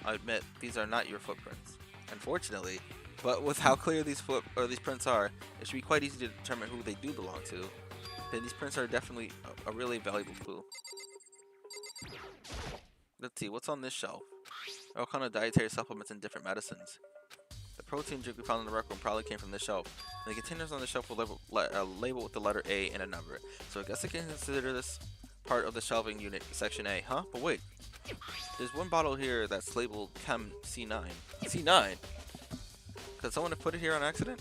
admit these are not your footprints. Unfortunately, but with how clear these prints are, it should be quite easy to determine who they do belong to. Then these prints are definitely a really valuable clue. Let's see, what's on this shelf? All kind of dietary supplements and different medicines. The protein drink we found in the rec room probably came from this shelf. And the containers on the shelf were labeled with the letter A and a number. So I guess I can consider this part of the shelving unit, section A, huh? But wait, there's one bottle here that's labeled Chem C9. C9? Could someone have put it here on accident?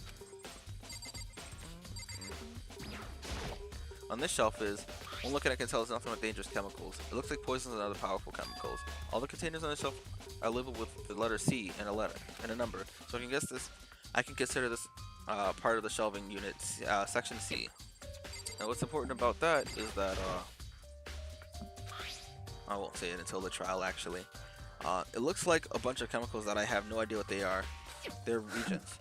On this shelf is, one look at it can tell it's nothing but dangerous chemicals. It looks like poisons and other powerful chemicals. All the containers on the shelf are labeled with the letter C and a number. So I can consider this part of the shelving unit, section C. Now what's important about that is that, I won't say it until the trial actually. It looks like a bunch of chemicals that I have no idea what they are. They're reagents.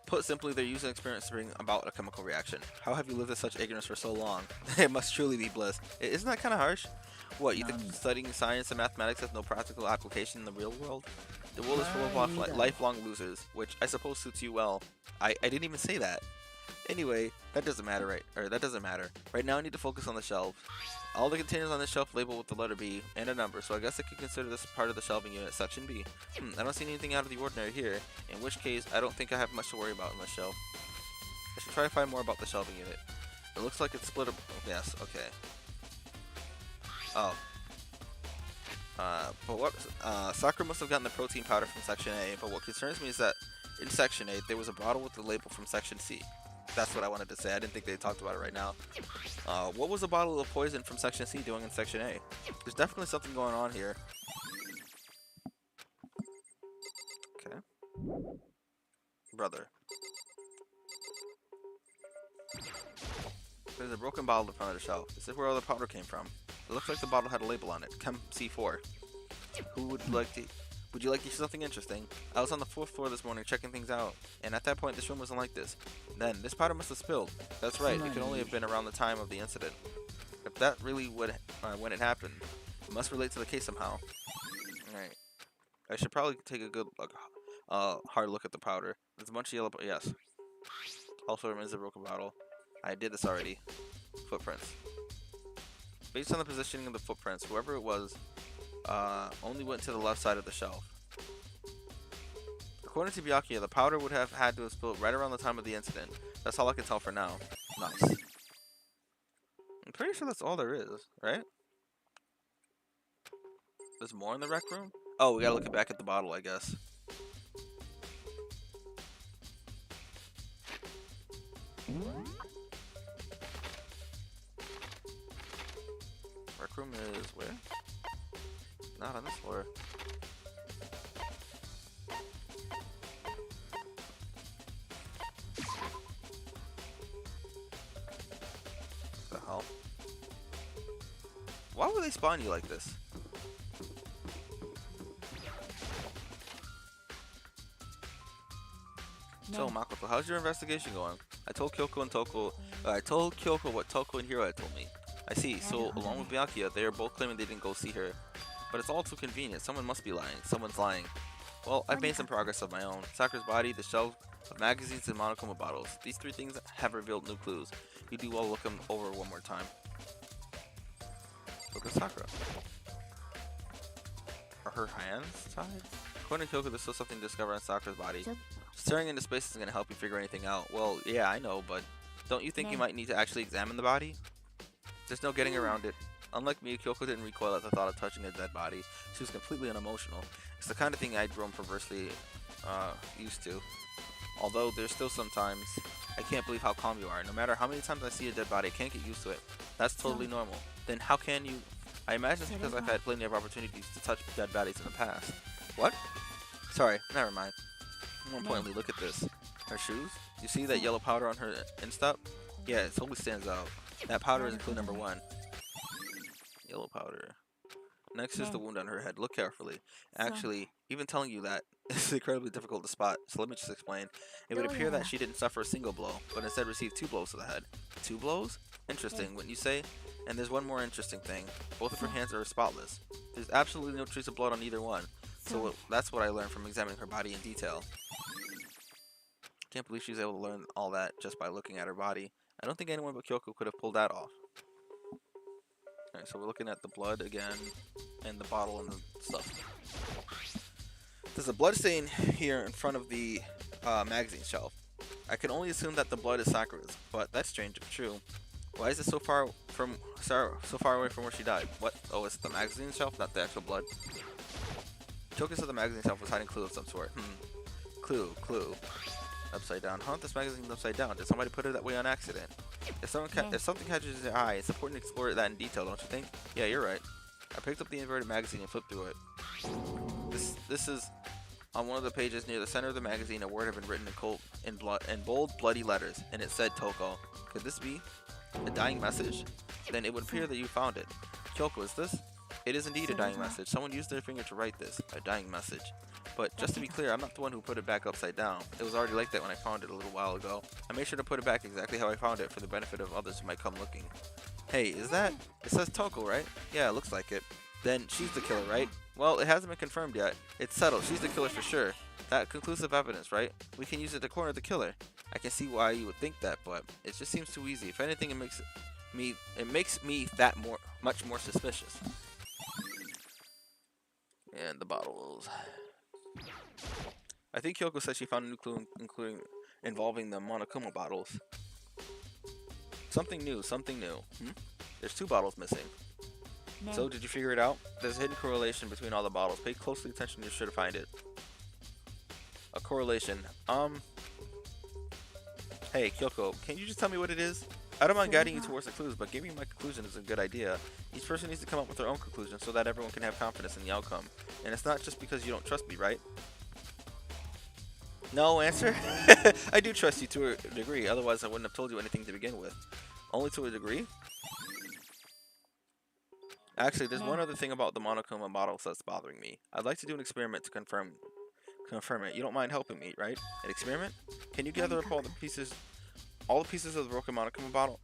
Put simply, they're using experience to bring about a chemical reaction. How have you lived in such ignorance for so long? It must truly be bliss. Isn't that kind of harsh? What, you think studying science and mathematics has no practical application in the real world? The world is full of lifelong losers, which I suppose suits you well. I didn't even say that. Anyway, that doesn't matter, right? Or that doesn't matter. Right now I need to focus on the shelves. All the containers on this shelf labeled with the letter B and a number, so I guess I can consider this part of the shelving unit, section B. I don't see anything out of the ordinary here, in which case I don't think I have much to worry about on this shelf. I should try to find more about the shelving unit. It looks like it's split up. Yes, okay. Oh. But what? Sakura must have gotten the protein powder from section A, but what concerns me is that in section A there was a bottle with the label from section C. That's what I wanted to say. I didn't think they talked about it right now. What was a bottle of poison from section C doing in section A? There's definitely something going on here. Okay. Brother. There's a broken bottle in front of the shelf. This is where all the powder came from. It looks like the bottle had a label on it. Chem C4. Would you like to see something interesting? I was on the 4th floor this morning checking things out, and at that point this room wasn't like this. Then, this powder must have spilled. That's right, it could only have been around the time of the incident. If that really would, when it happened, it must relate to the case somehow. Alright. I should probably take a good, hard look at the powder. There's a bunch of yellow, yes. Also remains a broken bottle. I did this already. Footprints. Based on the positioning of the footprints, whoever it was, only went to the left side of the shelf. According to Byakuya, the powder would have had to have spilled right around the time of the incident. That's all I can tell for now. Nice. I'm pretty sure that's all there is, right? There's more in the rec room? Oh, we gotta look back at the bottle, I guess. Rec room is where? Not on this floor. Why would they spawn you like this? So Makoto, how's your investigation going? I told Kyoko what Toko and Hiro had told me. I see. So along with Byakuya, they are both claiming they didn't go see her. But it's all too convenient. Someone must be lying. Someone's lying. Well, I've made some progress of my own. Sakura's body, the shelf of magazines, and Monokuma bottles. These three things have revealed new clues. You do well to look them over one more time. Look at Sakura. Are her hands tied? According to Kyoko, there's still something to discover on Sakura's body. Staring into space isn't going to help you figure anything out. Well, yeah, I know, but don't you think you might need to actually examine the body? There's no getting around it. Unlike me, Kyoko didn't recoil at the thought of touching a dead body. She was completely unemotional. It's the kind of thing I'd grown perversely used to. Although there's still sometimes I can't believe how calm you are. No matter how many times I see a dead body, I can't get used to it. That's totally normal. Then how can you? I imagine it's because I've had plenty of opportunities to touch dead bodies in the past. What? Sorry, never mind. More importantly, look at this. Her shoes? You see that yellow powder on her instep? Yeah, it totally stands out. That powder is clue number 1. Yellow powder. Next is the wound on her head. Look carefully. Actually, even telling you that is incredibly difficult to spot, so let me just explain. It would appear that she didn't suffer a single blow, but instead received 2 blows to the head. 2 blows? Interesting, wouldn't you say? And there's one more interesting thing. Both of her hands are spotless. There's absolutely no trace of blood on either one. So that's what I learned from examining her body in detail. Can't believe she was able to learn all that just by looking at her body. I don't think anyone but Kyoko could have pulled that off. Alright, so we're looking at the blood again, and the bottle and the stuff. There's a blood stain here in front of the magazine shelf. I can only assume that the blood is Sakura's, but that's strange if true. Why is it so far away from where she died? What? Oh, it's the magazine shelf, not the actual blood. Kyoko said the magazine shelf was hiding clue of some sort. Clue. Upside down. Huh? This magazine's upside down. Did somebody put it that way on accident? If something catches your eye, it's important to explore that in detail, don't you think? Yeah, you're right. I picked up the inverted magazine and flipped through it. This is on one of the pages near the center of the magazine. A word had been written in bold, bloody letters, and it said Toko. Could this be a dying message? Then it would appear that you found it. Kyoko, is this? It is indeed a dying message. Someone used their finger to write this. A dying message. But just to be clear, I'm not the one who put it back upside down. It was already like that when I found it a little while ago. I made sure to put it back exactly how I found it for the benefit of others who might come looking. Hey, is that? It says Toko, right? Yeah, it looks like it. Then she's the killer, right? Well, it hasn't been confirmed yet. It's settled. She's the killer for sure. That conclusive evidence, right? We can use it to corner the killer. I can see why you would think that, but it just seems too easy. If anything, it makes me that much more suspicious. And the bottles. I think Kyoko said she found a new clue involving the Monokuma bottles. Something new. There's 2 bottles missing. So, did you figure it out? There's a hidden correlation between all the bottles. Pay closely attention, you're sure to find it. A correlation. Hey, Kyoko, can you just tell me what it is? I don't mind guiding you towards the clues, but giving my conclusion is a good idea. Each person needs to come up with their own conclusion so that everyone can have confidence in the outcome. And it's not just because you don't trust me, right? No answer? I do trust you to a degree, otherwise I wouldn't have told you anything to begin with. Only to a degree? Actually, there's one other thing about the Monokuma bottles that's bothering me. I'd like to do an experiment to confirm it. You don't mind helping me, right? An experiment? Can you gather up all the pieces of the broken Monokuma bottle?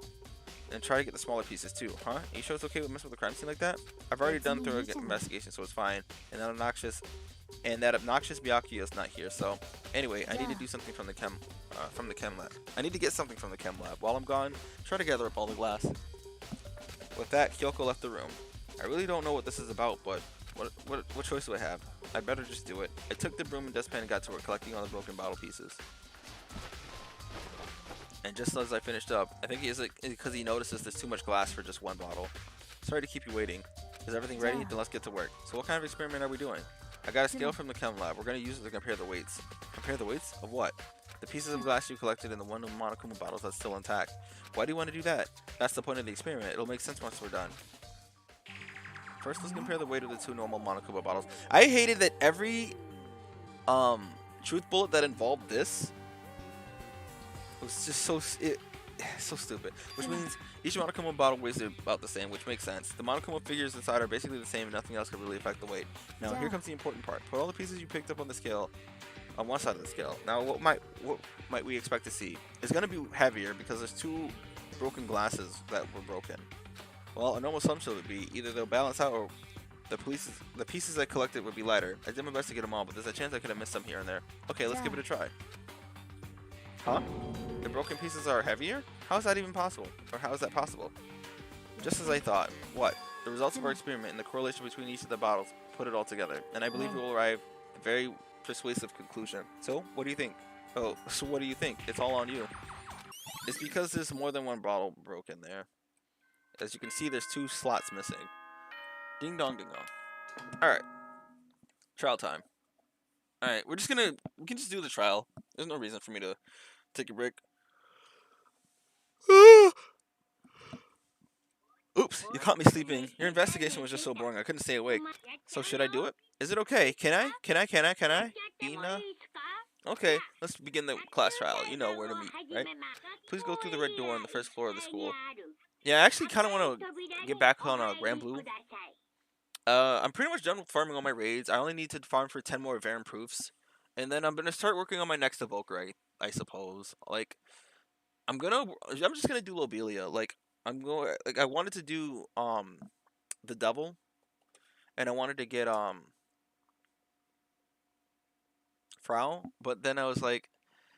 And try to get the smaller pieces too, huh? Are you sure it's okay with messing with the crime scene like that? I've already done thorough investigation, so it's fine. And that obnoxious Byakuya is not here, so anyway, I need to do something from the chem lab. I need to get something from the chem lab. While I'm gone, try to gather up all the glass. With that, Kyoko left the room. I really don't know what this is about, but what choice do I have? I better just do it. I took the broom and dustpan and got to work collecting all the broken bottle pieces. And just as I finished up, I think it's because he notices there's too much glass for just 1 bottle. Sorry to keep you waiting. Is everything ready? Then let's get to work. So what kind of experiment are we doing? I got a scale from the chem lab. We're going to use it to compare the weights. Compare the weights? Of what? The pieces of glass you collected in the 1 Monokuma bottles that's still intact. Why do you want to do that? That's the point of the experiment. It'll make sense once we're done. First, let's compare the weight of the 2 normal Monokuma bottles. I hated that every truth bullet that involved this was just so... so stupid. Which means each Monokuma bottle weighs about the same, which makes sense. The Monokuma figures inside are basically the same, and nothing else could really affect the weight. Now, here comes the important part. Put all the pieces you picked up on the scale on one side of the scale. Now, what might we expect to see? It's going to be heavier because there's 2 broken glasses that were broken. Well, a normal assumption would be either they'll balance out or the pieces I collected would be lighter. I did my best to get them all, but there's a chance I could have missed some here and there. Okay, let's give it a try. Huh? The broken pieces are heavier? How is that even possible? Or how is that possible? Just as I thought. What? The results of our experiment and the correlation between each of the bottles put it all together. And I believe we will arrive at a very persuasive conclusion. So, what do you think? Oh, so what do you think? It's all on you. It's because there's more than one bottle broken there. As you can see, there's 2 slots missing. Ding dong ding dong. Alright. Trial time. Alright, we can just do the trial. There's no reason for me to take a break. Oops, you caught me sleeping. Your investigation was just so boring, I couldn't stay awake. So should I do it? Is it okay? Can I? Ina? Okay, let's begin the class trial. You know where to meet, right? Please go through the red door on the first floor of the school. Yeah, I actually kind of want to get back on Grand Blue. I'm pretty much done with farming all my raids. I only need to farm for 10 more Varen proofs. And then I'm going to start working on my next evoker, I suppose. Like, I'm just going to do Lobelia. Like, I wanted to do, the Devil. And I wanted to get, Frau. But then I was like,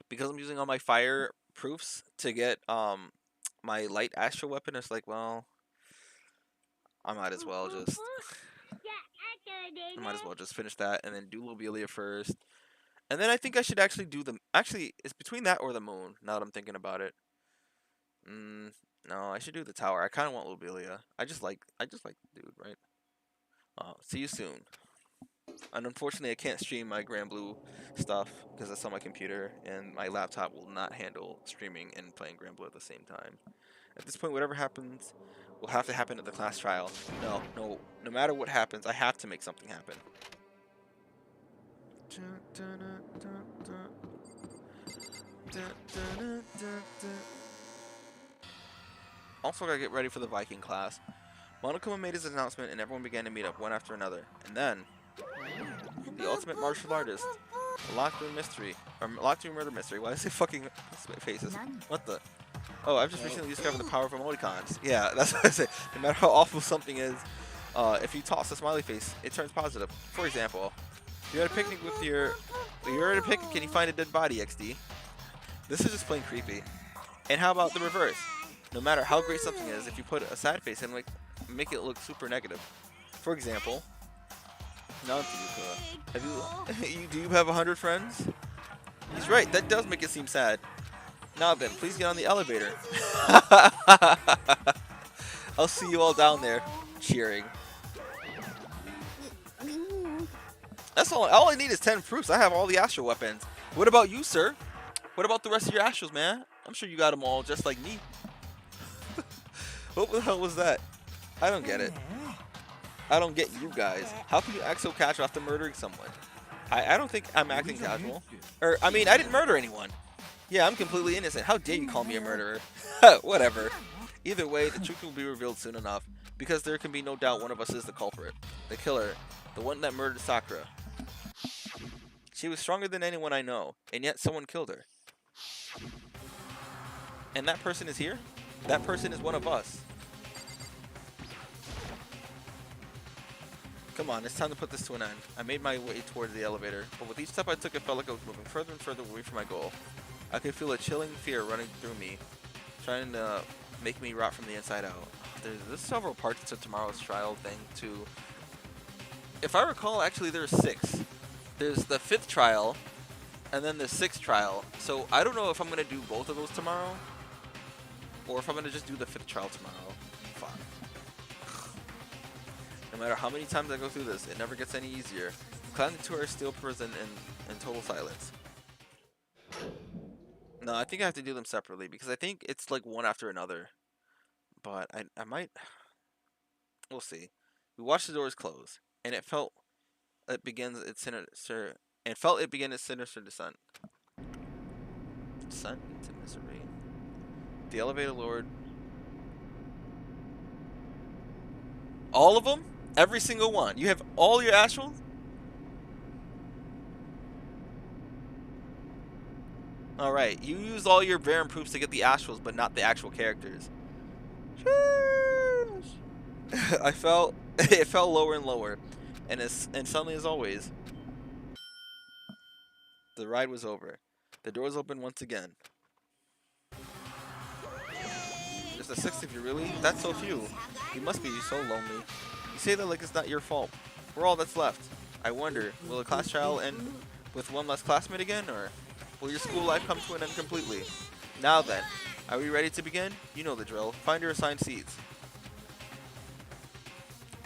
because I'm using all my fire proofs to get, my light astral weapon, it's like, well, I might as well just finish that and then do Lobelia first. And then I think I should actually do them. Actually, it's between that or the moon, now that I'm thinking about it. No, I should do the tower. I kind of want Lobelia. I just like the dude, right? See you soon. And unfortunately, I can't stream my Grand Blue stuff because that's on my computer, and my laptop will not handle streaming and playing Grand Blue at the same time. At this point, whatever happens will have to happen at the class trial. No matter what happens, I have to make something happen. Also, gotta get ready for the Viking class. Monokuma made his announcement, and everyone began to meet up one after another. And then, the ultimate martial artist, a locked room mystery, or locked room murder mystery. Why is it fucking faces? What the? Oh, I've just recently discovered the power of emoticons. Yeah, that's what I say. No matter how awful something is, if you toss a smiley face, it turns positive. For example, you're at a picnic and you find a dead body, XD. This is just plain creepy. And how about the reverse? No matter how great something is, if you put a sad face in, like, make it look super negative. For example, do you have 100 friends? He's right, that does make it seem sad. Now then, please get on the elevator. I'll see you all down there, cheering. That's all I need is 10 proofs. I have all the astral weapons. What about you, sir? What about the rest of your astrals, man? I'm sure you got them all just like me. What the hell was that? I don't get it. I don't get you guys. How can you act so casual after murdering someone? I don't think I'm acting casual. Or, I mean, I didn't murder anyone. Yeah, I'm completely innocent. How dare you call me a murderer? Whatever. Either way, the truth will be revealed soon enough. Because there can be no doubt one of us is the culprit. The killer. The one that murdered Sakura. She was stronger than anyone I know. And yet someone killed her. And that person is here? That person is one of us. Come on, it's time to put this to an end. I made my way towards the elevator, but with each step I took, it felt like I was moving further and further away from my goal. I could feel a chilling fear running through me, trying to make me rot from the inside out. There's several parts to tomorrow's trial thing, too. If I recall, actually there's 6. There's the 5th trial, and then the 6th trial. So I don't know if I'm going to do both of those tomorrow, or if I'm going to just do the 5th trial tomorrow. Fuck. No matter how many times I go through this, it never gets any easier. Clan and 2 are still present in total silence. No, I think I have to do them separately, because I think it's like one after another. But I might... We'll see. We watched the doors close, and it felt it begins its sinister... And felt it begin its sinister descent. Descent into misery. The Elevator Lord. All of them? Every single one. You have all your astrals? Alright, you used all your Baron proofs to get the astrals, but not the actual characters. I felt it fell lower and lower. And suddenly as always, the ride was over. The doors opened once again. Just the 6 of you, really? That's so few. You must be so lonely. You say that like it's not your fault. We're all that's left. I wonder, will the class trial end with one less classmate again, or will your school life come to an end completely? Now then, are we ready to begin? You know the drill. Find your assigned seats.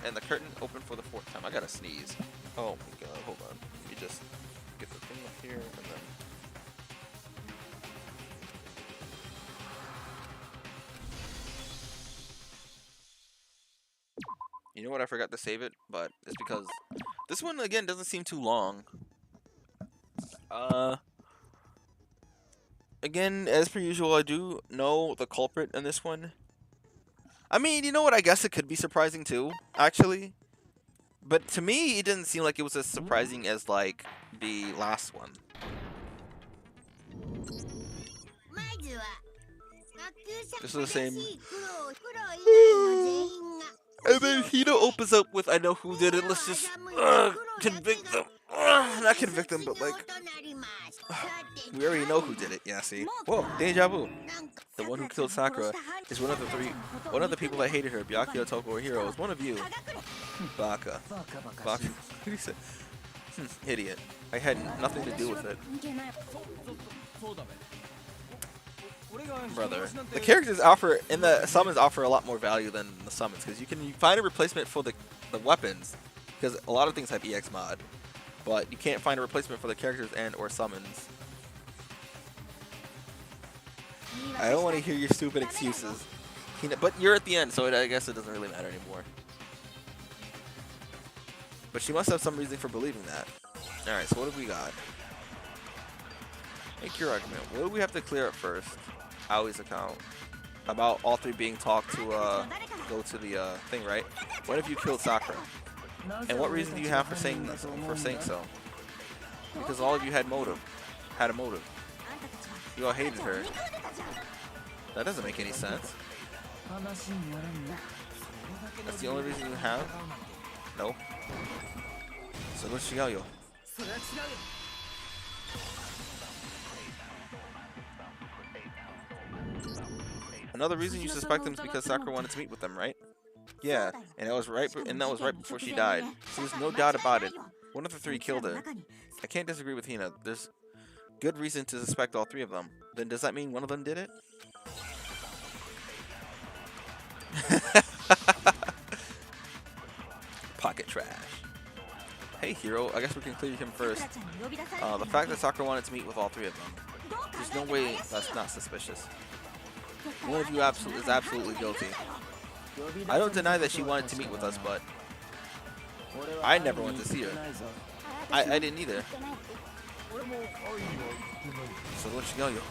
And the curtain opened for the 4th time. I gotta sneeze. Oh my god, hold on. Let me just get the thing up here and then... You know what? I forgot to save it, but it's because this one again doesn't seem too long. Again, as per usual, I do know the culprit in this one. I mean, you know what? I guess it could be surprising too, actually. But to me, it didn't seem like it was as surprising as like the last one. This is the same. And then Hina opens up with, I know who did it, let's just convict them. Not convict them, but like, we already know who did it, yeah, see? Whoa, deja vu. The one who killed Sakura is one of the people that hated her. Byakuya, Toko, or Hiro is one of you. Baka. Baka. What did he say? Idiot. I had nothing to do with it. Brother, the characters offer in the summons offer a lot more value than the summons because you can find a replacement for the weapons because a lot of things have EX mod, but you can't find a replacement for the characters and or summons. I don't want to hear your stupid excuses, but you're at the end, so I guess it doesn't really matter anymore. But she must have some reason for believing that. All right, so what have we got? Make your argument. What do we have to clear up first? Aoi's account. About all 3 being talked to go to the thing, right? What if you killed Sakura? And what reason do you have for saying this, so? Because all of you had a motive. You all hated her. That doesn't make any sense. That's the only reason you have? No. So let's Shigayo. Another reason you suspect them is because Sakura wanted to meet with them, right? Yeah, and that was right before she died. So there's no doubt about it. One of the 3 killed her. I can't disagree with Hina. There's good reason to suspect all 3 of them. Then does that mean one of them did it? Pocket trash. Hey, Hiro. I guess we can clear him first. The fact that Sakura wanted to meet with all 3 of them. There's no way that's not suspicious. One of you is absolutely guilty. I don't deny that she wanted to meet with us, but I never went to see her. I didn't either. So let's go, yo.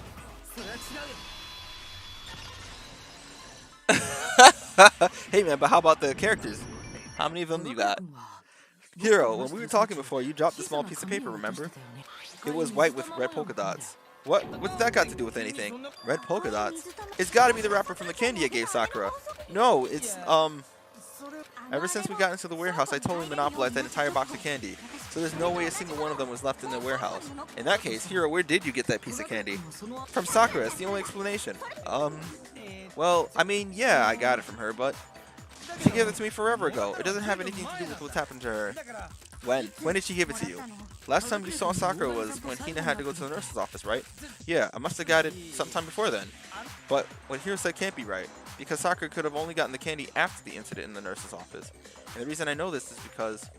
Hey man, but how about the characters? How many of them you got? Hiro, when we were talking before, you dropped a small piece of paper, remember? It was white with red polka dots. What's that got to do with anything? Red polka dots? It's gotta be the wrapper from the candy I gave Sakura. No, it's, ever since we got into the warehouse, I totally monopolized that entire box of candy. So there's no way a single one of them was left in the warehouse. In that case, Hiro, where did you get that piece of candy? From Sakura, it's the only explanation. Well, I mean, yeah, I got it from her, but she gave it to me forever ago. It doesn't have anything to do with what's happened to her. When? When did she give it to you? Last time you saw Sakura was when Hina had to go to the nurse's office, right? Yeah, I must have got it sometime before then. But what Hiro said can't be right, because Sakura could have only gotten the candy after the incident in the nurse's office. And the reason I know this is because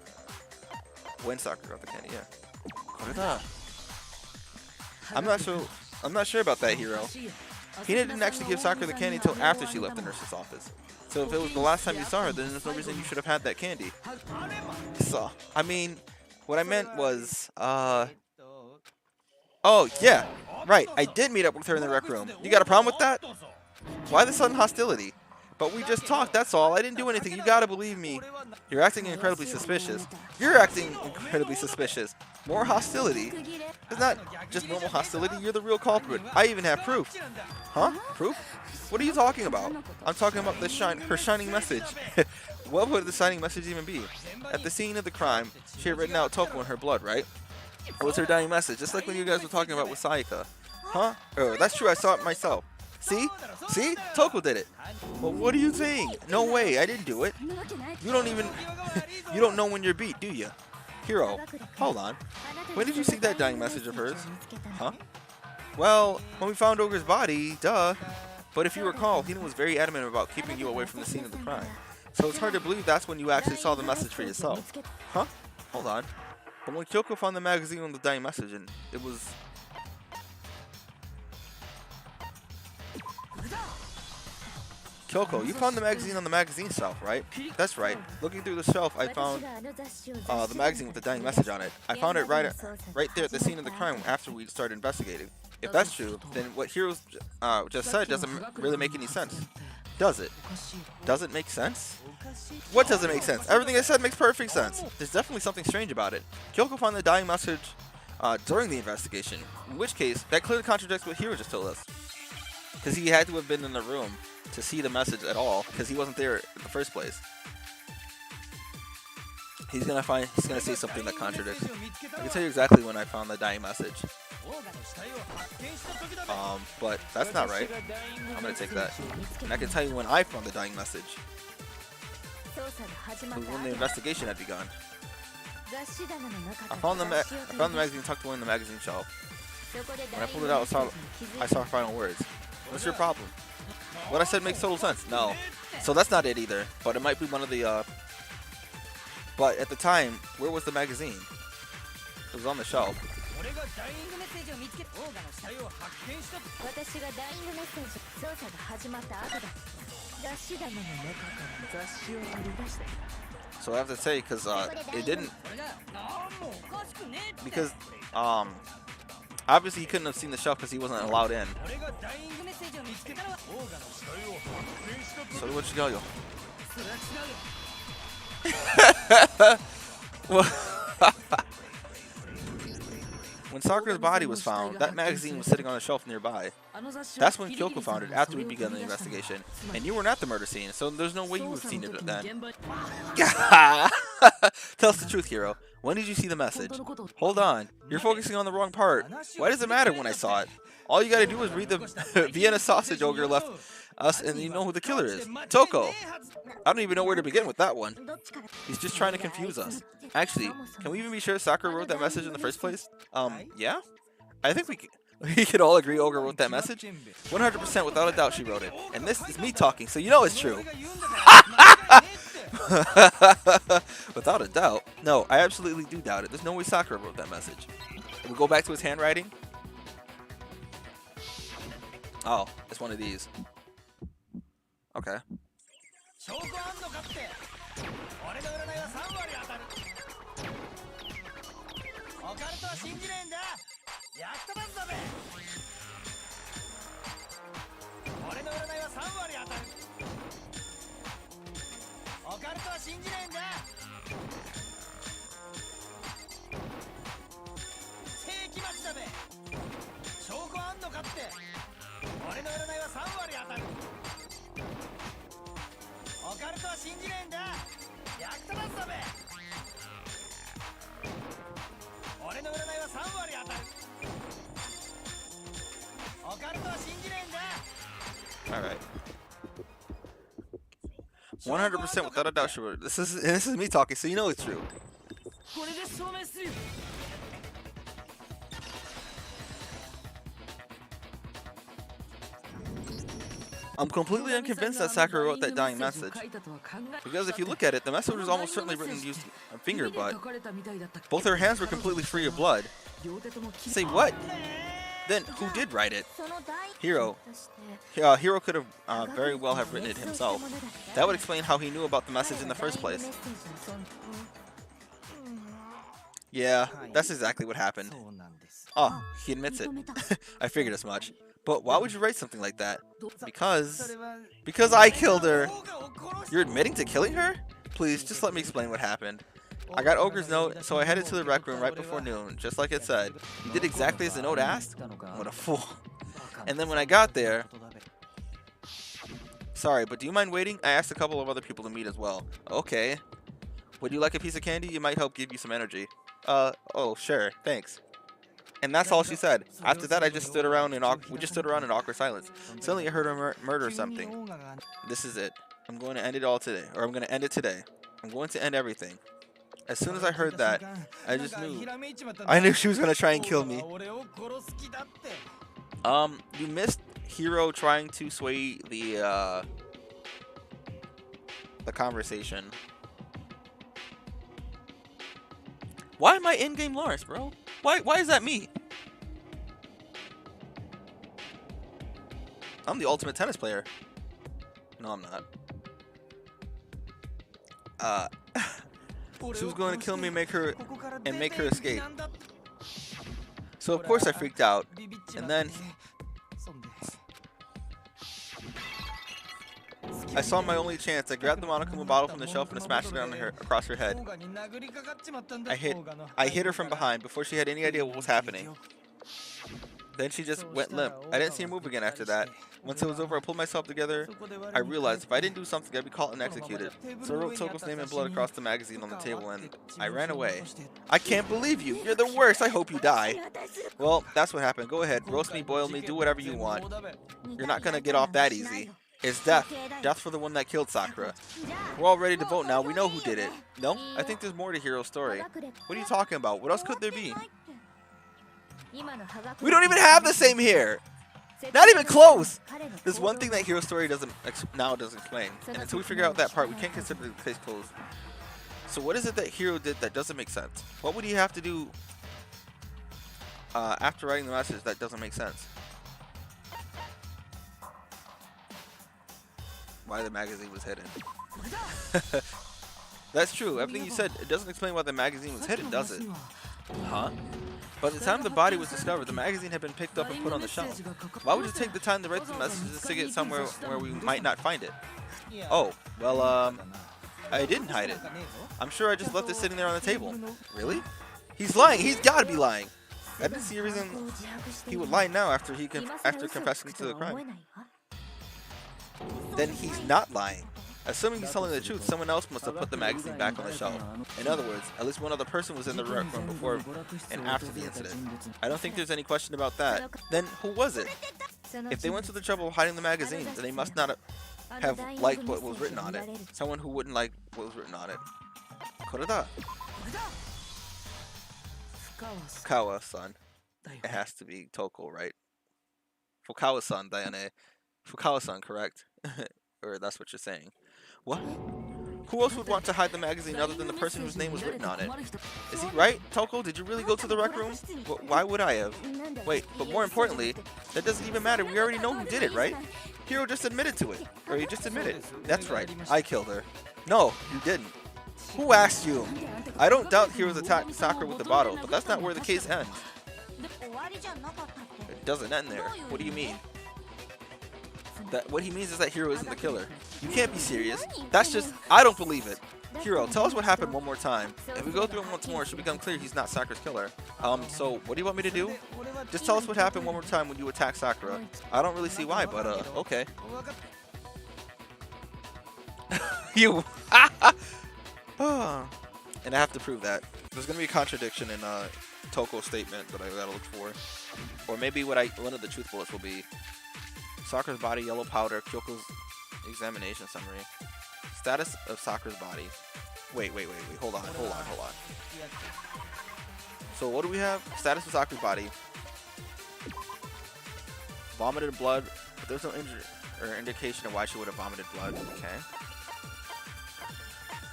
when Sakura got the candy, yeah. I'm not sure about that, Hiro. Hina didn't actually give Sakura the candy until after she left the nurse's office. So if it was the last time you saw her, then there's no reason you should have had that candy. So, I mean, what I meant was, oh, yeah, right, I did meet up with her in the rec room. You got a problem with that? Why the sudden hostility? But we just talked, that's all. I didn't do anything. You gotta believe me. You're acting incredibly suspicious. You're acting incredibly suspicious. More hostility? It's not just normal hostility. You're the real culprit. I even have proof. Huh? Proof? What are you talking about? I'm talking about her shining message. What would the shining message even be? At the scene of the crime, she had written out Toko in her blood, right? It was her dying message, just like when you guys were talking about with Sayaka. Huh? Oh, that's true. I saw it myself. See? See? Toko did it. Well, what are you saying? No way. I didn't do it. You don't even... you don't know when you're beat, do you? Hiro, hold on. When did you see that dying message of hers? Huh? Well, when we found Ogre's body, duh. But if you recall, Hina was very adamant about keeping you away from the scene of the crime. So it's hard to believe that's when you actually saw the message for yourself. Huh? Hold on. But when Kyoko found the magazine on the dying message, and it was... Kyoko, you found the magazine on the magazine shelf, right? That's right. Looking through the shelf, I found the magazine with the dying message on it. I found it right there at the scene of the crime after we started investigating. If that's true, then what Hiro just said doesn't really make any sense. Does it? Does it make sense? What doesn't make sense? Everything I said makes perfect sense. There's definitely something strange about it. Kyoko found the dying message during the investigation, in which case, that clearly contradicts what Hiro just told us. Because he had to have been in the room to see the message at all, because he wasn't there in the first place. He's gonna say something that contradicts. I can tell you exactly when I found the dying message. But that's not right. I'm gonna take that. And I can tell you when I found the dying message. It was when the investigation had begun. I found the magazine tucked away in the magazine shelf. When I pulled it out, I saw her final words. What's your problem? What I said makes total sense. No. So that's not it either. But it might be one of the, But at the time, where was the magazine? It was on the shelf. So I have to say, because it didn't... Because, obviously he couldn't have seen the shelf because he wasn't allowed in. So what you got, yo? When Sakura's body was found, that magazine was sitting on a shelf nearby. That's when Kyoko found it after we began the investigation. And you weren't at the murder scene, so there's no way you would have seen it then. Tell us the truth, Hiro. When did you see the message? Hold on. You're focusing on the wrong part. Why does it matter when I saw it? All you gotta do is read the Vienna sausage ogre left us and you know who the killer is. Toko! I don't even know where to begin with that one. He's just trying to confuse us. Actually, can we even be sure Sakura wrote that message in the first place? Yeah? I think we could all agree Ogre wrote that message. 100% without a doubt she wrote it. And this is me talking, so you know it's true. Without a doubt. No, I absolutely do doubt it. There's no way Sakura wrote that message. We go back to his handwriting. Oh, it's one of these. Okay. Alright. 100% without a doubt she wrote it. This is me talking, so you know it's true. I'm completely unconvinced that Sakura wrote that dying message. Because if you look at it, the message was almost certainly written using a finger, but both her hands were completely free of blood. Say what? Then who did write it? Hiro. Hiro could have very well have written it himself. That would explain how he knew about the message in the first place. Yeah, that's exactly what happened. Oh, he admits it. I figured as much. But why would you write something like that? Because I killed her. You're admitting to killing her? Please, just let me explain what happened. I got Ogre's note, so I headed to the rec room right before noon, just like it said. You did exactly as the note asked? What a fool. And then when I got there... Sorry, but do you mind waiting? I asked a couple of other people to meet as well. Okay. Would you like a piece of candy? It might help give you some energy. Oh, sure, thanks. And that's all she said. After that, we just stood around in awkward silence. Suddenly, I heard her murder something. This is it. I'm going to end it all today, or I'm going to end it today. I'm going to end everything. As soon as I heard that, I just knew. I knew she was going to try and kill me. You missed Hiro trying to sway the conversation. Why am I in-game Lars, bro? Why is that me? I'm the ultimate tennis player. No, I'm not. She was going to kill me and make her escape. So of course I freaked out. And then I saw my only chance. I grabbed the Monokuma bottle from the shelf and smashed it on her across her head. I hit her from behind before she had any idea what was happening. Then she just went limp. I didn't see her move again after that. Once it was over, I pulled myself together. I realized if I didn't do something, I'd be caught and executed. So I wrote Toko's name in blood across the magazine on the table and I ran away. I can't believe you. You're the worst. I hope you die. Well, that's what happened. Go ahead. Roast me, boil me, do whatever you want. You're not going to get off that easy. It's death. Death for the one that killed Sakura. We're all ready to vote now. We know who did it. No? I think there's more to Hiro's story. What are you talking about? What else could there be? We don't even have the same hair! Not even close! There's one thing that Hiro's story doesn't explain. And until we figure out that part, we can't consider the case closed. So what is it that Hiro did that doesn't make sense? What would he have to do after writing the message that doesn't make sense? Why the magazine was hidden. That's true. Everything you said, it doesn't explain why the magazine was hidden, does it? Huh? By the time the body was discovered, the magazine had been picked up and put on the shelf. Why would you take the time to write the message to stick it somewhere where we might not find it? Oh, well, I didn't hide it. I'm sure I just left it sitting there on the table. Really? He's lying. He's got to be lying. I didn't see a reason he would lie now after confessing to the crime. Then he's not lying. Assuming he's telling the truth, someone else must have put the magazine back on the shelf. In other words, at least one other person was in the rec room before and after the incident. I don't think there's any question about that. Then who was it? If they went to the trouble of hiding the magazine, then they must not have liked what was written on it. Someone who wouldn't like what was written on it. Koreda. Fukawa-san. It has to be Toko, right? Fukawa-san, Dayane. Fukawa-san, correct? Or that's what you're saying. What? Who else would want to hide the magazine other than the person whose name was written on it? Is he right? Toko, did you really go to the rec room? Why would I have? Wait, but more importantly, that doesn't even matter. We already know who did it, right? Hiro just admitted to it. Or he just admitted. That's right. I killed her. No, you didn't. Who asked you? I don't doubt Hiro's attacked Sakura with the bottle, but that's not where the case ends. It doesn't end there. What do you mean? What he means is that Hiro isn't the killer. You can't be serious. That's just... I don't believe it. Hiro, tell us what happened one more time. If we go through it once more, it should become clear he's not Sakura's killer. So what do you want me to do? Just tell us what happened one more time when you attacked Sakura. I don't really see why, but okay. You. And I have to prove that. There's gonna be a contradiction in Toko's statement that I gotta look for. Or maybe one of the truth bullets will be Sakura's body, yellow powder, Kyoko's examination summary. Status of Sakura's body. Wait. Hold on. So what do we have? Status of Sakura's body. Vomited blood, but there's no injury or indication of why she would have vomited blood. Okay.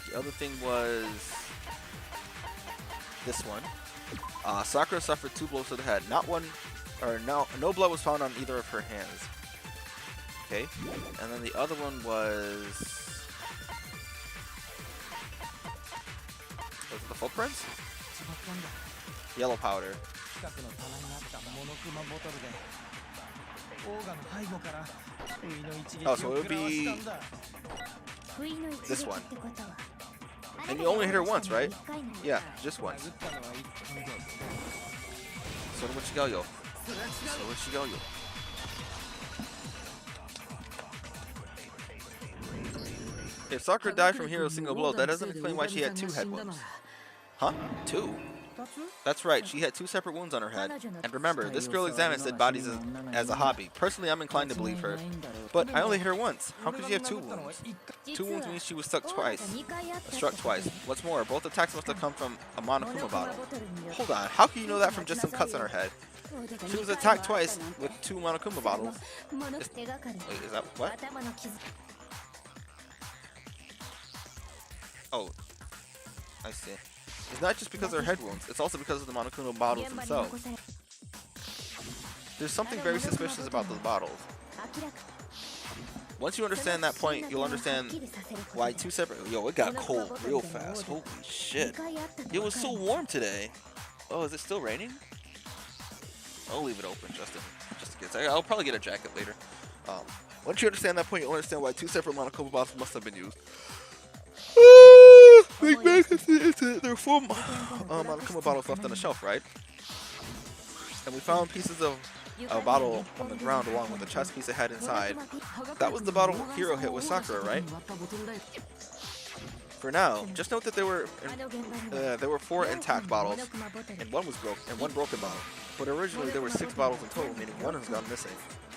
The other thing was this one. Sakura suffered 2 blows to the head. No blood was found on either of her hands. Okay, and then the other one was it the footprints? Yellow powder. Oh, so it would be 不意の一撃 This っ one. てことは And you only hit her once, right? Yeah, just once. それも違うよ。それ違うよ。If Sakura died from Hero's single blow, that doesn't explain why she had 2 head wounds. Huh? 2? That's right, she had 2 separate wounds on her head. And remember, this girl examines dead bodies as a hobby. Personally, I'm inclined to believe her. But I only hit her once. How could she have 2 wounds? 2 wounds means she was struck twice. What's more, both attacks must have come from a Monokuma bottle. Hold on, how can you know that from just some cuts on her head? She was attacked twice with 2 Monokuma bottles. Wait, is that what? Oh, I see. It's not just because of her head wounds, it's also because of the Monokuma bottles themselves. There's something very suspicious about those bottles. Once you understand that point, you'll understand why 2 separate... Yo, it got cold real fast. Holy shit. It was so warm today. Oh, is it still raining? I'll leave it open just in case. I'll probably get a jacket later. Once you understand that point, you'll understand why 2 separate Monokuma bottles must have been used. Big man, there are 4 Monokuma bottles left on the shelf, right? And we found pieces of a bottle on the ground along with the chest piece it had inside. That was the bottle Hiro hit with Sakura, right? For now, just note that there were 4 intact bottles and one broken bottle. But originally there were 6 bottles in total, meaning 1 has gone missing.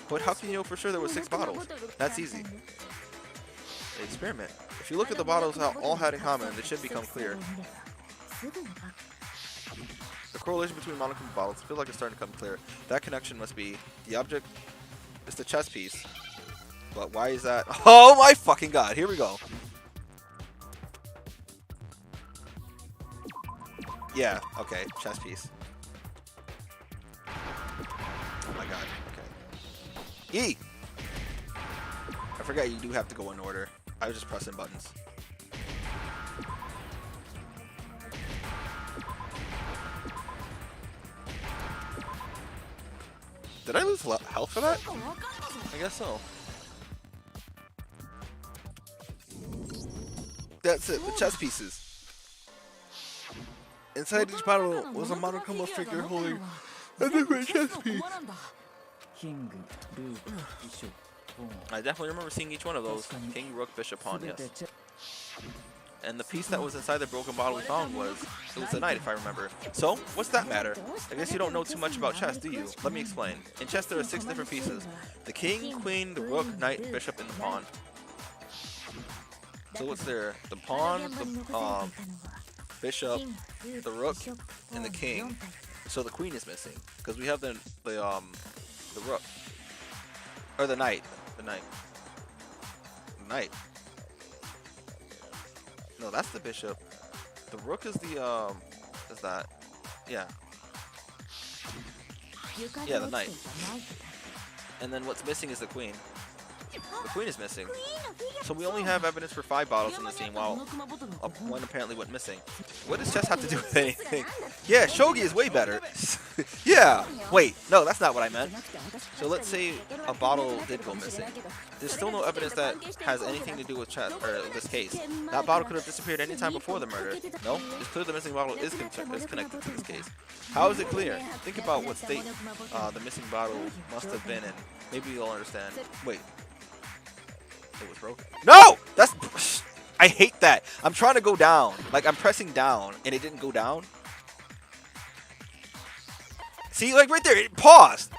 But how can you know for sure there were 6 bottles? That's easy. Experiment. If you look at the bottles all had in common, it should become clear. The correlation between Monokuma bottles feels like it's starting to become clear. That connection must be the object. It's the chess piece. But why is that? Oh my fucking god! Here we go. Yeah. Okay. Chess piece. Oh my god. Okay. E. I forgot you do have to go in order. I was just pressing buttons. Did I lose health for that? I guess so. That's it, the chess pieces. Inside each bottle was a Monokuma figure holding a different chess piece. I definitely remember seeing each one of those. King, Rook, Bishop, Pawn, yes. And the piece that was inside the broken bottle we found was the knight, if I remember. So, what's that matter? I guess you don't know too much about chess, do you? Let me explain. In chess, there are 6 different pieces. The king, queen, the rook, knight, bishop, and the pawn. So what's there? The pawn, the bishop, the rook, and the king. So the queen is missing, because we have the rook. Or the knight. The knight. The knight. No, that's the bishop. The rook is the is that? Yeah. Yeah, the knight. And then what's missing is the queen. The queen is missing. So we only have evidence for 5 bottles in the scene, while one apparently went missing. What does chess have to do with anything? Yeah, shogi is way better. Yeah. Wait, no, that's not what I meant. So let's say a bottle did go missing. There's still no evidence that has anything to do with chess, or this case. That bottle could have disappeared any time before the murder. No, it's clear the missing bottle is connected to this case. How is it clear? Think about what state the missing bottle must have been in. Maybe you'll understand. Wait. It was broken. No! That's... I hate that. I'm trying to go down. Like, I'm pressing down, and it didn't go down. See, like right there, it paused.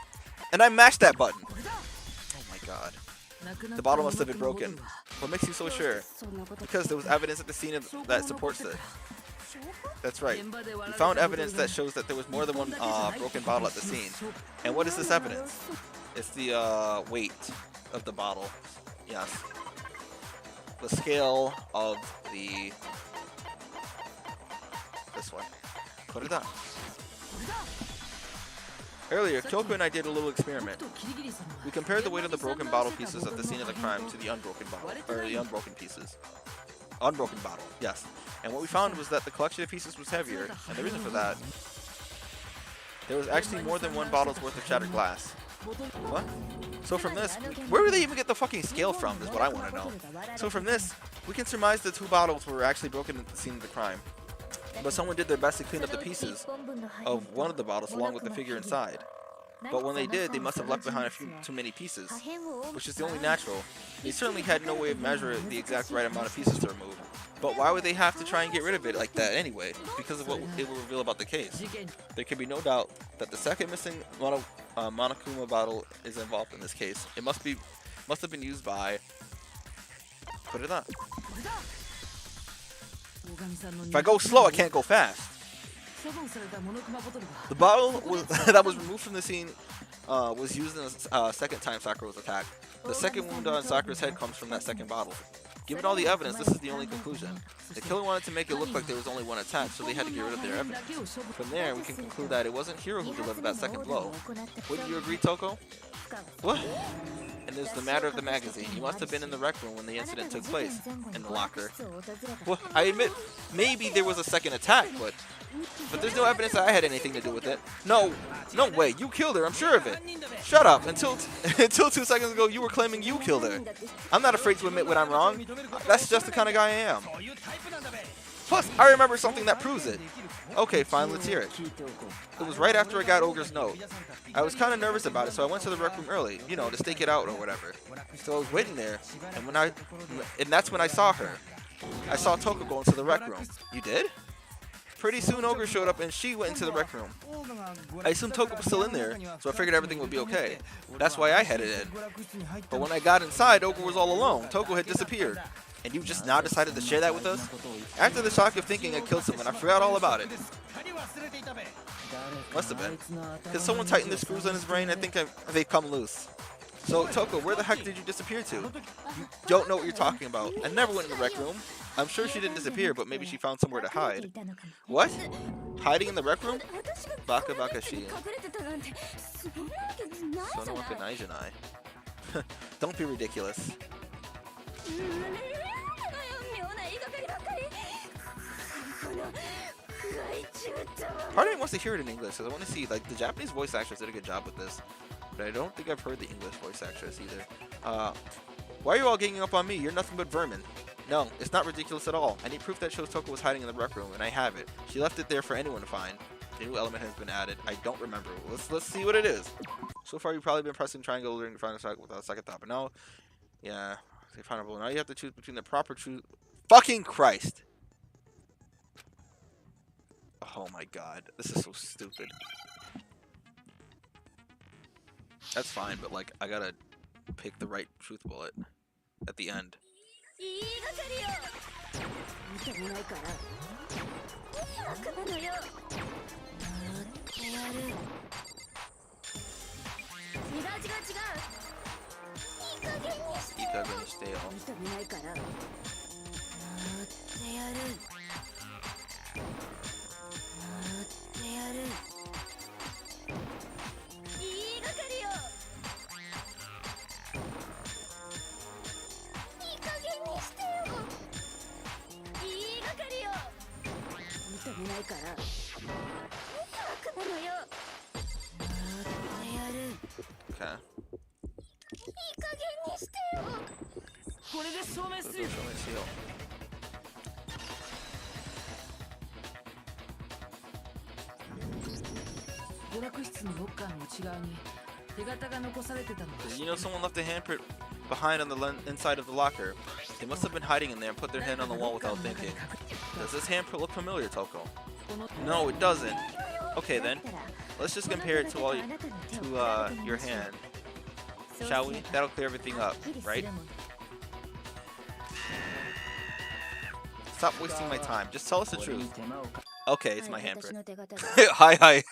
And I mashed that button. Oh my god. The bottle must have been broken. What makes you so sure? Because there was evidence at the scene that supports it. That's right. We found evidence that shows that there was more than one broken bottle at the scene. And what is this evidence? It's the weight of the bottle. Yes. The scale of the... This one. Put it up. Earlier, Kyoko and I did a little experiment. We compared the weight of the broken bottle pieces at the scene of the crime to the unbroken bottle, or the unbroken pieces. Unbroken bottle, yes. And what we found was that the collection of pieces was heavier, and the reason for that, there was actually more than one bottle's worth of shattered glass. What? So from this, where did they even get the fucking scale from is what I want to know. So from this, we can surmise the 2 bottles were actually broken at the scene of the crime. But someone did their best to clean up the pieces of one of the bottles along with the figure inside. But when they did, they must have left behind a few too many pieces, which is the only natural. They certainly had no way of measuring the exact right amount of pieces to remove. But why would they have to try and get rid of it like that anyway? Because of what it will reveal about the case. There can be no doubt that the second missing Monokuma bottle is involved in this case. It must have been used by... Put it on. If I go slow, I can't go fast. The bottle that was removed from the scene was used in the second time Sakura was attacked. The second wound on Sakura's head comes from that second bottle. Given all the evidence, this is the only conclusion. The killer wanted to make it look like there was only one attack, so they had to get rid of their evidence. From there, we can conclude that it wasn't Hiro who delivered that second blow. Wouldn't you agree, Toko? What? And there's the matter of the magazine. You must have been in the rec room when the incident took place. In the locker. Well, I admit, maybe there was a second attack, but there's no evidence that I had anything to do with it. No way. You killed her. I'm sure of it. Shut up. Until 2 seconds ago, you were claiming you killed her. I'm not afraid to admit when I'm wrong. That's just the kind of guy I am. Plus, I remember something that proves it. Okay, fine, let's hear it. It was right after I got Ogre's note. I was kind of nervous about it, so I went to the rec room early, you know, to stake it out or whatever. So I was waiting there, and that's when I saw her. I saw Toko go into the rec room. You did? Pretty soon Ogre showed up and she went into the rec room. I assumed Toko was still in there, so I figured everything would be okay. That's why I headed in. But when I got inside, Ogre was all alone. Toko had disappeared. And you just now decided to share that with us? After the shock of thinking I killed someone, I forgot all about it. Must have been. Because someone tightened the screws on his brain, I think they've come loose. So, Toko, where the heck did you disappear to? You don't know what you're talking about. I never went in the rec room. I'm sure she didn't disappear, but maybe she found somewhere to hide. What? Hiding in the rec room? Baka baka shi. Sonowaka naijanai. Don't be ridiculous. Part of me wants to hear it in English, because I want to see, like, the Japanese voice actress did a good job with this. But I don't think I've heard the English voice actress either. Why are you all ganging up on me? You're nothing but vermin. No, it's not ridiculous at all. I need proof that shows Toko was hiding in the rec room, and I have it. She left it there for anyone to find. A new element has been added. I don't remember. Let's see what it is. So far, you've probably been pressing triangle during the final shot without a second thought, but now, yeah, now you have to choose between the proper truth. Fucking Christ! Oh my God, this is so stupid. That's fine, but like, I gotta pick the right truth bullet at the end. Okay. You know someone left a handprint behind on the inside of the locker. They must have been hiding in there and put their hand on the wall without thinking. Does this handprint look familiar, Toko? No, it doesn't. Okay then, let's just compare it to your hand, shall we? That'll clear everything up, right? Stop wasting my time. Just tell us the truth. Okay, it's my handprint. Hi.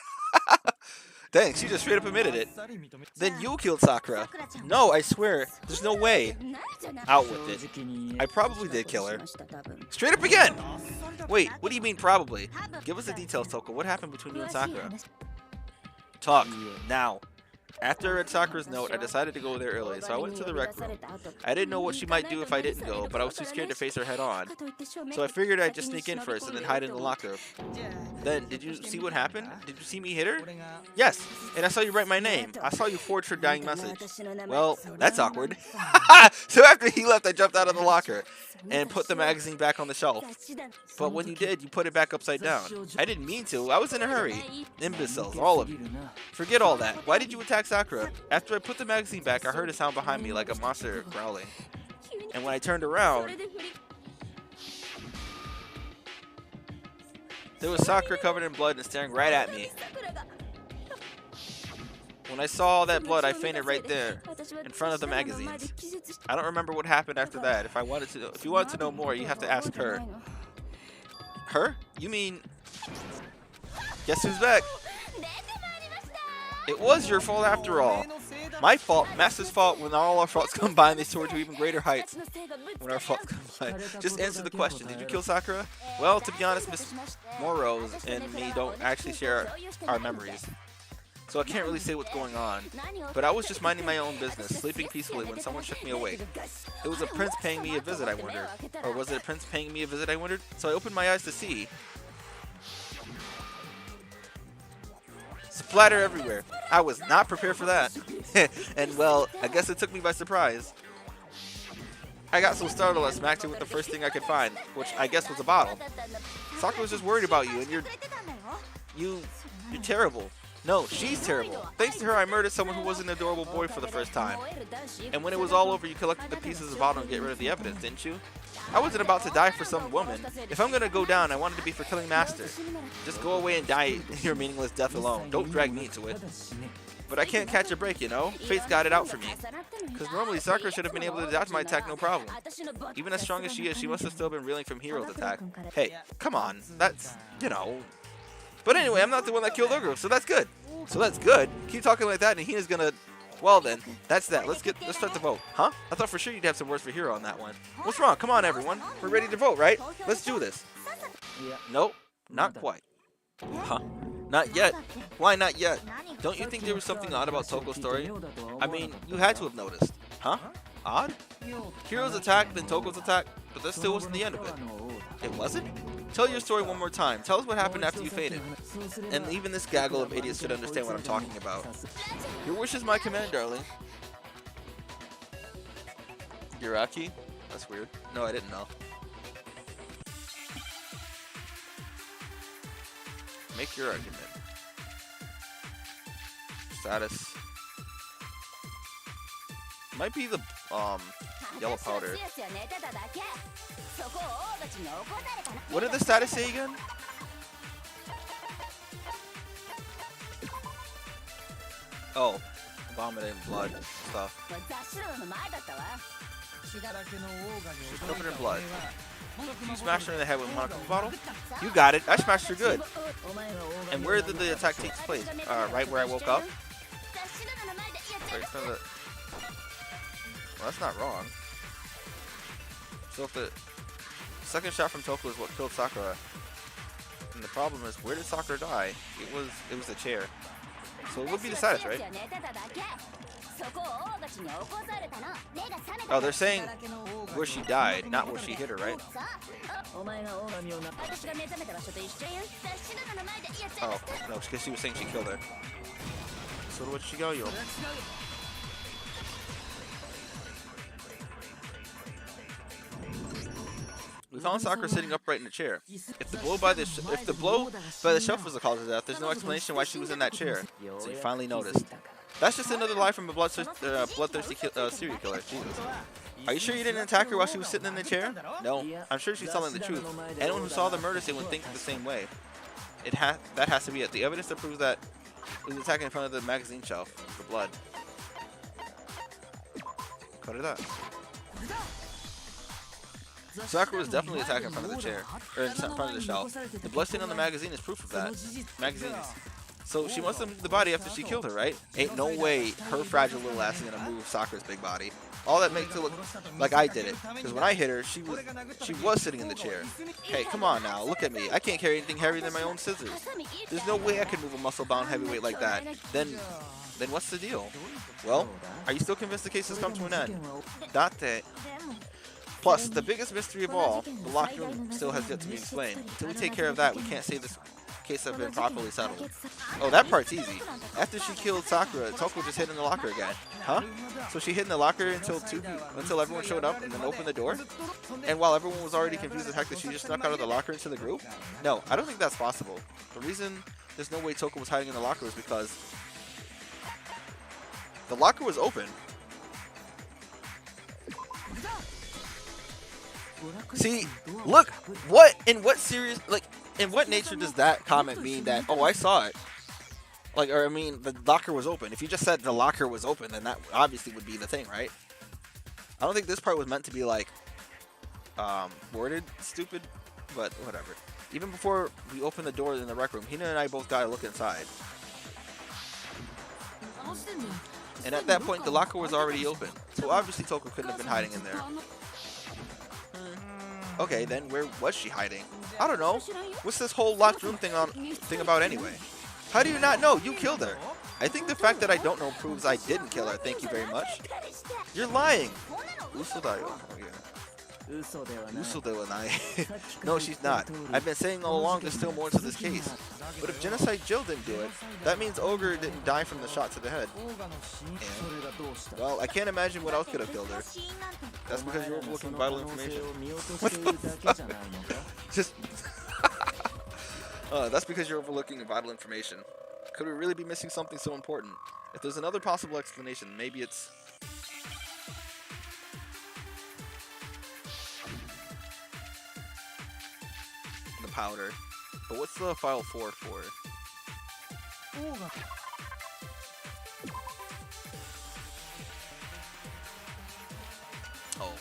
Thanks, you just straight up admitted it. Then you killed Sakura. No, I swear, there's no way. Out with it. I probably did kill her. Straight up again! Wait, what do you mean probably? Give us the details, Toko. What happened between you and Sakura? Talk, now. After I read Sakura's note, I decided to go there early, so I went to the rec room. I didn't know what she might do if I didn't go, but I was too scared to face her head on. So I figured I'd just sneak in first and then hide in the locker. Then, did you see what happened? Did you see me hit her? Yes, and I saw you write my name. I saw you forge her dying message. Well, that's awkward. So after he left, I jumped out of the locker and put the magazine back on the shelf. But when you did, you put it back upside down. I didn't mean to. I was in a hurry. Imbeciles, all of you. Forget all that. Why did you attack Sakura? After I put the magazine back, I heard a sound behind me like a monster growling. And when I turned around, there was Sakura covered in blood and staring right at me. When I saw all that blood, I fainted right there, in front of the magazines. I don't remember what happened after that. If you want to know more, you have to ask her. Her? You mean... Guess who's back? It was your fault after all. My fault, Master's fault. When all our faults combine, they soar to even greater heights. When our faults combine. Just answer the question. Did you kill Sakura? Well, to be honest, Miss Morose and me don't actually share our memories. So I can't really say what's going on. But I was just minding my own business, sleeping peacefully when someone shook me awake. It was a prince paying me a visit, I wondered. Or was it a prince paying me a visit, I wondered? So I opened my eyes to see. Splatter everywhere. I was not prepared for that. And well, I guess it took me by surprise. I got so startled I smacked it with the first thing I could find, which I guess was a bottle. Sakura was just worried about you, and you're terrible. No, she's terrible. Thanks to her, I murdered someone who was an adorable boy for the first time. And when it was all over, you collected the pieces of the bottle and get rid of the evidence, didn't you? I wasn't about to die for some woman. If I'm gonna go down, I wanted to be for killing Master. Just go away and die your meaningless death alone. Don't drag me into it. But I can't catch a break, you know? Fate's got it out for me. Because normally, Sakura should have been able to dodge my attack no problem. Even as strong as she is, she must have still been reeling from Hiro's attack. Hey, come on. That's, you know... But anyway, I'm not the one that killed Ogre, so that's good. So that's good. Keep talking like that, and Hina's gonna... Well then, that's that. Let's start the vote. Huh? I thought for sure you'd have some words for Hiro on that one. What's wrong? Come on, everyone. We're ready to vote, right? Let's do this. Nope, not quite. Huh? Not yet? Why not yet? Don't you think there was something odd about Toko's story? I mean, you had to have noticed. Huh? Odd? Hiro's attack, then Toko's attack, but that still wasn't the end of it. It wasn't? Tell your story one more time. Tell us what happened after you fainted. And even this gaggle of idiots should understand what I'm talking about. Your wish is my command, darling. Yuraki? That's weird. No, I didn't know. Make your argument. Status. Might be the yellow powder. What did the status say again? Oh, vomiting blood stuff. She's covered in blood. You smashed her in the head with a Monaco bottle? You got it. I smashed her good. And where did the attack take place? Right where I woke up? Right in front of the... Well, that's not wrong. So if the second shot from Toko is what killed Sakura, and the problem is, where did Sakura die? It was the chair. So it would be the status, right? Oh, they're saying where she died, not where she hit her, right? Oh, no, because she was saying she killed her. So where'd she go, yo? We found Sakura sitting upright in a chair. If the blow by the shelf was the cause of death, there's no explanation why she was in that chair. So you finally noticed. That's just another lie from a bloodthirsty serial killer. Jesus. Are you sure you didn't attack her while she was sitting in the chair? No, I'm sure she's telling the truth. Anyone who saw the murder scene would think the same way. That has to be it. The evidence that proves that it was attacking in front of the magazine shelf for blood. Cut it up. Sakura was definitely attacking in front of the chair, or in front of the shelf. The bloodstain on the magazine is proof of that. Magazines. So she must have moved the body after she killed her, right? Ain't no way her fragile little ass is gonna move Sakura's big body. All that makes it look like I did it. Because when I hit her, she was sitting in the chair. Hey, come on now, look at me. I can't carry anything heavier than my own scissors. There's no way I could move a muscle-bound heavyweight like that. Then what's the deal? Well, are you still convinced the case has come to an end? Date. Plus, the biggest mystery of all, the locked room still has yet to be explained. Until we take care of that, we can't case have been properly settled. Oh, that part's easy. After she killed Sakura, Toko just hid in the locker again. Huh? So she hid in the locker until everyone showed up and then opened the door? And while everyone was already confused the fact that she just snuck out of the locker into the group? No, I don't think that's possible. The reason there's no way Toko was hiding in the locker is because the locker was open. See, look, in what nature does that comment mean that, oh, I saw it? Like, or I mean, the locker was open. If you just said the locker was open, then that obviously would be the thing, right? I don't think this part was meant to be, like, worded stupid, but whatever. Even before we opened the door in the rec room, Hina and I both got to look inside. And at that point, the locker was already open. So obviously Toko couldn't have been hiding in there. Okay, then where was she hiding? I don't know. What's this whole locked room thing about anyway? How do you not know? You killed her. I think the fact that I don't know proves I didn't kill her. Thank you very much. You're lying. Usodayo. Oh, yeah. Uso de wa nai. No, she's not. I've been saying all along there's still more to this case. But if Genocide Jill didn't do it, that means Ogre didn't die from the shot to the head. And, well, I can't imagine what else could have killed her. That's because you're overlooking vital information. What the fuck? Just... that's because you're overlooking vital information. Could we really be missing something so important? If there's another possible explanation, maybe it's... the powder. But what's the file 4 for? Oh,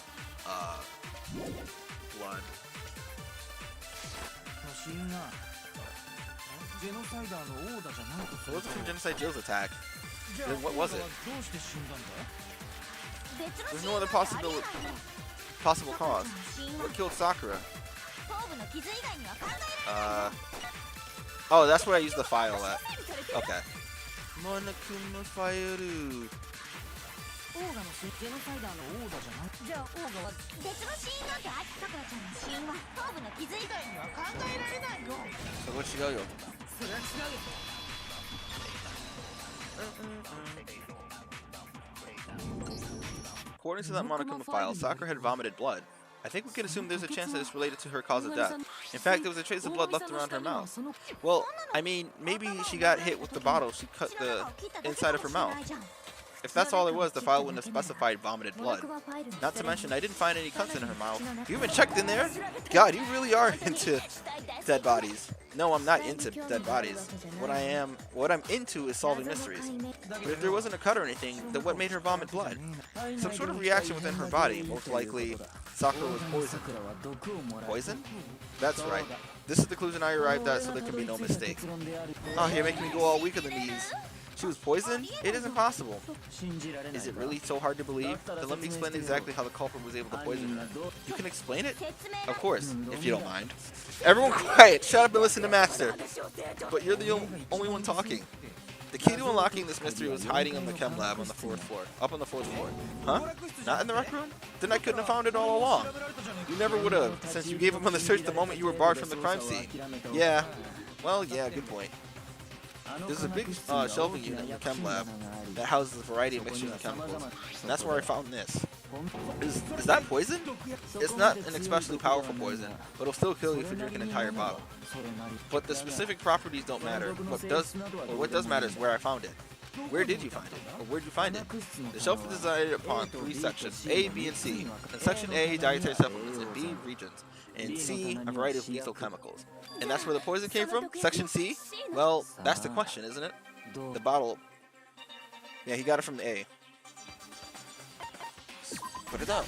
blood. What was it from Genocide Jill's attack? Then what was it? There's no other possible cause. What killed Sakura? Oh, that's where I used the file at. Okay. Monokuma Fire. So what's she go? According to that Monokuma file, Sakura had vomited blood. I think we can assume there's a chance that it's related to her cause of death. In fact, there was a trace of blood left around her mouth. Well, I mean, maybe she got hit with the bottle. She cut the inside of her mouth. If that's all it was, the file wouldn't have specified vomited blood. Not to mention, I didn't find any cuts in her mouth. You even checked in there? God, you really are into dead bodies. No, I'm not into dead bodies. What I'm into is solving mysteries. But if there wasn't a cut or anything, then what made her vomit blood? Some sort of reaction within her body, most likely Sakura was poisoned. Poison? That's right. This is the conclusion I arrived at, so there can be no mistake. Oh, you're making me go all weak on the knees. She was poisoned? It isn't possible. Is it really so hard to believe? Then let me explain exactly how the culprit was able to poison her. You can explain it? Of course, if you don't mind. Everyone quiet! Shut up and listen to Master! But you're the only one talking. The key to unlocking this mystery was hiding in the chem lab on the 4th floor. Up on the 4th floor. Huh? Not in the rec room? Then I couldn't have found it all along. You never would have, since you gave up on the search the moment you were barred from the crime scene. Yeah. Well, yeah, good point. There's a big shelving unit in the chem lab that houses a variety of mixtures and chemicals, and that's where I found this. Is that poison? It's not an especially powerful poison, but it'll still kill you if you drink an entire bottle. But the specific properties don't matter. What does matter is where I found it. Where did you find it? Or where'd you find it? The shelf is divided upon 3 sections, A, B, and C. In Section A, dietary supplements, and B, regions, and C, a variety of lethal chemicals. And that's where the poison came from? Section C? Well, that's the question, isn't it? The bottle... Yeah, he got it from the A. Put it up.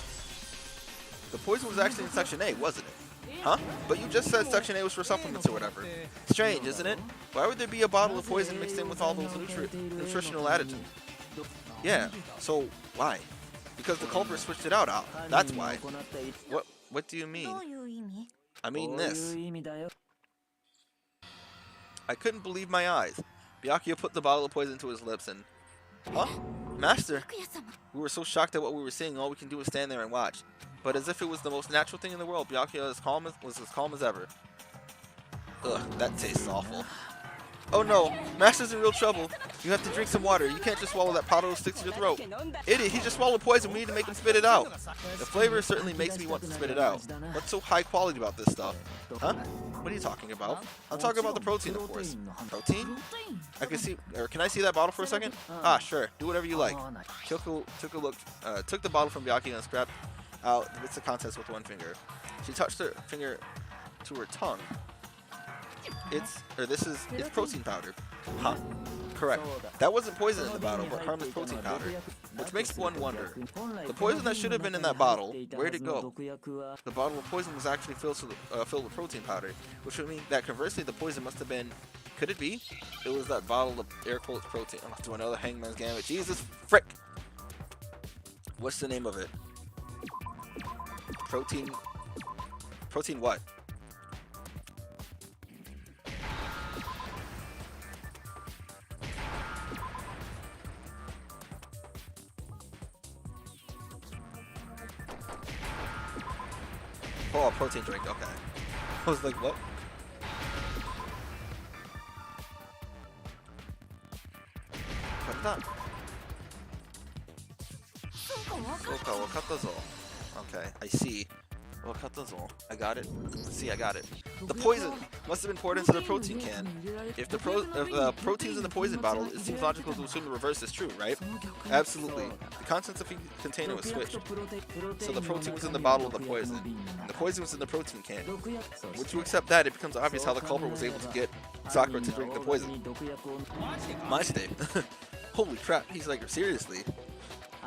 The poison was actually in Section A, wasn't it? Huh? But you just said Section A was for supplements or whatever. Strange, isn't it? Why would there be a bottle of poison mixed in with all those nutritional additives? Yeah, so why? Because the culprit switched it out. That's why. What do you mean? I mean this. I couldn't believe my eyes. Byakuya put the bottle of poison to his lips and... Huh? Master! We were so shocked at what we were seeing, all we can do was stand there and watch. But as if it was the most natural thing in the world, Byakuya was as calm as ever. Ugh, that tastes awful. Oh no, Master's in real trouble. You have to drink some water. You can't just swallow that powder that sticks to your throat. Idiot, he just swallowed poison. We need to make him spit it out. The flavor certainly makes me want to spit it out. What's so high quality about this stuff? Huh? What are you talking about? I'm talking about the protein, of course. Protein? I can see, or can I see that bottle for a second? Ah, sure. Do whatever you like. Kyoko took a look, took the bottle from Byakuya and scrapped out the bits of contents with one finger. She touched her finger to her tongue. It's protein powder. Huh. Correct. That wasn't poison in the bottle, but harmless protein powder. Which makes one wonder. The poison that should have been in that bottle, where'd it go? The bottle of poison was actually filled with protein powder, which would mean that conversely the poison must have been, could it be? It was that bottle of air quotes protein. I'm gonna do another Hangman's Gambit. Jesus frick! What's the name of it? Protein what? Oh, a protein drink, okay. I was like, what? What is that? Soka, wakatazo. Okay, I see. Wakatazo. I got it. See, I got it. The poison must have been poured into the protein can. If the protein's in the poison bottle, it seems logical to assume the reverse is true, right? Absolutely. The contents of the container was switched. So the protein was in the bottle of the poison. And the poison was in the protein can. Once you accept that, it becomes obvious how the culprit was able to get Sakura to drink the poison. My state. Holy crap, he's like, seriously?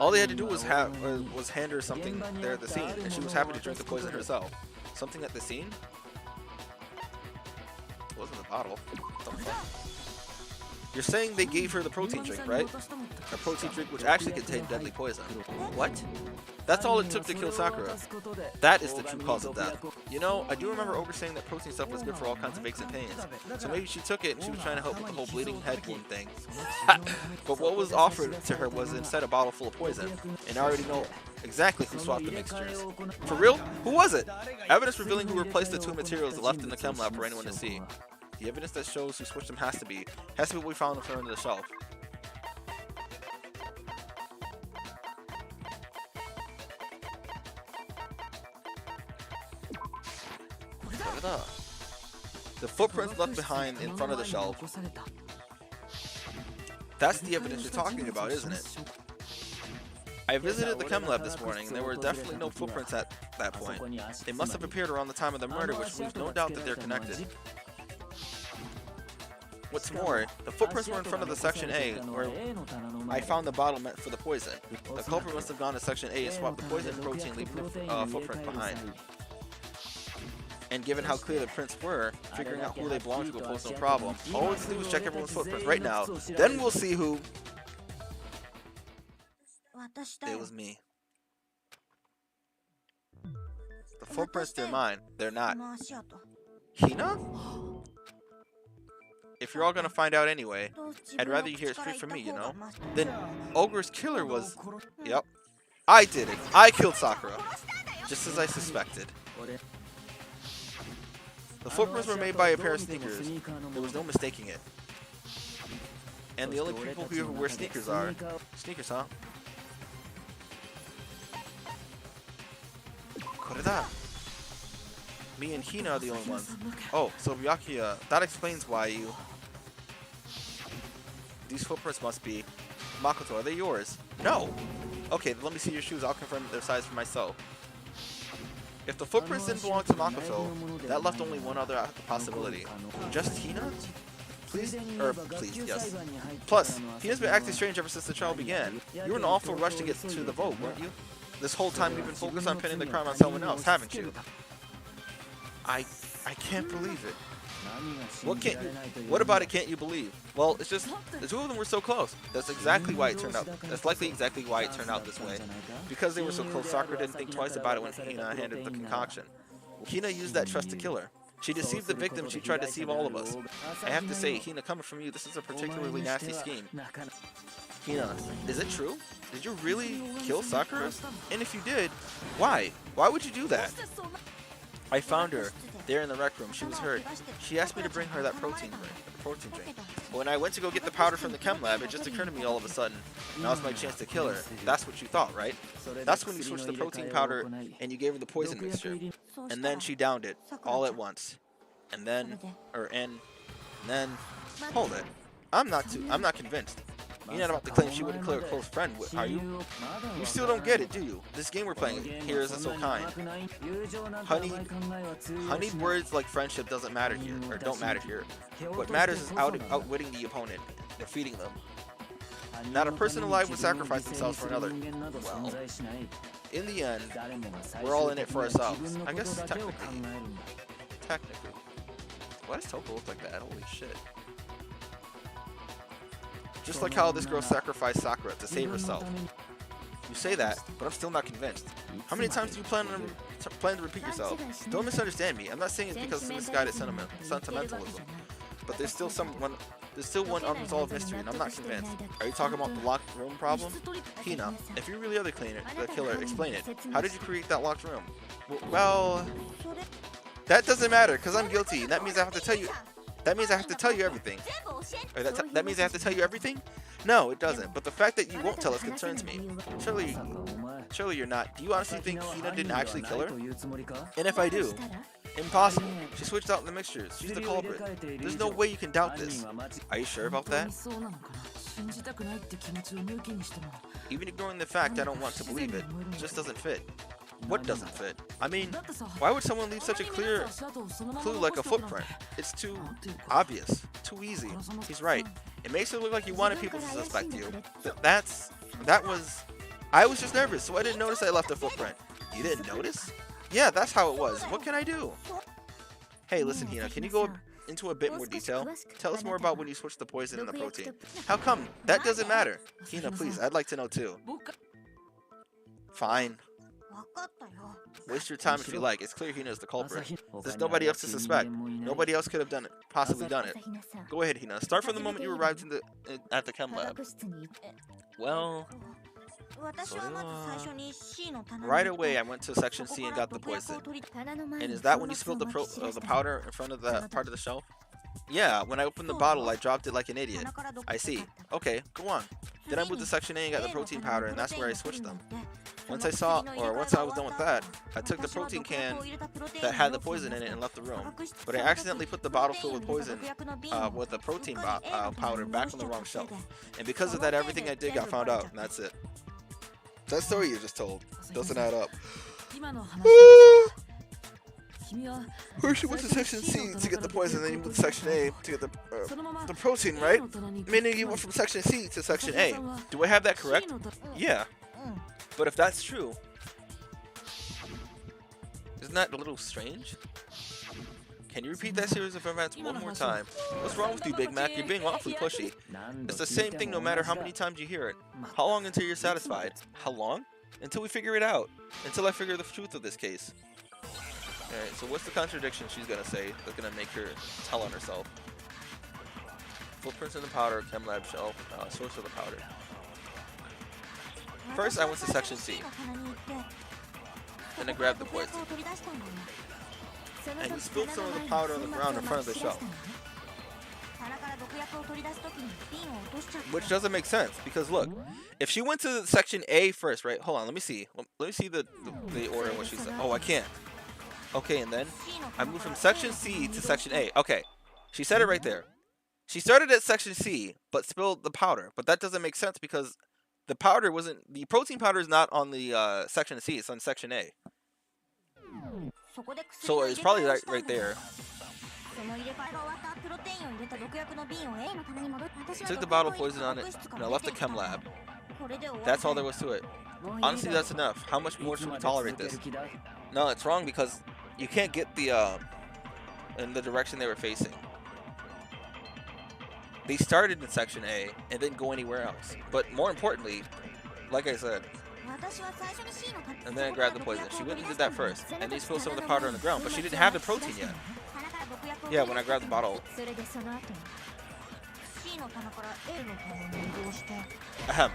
All they had to do was hand her something there at the scene, and she was happy to drink the poison herself. Something at the scene? It wasn't the bottle. What the fuck? You're saying they gave her the protein drink, right? A protein drink which actually contained deadly poison. What? That's all it took to kill Sakura. That is the true cause of death. You know, I do remember Ogre saying that protein stuff was good for all kinds of aches and pains. So maybe she took it and she was trying to help with the whole bleeding head wound thing. But what was offered to her was instead a bottle full of poison. And I already know exactly who swapped the mixtures. For real? Who was it? Evidence revealing who replaced the two materials left in the chem lab for anyone to see. The evidence that shows who switched them has to be what we found on the front of the shelf. The footprints left behind in front of the shelf. That's the evidence you're talking about, isn't it? I visited the chem lab this morning, and there were definitely no footprints at that point. They must have appeared around the time of the murder, which leaves no doubt that they're connected. What's more, the footprints were in front of the Section A, where I found the bottle meant for the poison. The culprit must have gone to Section A and swapped the poison and protein, leaving the footprint behind. And given how clear the prints were, figuring out who they belong to will pose no problem. All we have to do is check everyone's footprints right now. Then we'll see who. It was me. The footprints, they're mine. They're not. Hina? If you're all gonna find out anyway, I'd rather you hear it straight from me, you know? Then Ogre's killer was... Yep. I did it. I killed Sakura. Just as I suspected. The footprints were made by a pair of sneakers. There was no mistaking it. And the only people who wear sneakers are... Sneakers, huh? Koreda. Me and Hina are the only ones. Oh, so Byakuya, that explains why you... These footprints must be... Makoto, are they yours? No! Okay, then let me see your shoes. I'll confirm their size for myself. If the footprints didn't belong to Makoto, that left only one other possibility. Just Hina? Please? Please, yes. Plus, Hina's been acting strange ever since the trial began. You were in an awful rush to get to the vote, weren't you? This whole time you've been focused on pinning the crime on someone else, haven't you? I can't believe it. What about it can't you believe? Well, it's just, the two of them were so close. That's exactly why it turned out, that's likely exactly why it turned out this way. Because they were so close, Sakura didn't think twice about it when Hina handed the concoction. Hina used that trust to kill her. She deceived the victim, she tried to deceive all of us. I have to say, Hina, coming from you, this is a particularly nasty scheme. Hina, is it true? Did you really kill Sakura? And if you did, why? Why would you do that? I found her, There in the rec room, she was hurt. She asked me to bring her that protein drink. But when I went to go get the powder from the chem lab, it just occurred to me all of a sudden. Now's my chance to kill her. That's what you thought, right? That's when you switched the protein powder and you gave her the poison mixture. And then she downed it all at once. And then, hold it. I'm not convinced. You're not about to claim she wouldn't kill her close friend, are you? You still don't get it, do you? This game we're playing here isn't so kind. Honeyed words like friendship doesn't matter here, or don't matter here. What matters is outwitting the opponent, defeating them. Not a person alive would sacrifice themselves for another. Well, in the end, we're all in it for ourselves. I guess technically. Why does Toko look like that? Holy shit. Just like how this girl sacrificed Sakura to save herself. You say that, but I'm still not convinced. How many times do you plan to repeat yourself? Don't misunderstand me. I'm not saying it's because of misguided sentimentalism. But there's still one unresolved mystery, and I'm not convinced. Are you talking about the locked room problem? Hina, if you really are the killer, explain it. How did you create that locked room? Well, that doesn't matter, because I'm guilty, and that means I have to tell you. That means I have to tell you everything. Or that means I have to tell you everything? No, it doesn't. But the fact that you won't tell us concerns me. Surely you're not. Do you honestly think Hina didn't actually kill her? And if I do? Impossible. She switched out the mixtures. She's the culprit. There's no way you can doubt this. Are you sure about that? Even ignoring the fact I don't want to believe it, it just doesn't fit. What doesn't fit? I mean, why would someone leave such a clear clue like a footprint? It's too obvious, too easy. He's right. It makes it look like you wanted people to suspect you. I was just nervous, so I didn't notice I left a footprint. You didn't notice? Yeah, that's how it was. What can I do? Hey, listen, Hina, can you go into a bit more detail? Tell us more about when you switched the poison and the protein. How come? That doesn't matter. Hina, please, I'd like to know too. Fine. Waste your time if you like. It's clear Hina is the culprit. There's nobody else to suspect. Nobody else could have possibly done it. Go ahead, Hina. Start from the moment you arrived at the chem lab. Well, right away I went to section C and got the poison. And is that when you spilled the powder in front of the part of the shelf? Yeah, when I opened the bottle, I dropped it like an idiot. I see. Okay, go on. Then I moved to section A and got the protein powder, and that's where I switched them. Once I was done with that, I took the protein can that had the poison in it and left the room. But I accidentally put the bottle filled with poison with the protein powder back on the wrong shelf. And because of that, everything I did got found out, and that's it. That story you just told doesn't add up. First you went to section C to get the poison, then you moved to section A to get the protein, right? Meaning you went from section C to section A. Do I have that correct? Yeah. But if that's true, isn't that a little strange? Can you repeat that series of events one more time? What's wrong with you, Big Mac? You're being awfully pushy. It's the same thing no matter how many times you hear it. How long until you're satisfied? How long? Until we figure it out. Until I figure the truth of this case. Alright, so what's the contradiction she's gonna say that's gonna make her tell on herself? Footprints in the powder, chem lab shelf, source of the powder. First, I went to section C. Then I grabbed the poison. And you spilled some of the powder on the ground in front of the shelf. Which doesn't make sense, because look, if she went to section A first, right? Hold on, let me see. Let me see the order of what she said. Oh, I can't. Okay, and then I moved from section C to section A. Okay, she said it right there. She started at section C, but spilled the powder. But that doesn't make sense because the protein powder is not on the section C, it's on section A. So it's probably right there. I took the bottle of poison on it, and I left the chem lab. That's all there was to it. Honestly, that's enough. How much more should we tolerate this? No, it's wrong because you can't get in the direction they were facing. They started in section A and didn't go anywhere else. But more importantly, like I said, and then I grabbed the poison. She went and did that first, and they spilled some of the powder on the ground, but she didn't have the protein yet. Yeah, when I grabbed the bottle. Ahem.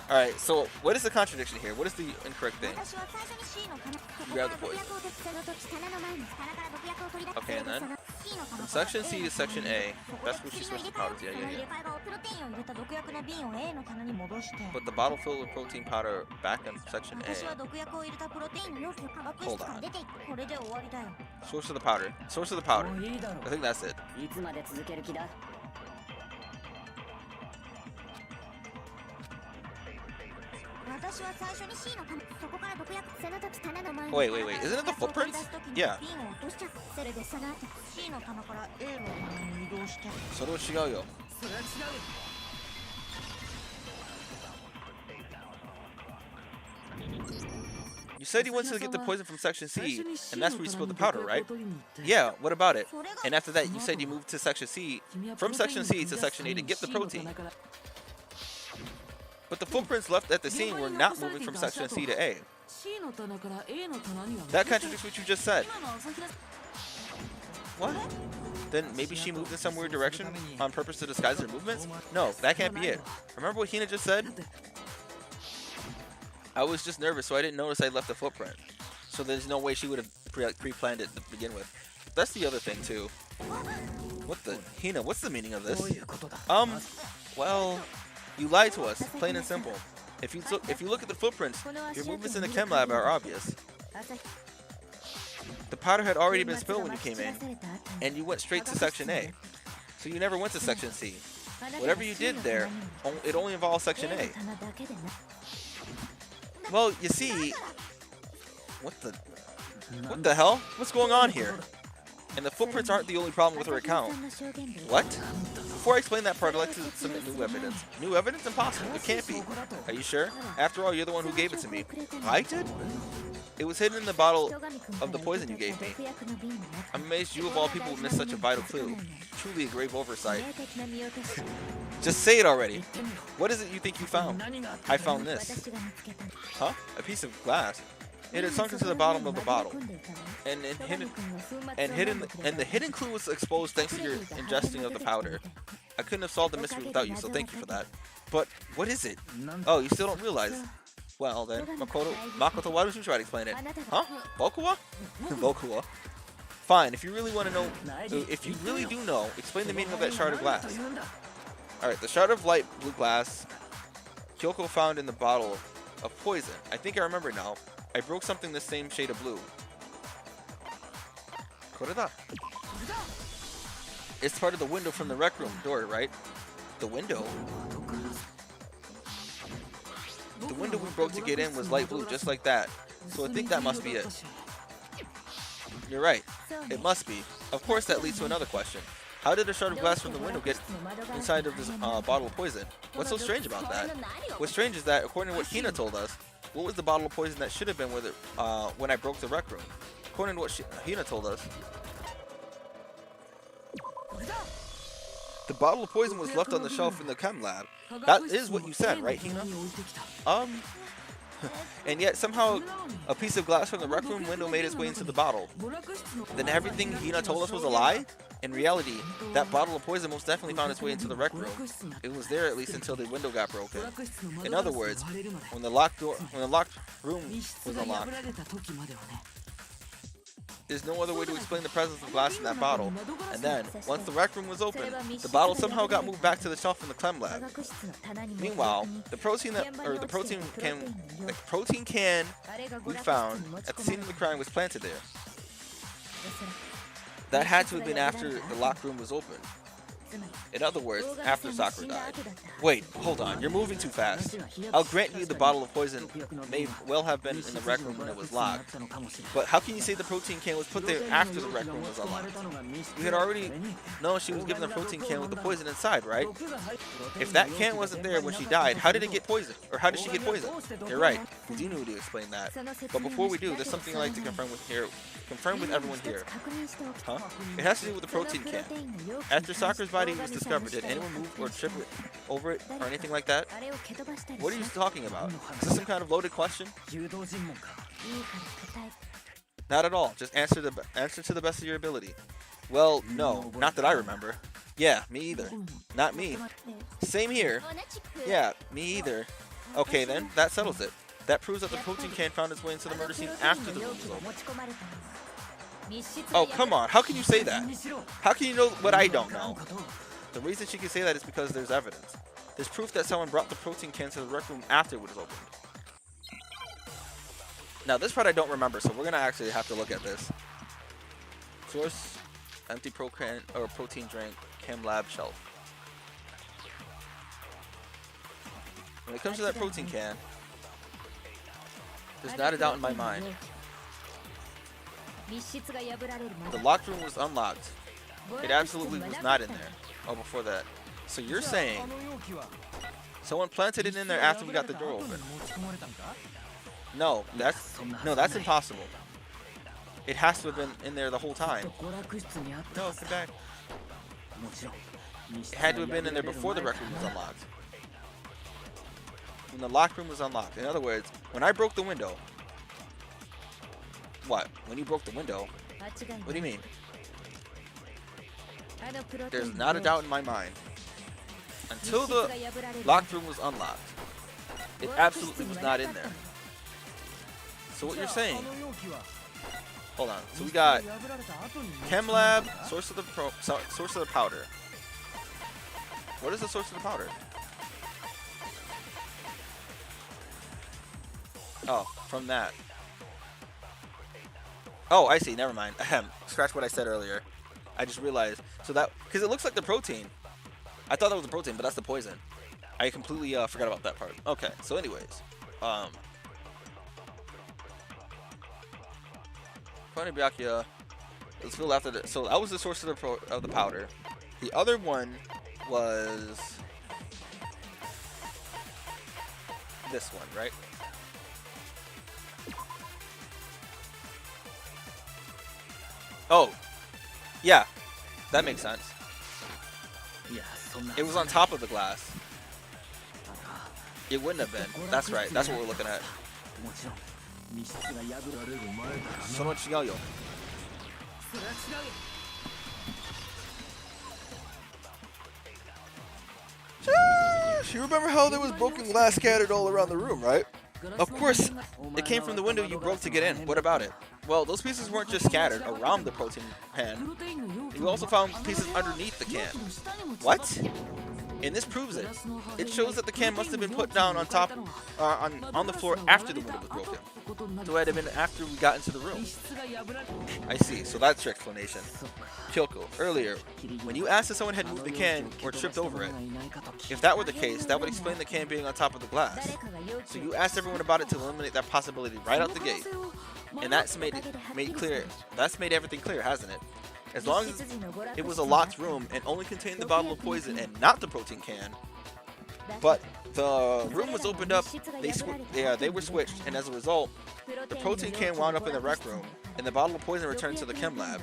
All right. So what is the contradiction here? What is the incorrect thing? 私は最初に C の棚そこ Grab から the 毒 poison. 薬を手その時棚の前に棚から毒薬を取り出 Okay, and then? その C の棚 From から section C to section A. そこで That's where she 薬を switched 入 to れた powders. Yeah, その yeah, 入れ yeah. 替えはプロテインを入れた毒薬の瓶を A の棚に戻して Put the bottle filled with protein powder back in section 私は A. 毒薬を入れたプロテインの容器を化学室から出ていってこれで終わりだよ Source of the powder. Source of the powder. もういいだろ I think that's it. いつまで続ける気だ私は最初に C の棚そこから毒薬その時棚の前に Wait, wait, wait. Isn't it the footprints? Yeah. 瓶を落としちゃったそれでその後 C の棚から A の棚に移動してそれは違うよ。それは違う You said you went to get the poison from section C, and that's where you spilled the powder, right? Yeah, what about it? それが And after that, you said you moved to section C, from section C to section A to get the protein. But the footprints left at the scene were not moving from section C to A. C の棚から A の棚には That contradicts what you just said. 今の朝日だ What? Then maybe she moved in some weird direction on purpose to disguise her movements? No, that can't be it. Remember what Hina just said? I was just nervous, so I didn't notice I left a footprint. So there's no way she would have pre-planned it to begin with. That's the other thing too. What the Hina? What's the meaning of どう this? いうことだ Well, you lied to us, plain and simple. If you look at the footprints, your movements in the chem lab are obvious. 朝日 The powder had already been spilled when you came in, and you went straight to section A. So you never went to section C. Whatever you did there, it only involved section A. Well, you see, what the hell? What's going on here? And the footprints aren't the only problem with her account. What? Before I explain that part, I'd like to submit new evidence. New evidence? Impossible. It can't be. Are you sure? After all, you're the one who gave it to me. I did? It was hidden in the bottle of the poison you gave me. I'm amazed you of all people would miss such a vital clue. Truly a grave oversight. Just say it already. What is it you think you found? I found this. Huh? A piece of glass. It had sunk into the bottom of the bottle. And the hidden clue was exposed thanks to your ingesting of the powder. I couldn't have solved the mystery without you, so thank you for that. But what is it? Oh, you still don't realize. Well then, Makoto, why don't you try to explain it? Huh? Bokuwa? Bokuwa. Fine, if you really want to know, if you really do know, explain the meaning of that shard of glass. Alright, the shard of light blue glass Kyoko found in the bottle of poison. I think I remember now. I broke something the same shade of blue. これだ. It's part of the window from the rec room door, right? The window? The window we broke to get in was light blue, just like that. So I think that must be it. You're right. It must be. Of course, that leads to another question. How did a shard of glass from the window get inside of this bottle of poison? What's so strange about that? What's strange is that, according to what Hina told us, what was the bottle of poison that should have been with it when I broke the rec room? According to what Hina told us, the bottle of poison was left on the shelf in the chem lab. That is what you said, right, Hina? And yet somehow a piece of glass from the rec room window made its way into the bottle. Then everything Hina told us was a lie? In reality, that bottle of poison most definitely found its way into the rec room. It was there at least until the window got broken. In other words, when the locked room was unlocked. There's no other way to explain the presence of glass in that bottle. And then, once the rec room was open, the bottle somehow got moved back to the shelf in the chem lab. Meanwhile, the protein can we found at the scene of the crime was planted there. That had to have been after the locked room was open. In other words, after Sakura died. Wait, hold on, you're moving too fast. I'll grant you the bottle of poison may well have been in the rec room when it was locked. But how can you say the protein can was put there after the rec room was unlocked? You had already known she was given the protein can with the poison inside, right? If that can wasn't there when she died, how did it get poisoned? Or how did she get poisoned? You're right, we do need to explain that. But before we do, there's something I'd like to confirm with everyone here. Huh? It has to do with the protein can. After Sakura's body was discovered, did anyone move or trip over it or anything like that? What are you talking about? Is this some kind of loaded question? Not at all. Just answer to the best of your ability. Well, no, not that I remember. Yeah, me either. Not me. Same here. Yeah, me either. Okay, then that settles it. That proves that the protein can found its way into the murder scene after the room was opened. Oh, come on. How can you say that? How can you know what I don't know? The reason she can say that is because there's evidence. There's proof that someone brought the protein can to the rec room after it was opened. Now, this part I don't remember, so we're going to actually have to look at this. Source, empty protein drink, chem lab shelf. When it comes to that protein can, there's not a doubt in my mind. The locked room was unlocked. It absolutely was not in there. Oh, before that. So you're saying someone planted it in there after we got the door open? No, that's impossible. It has to have been in there the whole time. No, come back. It had to have been in there before the rec room was unlocked. When the locked room was unlocked. In other words, when I broke the window. What? When you broke the window? What do you mean? There's not a doubt in my mind. Until the locked room was unlocked, it absolutely was not in there. So what you're saying? Hold on. So we got chem lab, source of the powder. What is the source of the powder? Oh, from that. Oh, I see. Never mind. Scratch what I said earlier. I just realized. So that, because it looks like the protein. I thought that was the protein, but that's the poison. I completely forgot about that part. Okay. So, anyways, Ponybakia. Let's go after this. So that was the source of the powder. The other one was this one, right? Oh, yeah, that makes sense. It was on top of the glass. It wouldn't have been. That's right. That's what we're looking at. So much yo-yo. You remember how there was broken glass scattered all around the room, right? Of course, it came from the window you broke to get in. What about it? Well, those pieces weren't just scattered around the protein pan. You also found pieces underneath the can. What? And this proves it. It shows that the can must have been put down on top, on the floor after the window was broken. So it had been after we got into the room. I see. So that's your explanation. Kyoko, earlier, when you asked if someone had moved the can or tripped over it, if that were the case, that would explain the can being on top of the glass. So you asked everyone about it to eliminate that possibility right out the gate. And that's made clear. That's made everything clear, hasn't it? As long as it was a locked room and only contained the bottle of poison and not the protein can, but the room was opened up, they were switched, and as a result, the protein can wound up in the rec room, and the bottle of poison returned to the chem lab.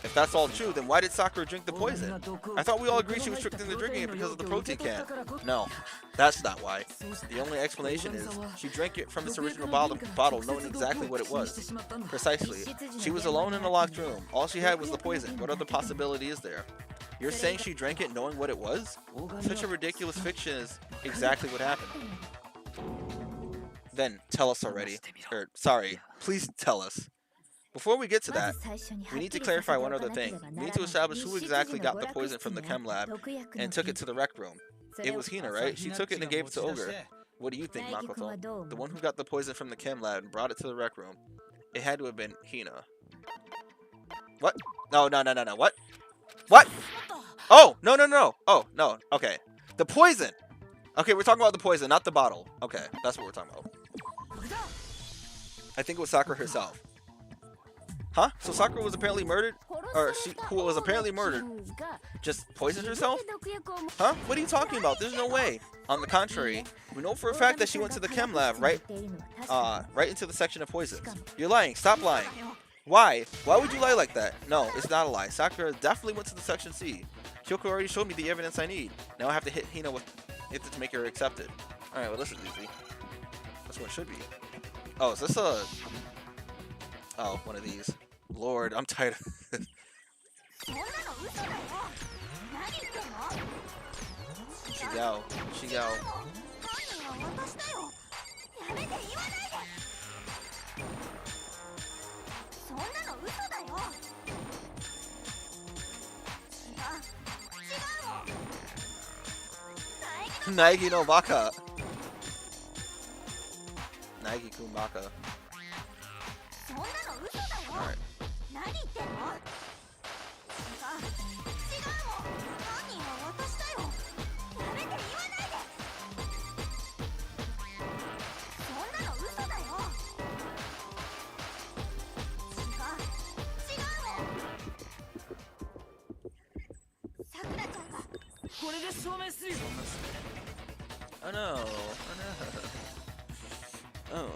If that's all true, then why did Sakura drink the poison? I thought we all agreed she was tricked into drinking it because of the protein can. No, that's not why. The only explanation is she drank it from its original bottle knowing exactly what it was. Precisely. She was alone in a locked room. All she had was the poison. What other possibility is there? You're saying she drank it knowing what it was? Such a ridiculous fiction is exactly what happened. Then tell us already. Sorry, please tell us. Before we get to that, we need to clarify one other thing. We need to establish who exactly got the poison from the chem lab and took it to the rec room. It was Hina, right? She took it and gave it to Ogre. What do you think, Makoto? The one who got the poison from the chem lab and brought it to the rec room. It had to have been Hina. What? No. What? What? Oh, no. Oh, no. Okay. The poison. Okay, we're talking about the poison, not the bottle. Okay, that's what we're talking about. I think it was Sakura herself. Huh? So Sakura was apparently murdered? Or who was apparently murdered just poisoned herself? Huh? What are you talking about? There's no way. On the contrary, we know for a fact that she went to the chem lab, right into the section of poisons. You're lying. Stop lying. Why? Why would you lie like that? No, it's not a lie. Sakura definitely went to the section C. Kyoko already showed me the evidence I need. Now I have to hit Hina with it to make her accept it. Alright, well this is easy. That's what it should be. Oh, is this a... Oh, one of these. Lord, I'm tired of this. Shigao. Shigao. 犯人は私だよ。やめて言わないで。そんなの嘘だよ。違うもん。Naegi no Baka. Naegi kun Baka. そんなの嘘だよ。 Alright. 何言ってんの？違うもん。犯人は私だよ。やめて言わないで。そんなの嘘だよ。違うもん。さくらちゃんが。これで証明するよ。 Oh no. Oh no. Oh.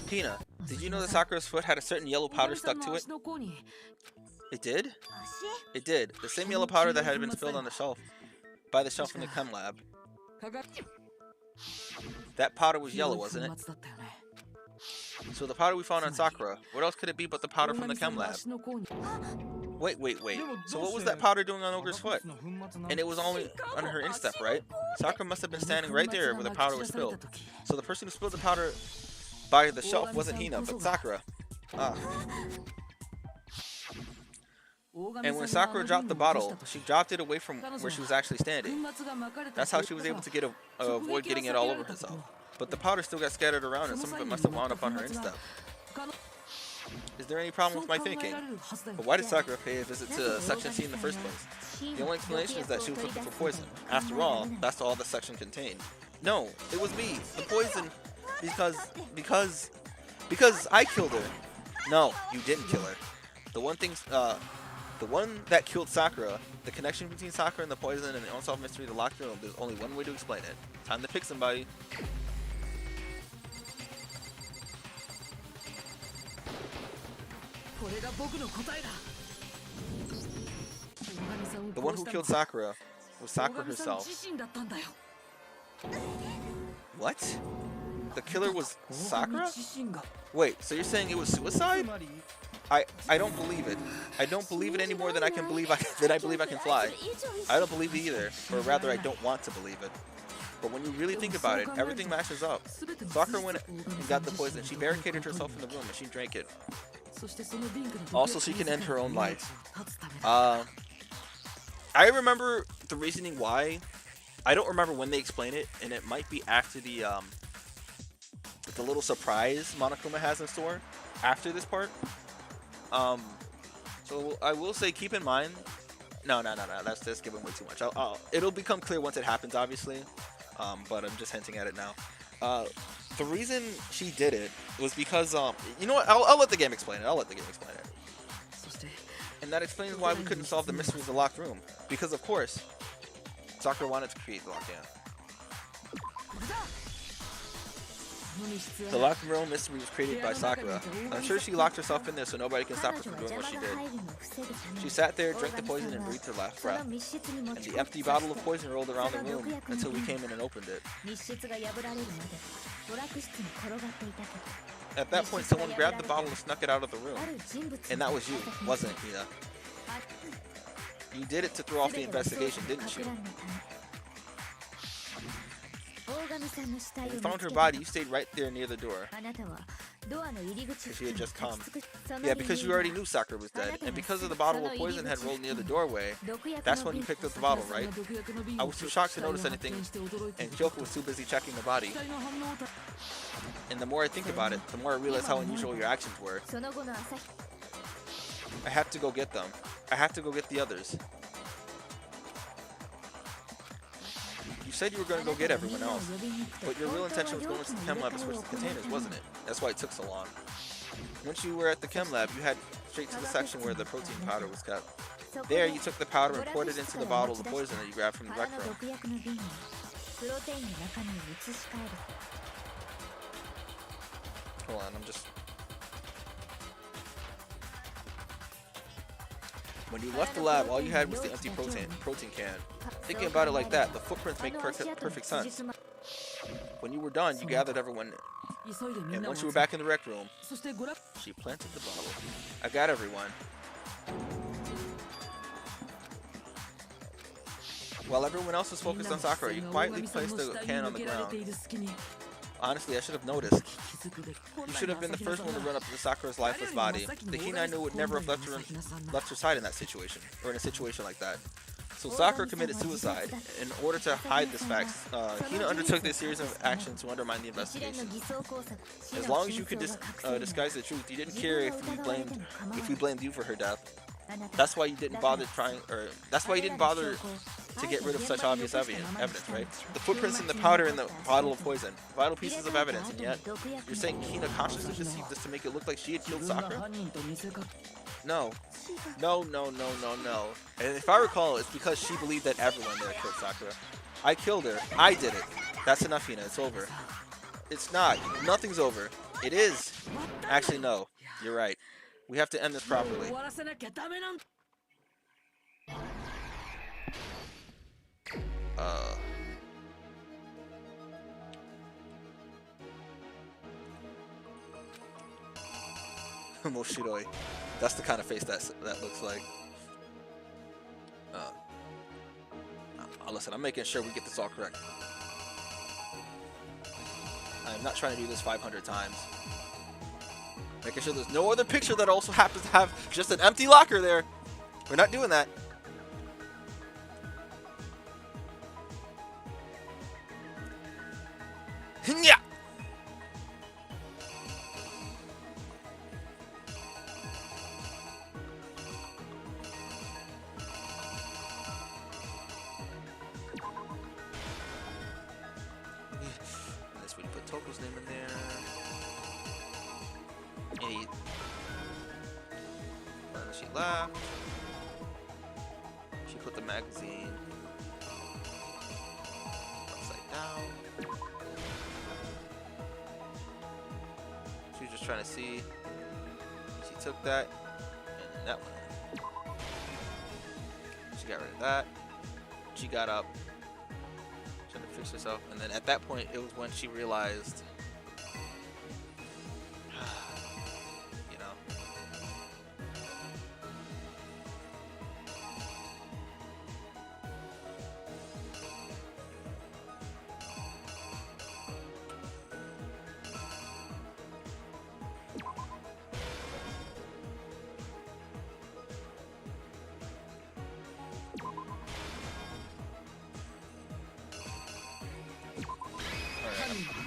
Tina, did you know that Sakura's foot had a certain yellow powder stuck to it? 足の甲に It did? 足？ It did. The same yellow powder that had been spilled on the shelf. By the shelf in the chem lab. 化学 That powder was yellow, wasn't it? 粉末だったよね。 So the powder we found on Sakura, what else could it be but the powder from the chem lab? 足の甲に Wait. So what was that powder doing on Ogre's foot? And it was only on her instep, right? Sakura must have been standing right there where the powder was spilled. So the person who spilled the powder by the shelf wasn't Hina, but Sakura. Ah. And when Sakura dropped the bottle, she dropped it away from where she was actually standing. That's how she was able to avoid getting it all over herself. But the powder still got scattered around and some of it must have wound up on her instep. Is there any problem with my thinking? But why did Sakura pay a visit to Section C in the first place? The only explanation is that she was looking for poison. After all, that's all the section contained. No, it was me, the poison, because I killed her. No, you didn't kill her. The one that killed Sakura, the connection between Sakura and the poison and the unsolved mystery of the locked room, there's only one way to explain it. Time to pick somebody. The one who killed Sakura was Sakura herself. What? The killer was Sakura? Wait, so you're saying it was suicide? I don't believe it. I don't believe it any more than I can believe I believe I can fly. I don't believe it either, or rather I don't want to believe it. But when you really think about it, everything matches up. Sakura went and got the poison. She barricaded herself in the room and she drank it. Also, she can end her own life. I remember the reasoning why. I don't remember when they explain it, and it might be after the little surprise Monokuma has in store after this part. So I will say, keep in mind. No. That's just giving way too much. It'll become clear once it happens, obviously. But I'm just hinting at it now. The reason she did it was because you know what? I'll let the game explain it. And that explains why we couldn't solve the mystery of the locked room. Because of course, Sakura wanted to create the lockdown. The locked room mystery was created by Sakura. I'm sure she locked herself in there so nobody can stop her from doing what she did. She sat there, drank the poison, and breathed her last breath. And the empty bottle of poison rolled around the room until we came in and opened it. At that point, someone grabbed the bottle and snuck it out of the room. And that was you, wasn't it, Hina? You did it to throw off the investigation, didn't you? When you found her body, you stayed right there near the door. Because she had just come. Yeah, because you already knew Sakura was dead. And because of the bottle of poison had rolled near the doorway, that's when you picked up the bottle, right? I was too shocked to notice anything, and Kyoko was too busy checking the body. And the more I think about it, the more I realize how unusual your actions were. I have to go get them. I have to go get the others. You said you were going to go get everyone else, but your real intention was going to the chem lab to switch the containers, wasn't it? That's why it took so long. Once you were at the chem lab, you head straight to the section where the protein powder was kept. There, you took the powder and poured it into the bottle of poison that you grabbed from the rec room. Hold on, I'm just... When you left the lab, all you had was the empty protein can. Thinking about it like that, the footprints make perfect sense. When you were done, you gathered everyone, and once you were back in the rec room, she planted the bottle. I got everyone. While everyone else was focused on Sakura, you quietly placed the can on the ground. Honestly, I should have noticed. You should have been the first one to run up to Sakura's lifeless body. The Hina I knew would never have left her side in that situation, or in a situation like that. So Sakura committed suicide. In order to hide this fact, Hina undertook this series of actions to undermine the investigation. As long as you could disguise the truth, you didn't care if we blamed you for her death. That's why you didn't bother to get rid of such obvious evidence, right? The footprints in the powder and the bottle of poison, vital pieces of evidence, and yet you're saying Hina consciously deceived us to make it look like she had killed Sakura? No. No. And if I recall, it's because she believed that everyone there killed Sakura. I killed her. I did it. That's enough, Hina. It's over. It's not. Nothing's over. It is. Actually, no. You're right. We have to end this properly. Moshiroi. That's the kind of face that looks like. Listen, I'm making sure we get this all correct. I'm not trying to do this 500 times. Making sure there's no other picture that also happens to have just an empty locker there. We're not doing that. Yeah. Let's put Toko's name in there. And she left. She put the magazine upside down. She was just trying to see. She took that, and then that one. She got rid of that. She got up, trying to fix herself, and then at that point, it was when she realized.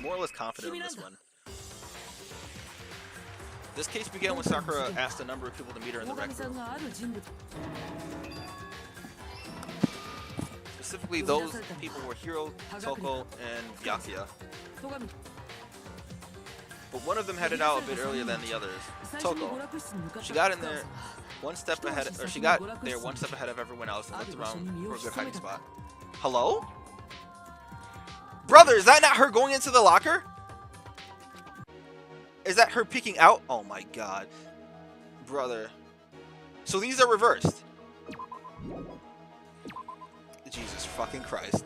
More or less confident in this one. This case began when Sakura asked a number of people to meet her in the rec room. Specifically, those people were Hiro, Toko, and Byakuya. But one of them headed out a bit earlier than the others. Toko. She got in there one step ahead, or she got there one step ahead of everyone else and looked around for a good hiding spot. Hello? Brother, is that not her going into the locker? Is that her peeking out? Oh my god. Brother. So these are reversed. Jesus fucking Christ.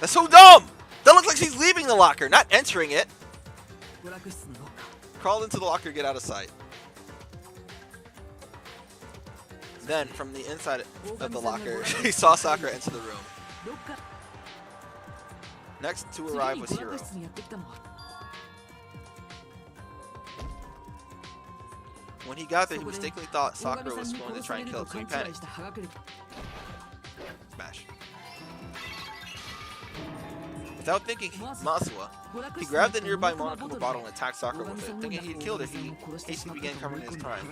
That's so dumb! That looks like she's leaving the locker, not entering it. Crawled into the locker, get out of sight. Then, from the inside of the locker, she saw Sakura enter the room. Next to arrive was Hiro. When he got there, he mistakenly thought Sakura was going to try and kill him, so he panicked. Smash. Without thinking, Masuwa, he grabbed the nearby Monokuma bottle and attacked Sakura with it. Thinking he had killed her, he hastily began covering his crime.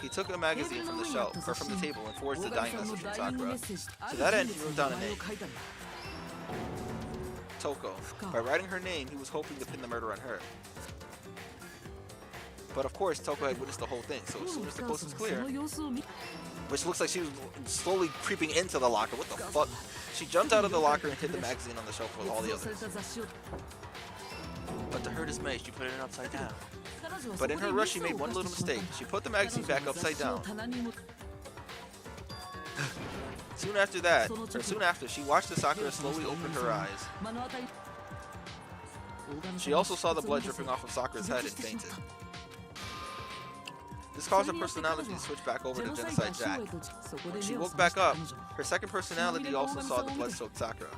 He took a magazine from the shelf, or from the table, and forged a dying message from Sakura. To that end, he wrote down a name. Toko. By writing her name, he was hoping to pin the murder on her. But of course, Toko had witnessed the whole thing, so as soon as the coast was clear, which looks like she was slowly creeping into the locker. What the fuck? She jumped out of the locker and hid the magazine on the shelf with all the others. But to her dismay, she put it upside down. But in her rush, she made one little mistake. She put the magazine back upside down. Soon after, she watched the Sakura slowly open her eyes. She also saw the blood dripping off of Sakura's head and fainted. This caused her personality to switch back over to Genocide Jack. When she woke back up, her second personality also saw the blood-soaked Sakura,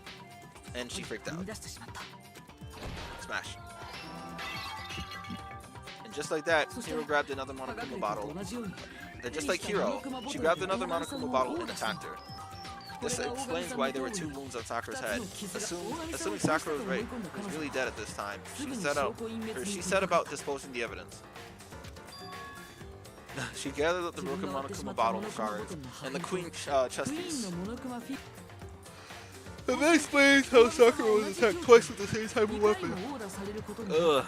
and she freaked out. Smash. And just like that, Hiro grabbed another Monokuma bottle. And just like Hiro, she grabbed another Monokuma bottle and attacked her. This explains why there were 2 wounds on Sakura's head. Assuming Sakura was right, she was really dead at this time. She set about disposing the evidence. She gathered up the broken Monokuma bottle shards and the queen chest piece. And that explains how Sakura was attacked twice with the same type of weapon. Ugh.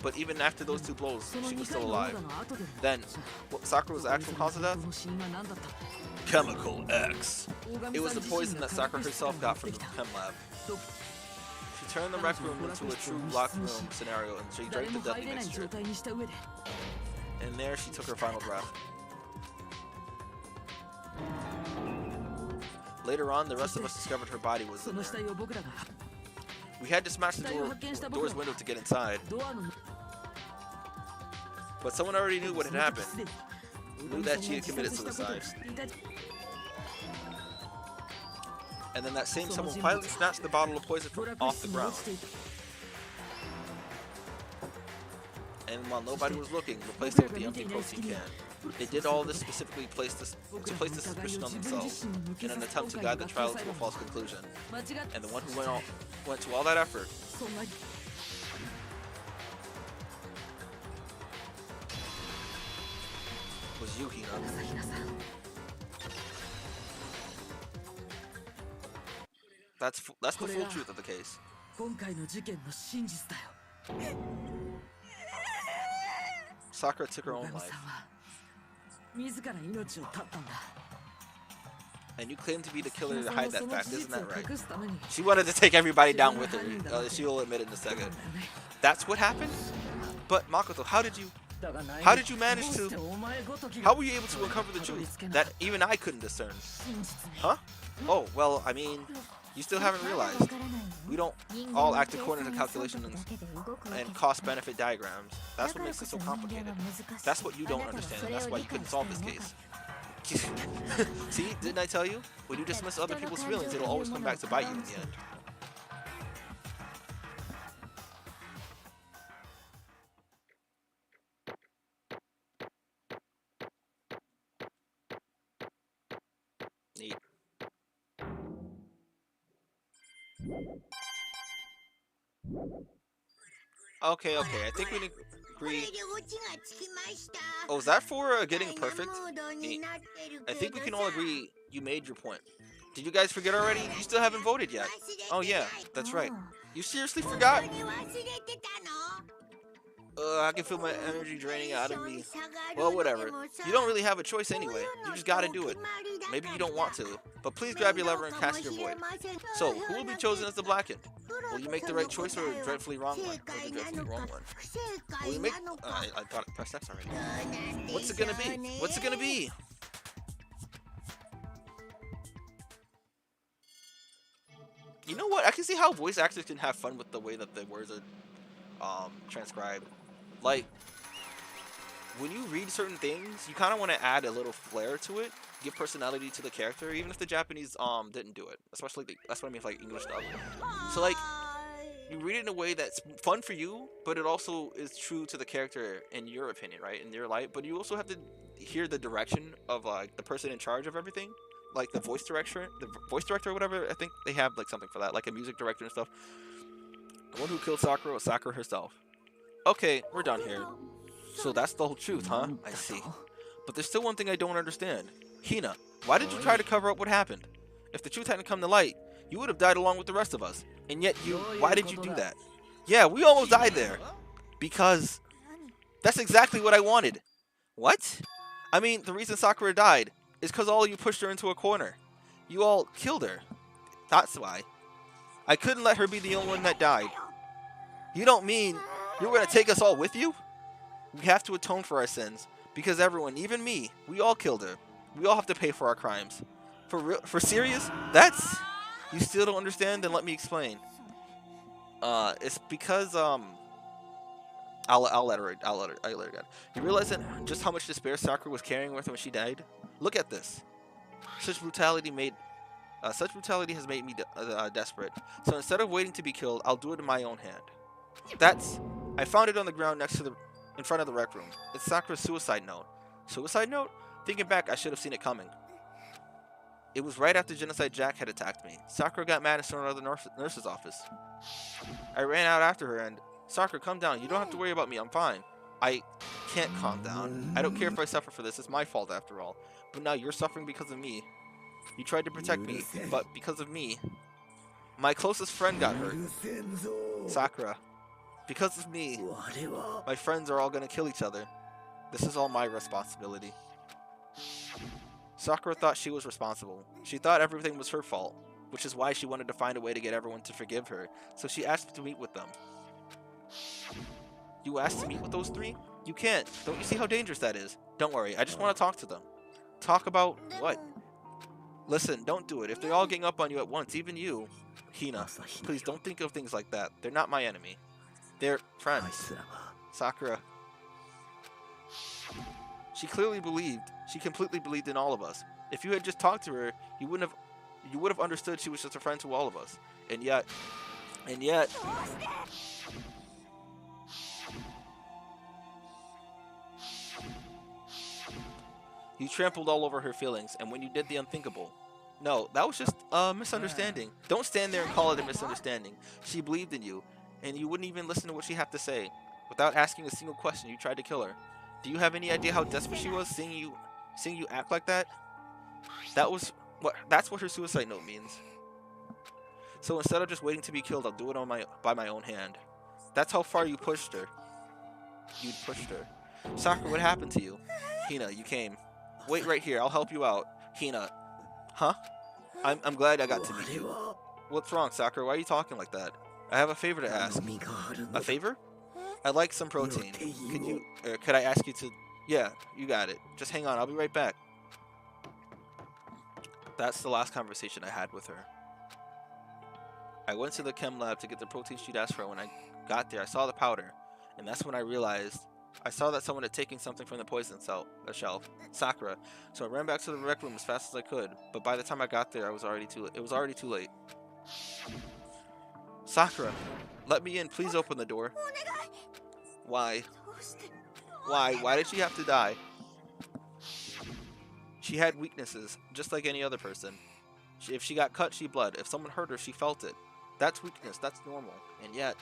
But even after those 2 blows, she was still alive. Then, what Sakura's actual cause of death? Chemical X. It was the poison that Sakura herself got from the chem lab. She turned the rec room into a true locked room scenario and she drank the deadly mixture. And there she took her final breath. Later on, the rest of us discovered her body was in there. We had to smash the door's window to get inside. But someone already knew what had happened. Knew that she had committed suicide. And then that same someone quietly snatched the bottle of poison off the ground. And while nobody was looking, replaced it with the empty protein can. They did all this specifically to place the suspicion on themselves in an attempt to guide the trial to a false conclusion. And the one who went to all that effort was you, Hina. That's the full truth of the case. Sakura took her own life. And you claim to be the killer to hide that fact, isn't that right? She wanted to take everybody down with her. She will admit it in a second. That's what happened? But Makoto, how did you manage to... How were you able to uncover the truth that even I couldn't discern? Huh? Oh, well, I mean... You still haven't realized. We don't all act according to calculations and cost-benefit diagrams. That's what makes it so complicated. That's what you don't understand, and that's why you couldn't solve this case. See, didn't I tell you? When you dismiss other people's feelings, it'll always come back to bite you in the end. Neat. Okay, I think we agree. Oh, is that for getting perfect? I think we can all agree you made your point. Did you guys forget already? You still haven't voted yet. Oh yeah, that's right. You seriously forgot? I can feel my energy draining out of me. Well, whatever. You don't really have a choice anyway. You just gotta do it. Maybe you don't want to, but please grab your lever and cast your void. So, who will be chosen as the Blackened? Will you make the right choice or a dreadfully wrong one? Or the dreadfully wrong one? Will you make... I thought I pressed X already. What's it gonna be? What's it gonna be? You know what? I can see how voice actors can have fun with the way that the words are transcribed. Like, when you read certain things, you kind of want to add a little flair to it, give personality to the character, even if the Japanese didn't do it. Especially that's what I mean with like English stuff. So like, you read it in a way that's fun for you, but it also is true to the character in your opinion, right? In your light. But you also have to hear the direction of like the person in charge of everything, like the voice director or whatever. I think they have like something for that, like a music director and stuff. The one who killed Sakura was Sakura herself. Okay, we're done here. So that's the whole truth, huh? I see. But there's still one thing I don't understand. Hina, why did you try to cover up what happened? If the truth hadn't come to light, you would have died along with the rest of us. And yet why did you do that? Yeah, we almost died there. Because that's exactly what I wanted. What? I mean, the reason Sakura died is because all of you pushed her into a corner. You all killed her. That's why. I couldn't let her be the only one that died. You don't mean you're going to take us all with you? We have to atone for our sins. Because everyone, even me, we all killed her. We all have to pay for our crimes. For real? For serious? That's... You still don't understand? Then let me explain. It's because I'll let her go. You realize that just how much despair Sakura was carrying with her when she died? Look at this. Such brutality has made me desperate. So instead of waiting to be killed, I'll do it in my own hand. I found it on the ground in front of the rec room. It's Sakura's suicide note. Suicide note? Thinking back, I should have seen it coming. It was right after Genocide Jack had attacked me. Sakura got mad and stormed out of the nurse's office. I ran out after her and, Sakura, calm down. You don't have to worry about me. I'm fine. I can't calm down. I don't care if I suffer for this. It's my fault after all. But now you're suffering because of me. You tried to protect me, but because of me, my closest friend got hurt. Sakura, because of me, my friends are all gonna kill each other. This is all my responsibility. Sakura thought she was responsible. She thought everything was her fault, which is why she wanted to find a way to get everyone to forgive her, so she asked me to meet with them. You asked to meet with those three? You can't. Don't you see how dangerous that is? Don't worry, I just want to talk to them. Talk about what? Listen, don't do it. If they're all getting up on you at once, even you, Hina, please don't think of things like that. They're not my enemy. They're friends. Sakura. She completely believed in all of us. If you had just talked to her, you would have understood she was just a friend to all of us. And yet, you trampled all over her feelings, and when you did the unthinkable. No, that was just a misunderstanding. Don't stand there and call it a misunderstanding. She believed in you, and you wouldn't even listen to what she had to say. Without asking a single question, you tried to kill her. Do you have any idea how desperate she was, seeing you act like that? That's what her suicide note means. So instead of just waiting to be killed, I'll do it by my own hand. That's how far you pushed her. You pushed her. Sakura, what happened to you? Hina, you came. Wait right here, I'll help you out. Hina. Huh? I'm glad I got to meet you. What's wrong, Sakura? Why are you talking like that? I have a favor to ask. A favor? I'd like some protein. Could I ask you to... Yeah, you got it. Just hang on, I'll be right back. That's the last conversation I had with her. I went to the chem lab to get the protein she'd asked for. When I got there, I saw the powder. And that's when I realized... I saw that someone had taken something from the poison shelf, Sakura, so I ran back to the rec room as fast as I could, but by the time I got there, it was already too late. Sakura, let me in, please open the door. Why? Why did she have to die? She had weaknesses, just like any other person. If she got cut, she bled. If someone hurt her, she felt it. That's weakness, that's normal, and yet...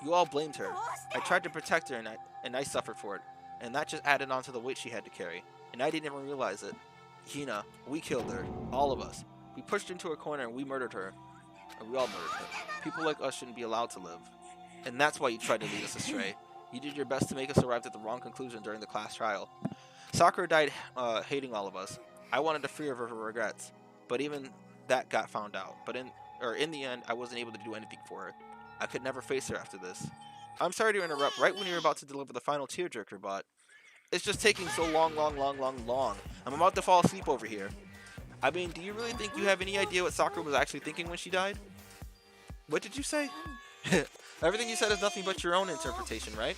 You all blamed her. I tried to protect her and I suffered for it. And that just added on to the weight she had to carry. And I didn't even realize it. Hina, we killed her. All of us. We pushed her into a corner and we murdered her. And we all murdered her. People like us shouldn't be allowed to live. And that's why you tried to lead us astray. You did your best to make us arrive at the wrong conclusion during the class trial. Sakura died hating all of us. I wanted to free her of her regrets. But even that got found out. But in the end, I wasn't able to do anything for her. I could never face her after this. I'm sorry to interrupt right when you're about to deliver the final tearjerker, but it's just taking so long. I'm about to fall asleep over here. I mean, do you really think you have any idea what Sakura was actually thinking when she died? What did you say? Everything you said is nothing but your own interpretation, right?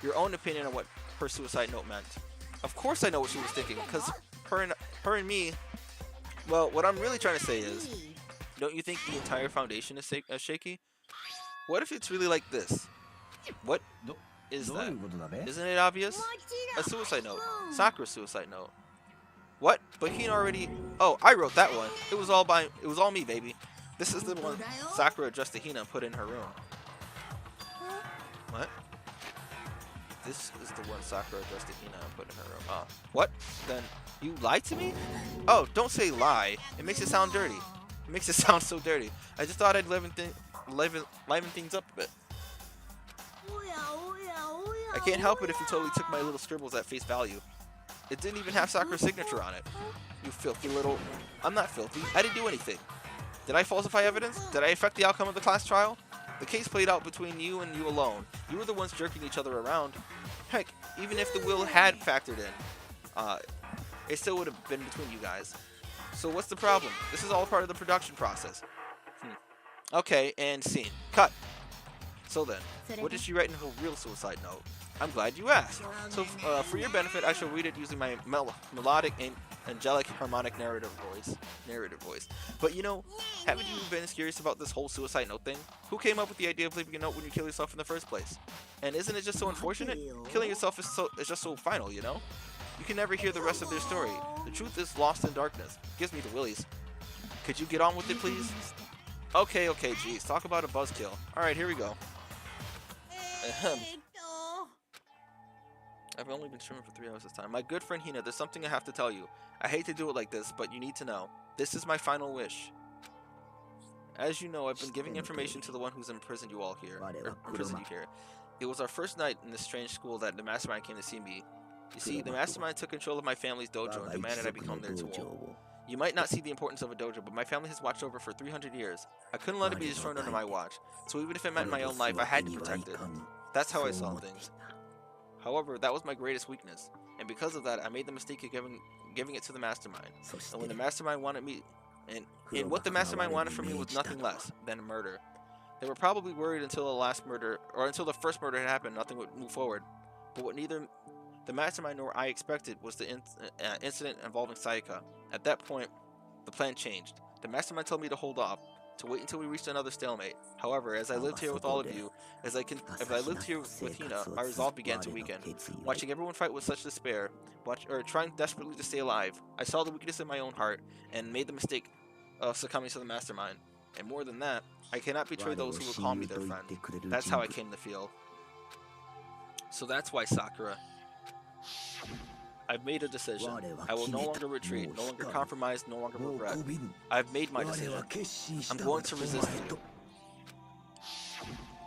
Your own opinion on what her suicide note meant. Of course I know what she was thinking, because her and me... Well, what I'm really trying to say is, don't you think the entire foundation is shaky? What if it's really like this? What is that? Isn't it obvious? A suicide note. Sakura's suicide note. What? But Hina already... Oh, I wrote that one. It was all me, baby. This is the one Sakura addressed to Hina and put in her room. What? This is the one Sakura addressed to Hina and put in her room. Oh. What? Then you lied to me? Oh, don't say lie. It makes it sound dirty. It makes it sound so dirty. I just thought I'd liven things up a bit. I can't help it if you totally took my little scribbles at face value. It didn't even have Sakura's signature on it. You filthy little... I'm not filthy. I didn't do anything. Did I falsify evidence? Did I affect the outcome of the class trial? The case played out between you and you alone. You were the ones jerking each other around. Heck, even if the will had factored in, it still would have been between you guys. So what's the problem? This is all part of the production process. Okay, and scene. Cut. So then, what did she write in her real suicide note? I'm glad you asked. So, for your benefit, I shall read it using my melodic and angelic harmonic narrative voice. But you know, haven't you been curious about this whole suicide note thing? Who came up with the idea of leaving a note when you kill yourself in the first place? And isn't it just so unfortunate? Killing yourself is just so final, you know? You can never hear the rest of their story. The truth is lost in darkness. Gives me the willies. Could you get on with it, please? Okay, geez. Talk about a buzzkill. Alright, here we go. Ahem. I've only been streaming for 3 hours this time. My good friend Hina, there's something I have to tell you. I hate to do it like this, but you need to know. This is my final wish. As you know, I've been giving information to the one who's imprisoned you all here. It was our first night in this strange school that the mastermind came to see me. You see, the mastermind took control of my family's dojo and demanded I become their tool. You might not see the importance of a dojo, but my family has watched over for 300 years. I couldn't let it be destroyed under my watch, so even if it meant my own life, I had to protect it. That's how I saw things. However, that was my greatest weakness, and because of that, I made the mistake of giving it to the mastermind. And when the mastermind wanted me, and what the mastermind wanted from me was nothing less than murder. They were probably worried until the first murder had happened, nothing would move forward. But what neither the mastermind nor I expected was the incident involving Sayaka. At that point, the plan changed. The mastermind told me to hold off, to wait until we reached another stalemate. However, as I lived here with all of you, as I lived here with Hina, my resolve began to weaken. Watching everyone fight with such despair, trying desperately to stay alive, I saw the weakness in my own heart and made the mistake of succumbing to the mastermind. And more than that, I cannot betray those who will call me their friend. That's how I came to feel. So that's why, Sakura, I've made a decision. I will no longer retreat, no longer compromise, no longer regret. I've made my decision. I'm going to resist you.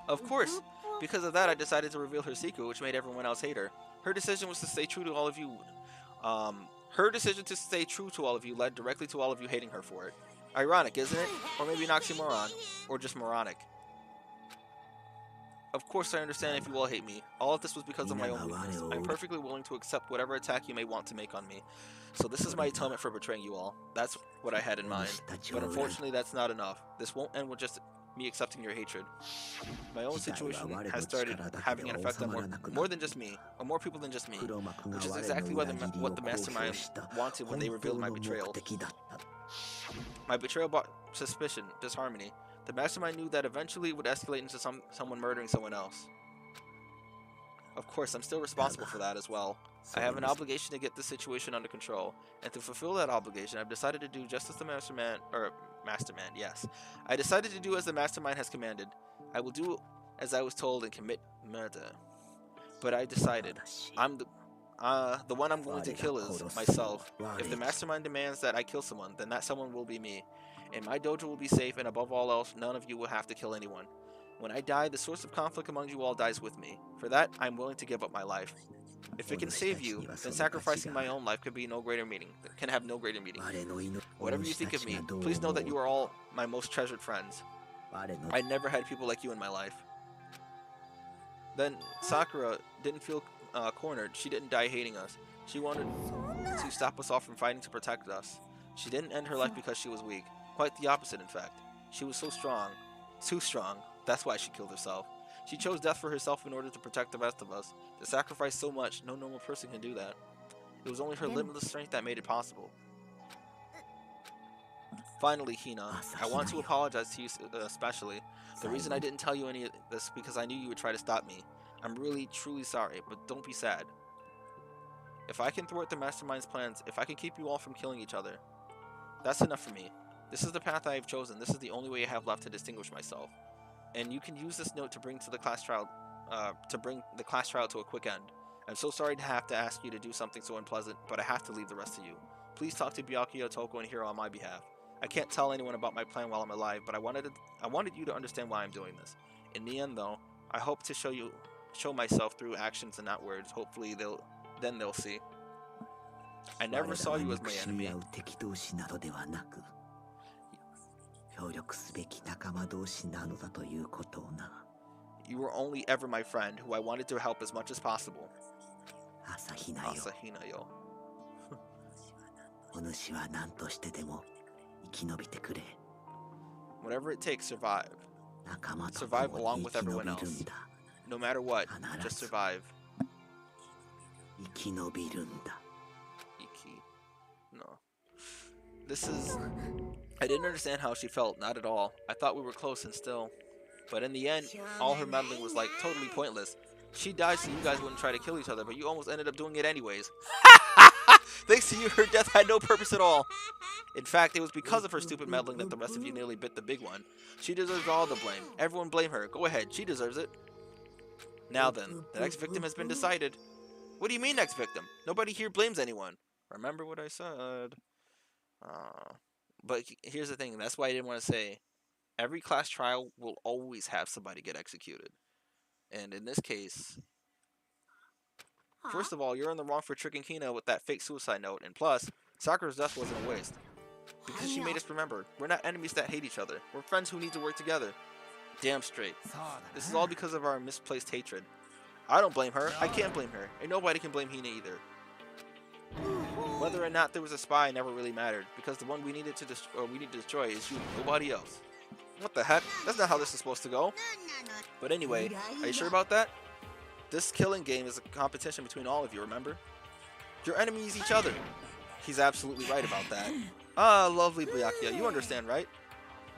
Of course, because of that I decided to reveal her secret, which made everyone else hate her. Her decision was to stay true to all of you. Her decision to stay true to all of you led directly to all of you hating her for it. Ironic, isn't it? Or maybe an oxymoron. Or just moronic. Of course I understand if you all hate me. All of this was because of my own weakness. I'm perfectly willing to accept whatever attack you may want to make on me. So this is my atonement for betraying you all. That's what I had in mind. But unfortunately that's not enough. This won't end with just me accepting your hatred. My own situation has started having an effect on more than just me, or more people than just me, which is exactly what the mastermind wanted when they revealed my betrayal. My betrayal brought suspicion, disharmony. The mastermind knew that eventually it would escalate into someone murdering someone else. Of course, I'm still responsible for that as well. I have an obligation to get this situation under control, and to fulfill that obligation, I've decided to do just as the mastermind, yes. I decided to do as the mastermind has commanded. I will do as I was told and commit murder. But I decided, the one I'm going to kill is myself. If the mastermind demands that I kill someone, then that someone will be me. And my dojo will be safe, and above all else, none of you will have to kill anyone. When I die, the source of conflict among you all dies with me. For that, I'm willing to give up my life. If it can save you, then sacrificing my own life can have no greater meaning. Whatever you think of me, please know that you are all my most treasured friends. I never had people like you in my life. Then Sakura didn't feel cornered. She didn't die hating us. She wanted to stop us all from fighting to protect us. She didn't end her life because she was weak. Quite the opposite, in fact. She was so strong. Too strong. That's why she killed herself. She chose death for herself in order to protect the rest of us. To sacrifice so much, no normal person can do that. It was only her limitless strength that made it possible. Finally, Hina, I want to apologize to you especially. The reason I didn't tell you any of this because I knew you would try to stop me. I'm really, truly sorry, but don't be sad. If I can thwart the mastermind's plans, if I can keep you all from killing each other, that's enough for me. This is the path I have chosen. This is the only way I have left to distinguish myself. And you can use this note to bring the class trial to a quick end. I'm so sorry to have to ask you to do something so unpleasant, but I have to leave the rest to you. Please talk to Byakuya, Toko, and Hiro on my behalf. I can't tell anyone about my plan while I'm alive, but I wanted you to understand why I'm doing this. In the end, though, I hope to show myself through actions and not words. Hopefully they'll see. I never saw you as my enemy. You were only ever my friend, who I wanted to help as much as possible. Asahina yo. Whatever it takes, survive. Survive along with everyone else. No matter what, just survive. Iki. No. This is... I didn't understand how she felt, not at all. I thought we were close and still. But in the end, all her meddling was like totally pointless. She died so you guys wouldn't try to kill each other, but you almost ended up doing it anyways. Thanks to you, her death had no purpose at all. In fact, it was because of her stupid meddling that the rest of you nearly bit the big one. She deserves all the blame. Everyone blame her. Go ahead, she deserves it. Now then, the next victim has been decided. What do you mean next victim? Nobody here blames anyone. Remember what I said. But here's the thing, that's why I didn't want to say. Every class trial will always have somebody get executed. And in this case, first of all, you're in the wrong for tricking Hina with that fake suicide note. And plus, Sakura's death wasn't a waste. Because she made us remember, we're not enemies that hate each other. We're friends who need to work together. Damn straight. This is all because of our misplaced hatred. I don't blame her. I can't blame her. And nobody can blame Hina either. Whether or not there was a spy never really mattered. Because the one we needed to destroy is you, nobody else. What the heck? That's not how this is supposed to go. But anyway, are you sure about that? This killing game is a competition between all of you, remember? Your enemies each other. He's absolutely right about that. Ah, lovely Byakuya, you understand, right?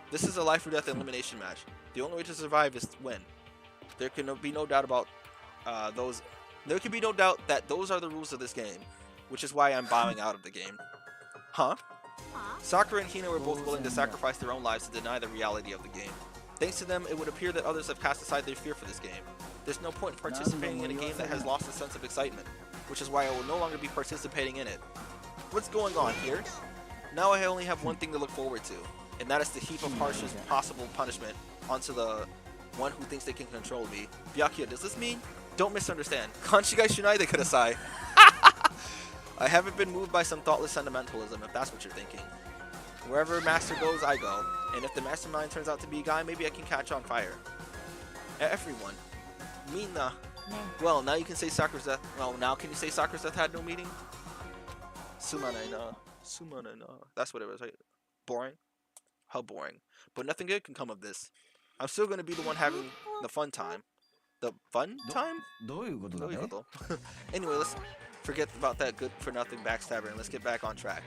This is a life or death elimination match. The only way to survive is to win. There can be no doubt about those. There can be no doubt that those are the rules of this game, which is why I'm bowing out of the game. Huh? Sakura and Hina were both willing to sacrifice their own lives to deny the reality of the game. Thanks to them, it would appear that others have cast aside their fear for this game. There's no point in participating in a game that has lost a sense of excitement, which is why I will no longer be participating in it. What's going on here? Now I only have one thing to look forward to, and that is the heap of harshest possible punishment onto the one who thinks they can control me. Byakuya, does this mean? Don't misunderstand. Kanshigai Shinai de Kudasai. I haven't been moved by some thoughtless sentimentalism, if that's what you're thinking. Wherever master goes, I go. And if the mastermind turns out to be a guy, maybe I can catch on fire. Everyone. Mina. Well, now you can say Sakura's death. Well, now can you say Sakura's death had no meaning? Sumanai na. Sumanai na. That's what it was, right? Boring? How boring. But nothing good can come of this. I'm still going to be the one having the fun time. The fun time? Anyway, let's forget about that good for nothing backstabber and let's get back on track.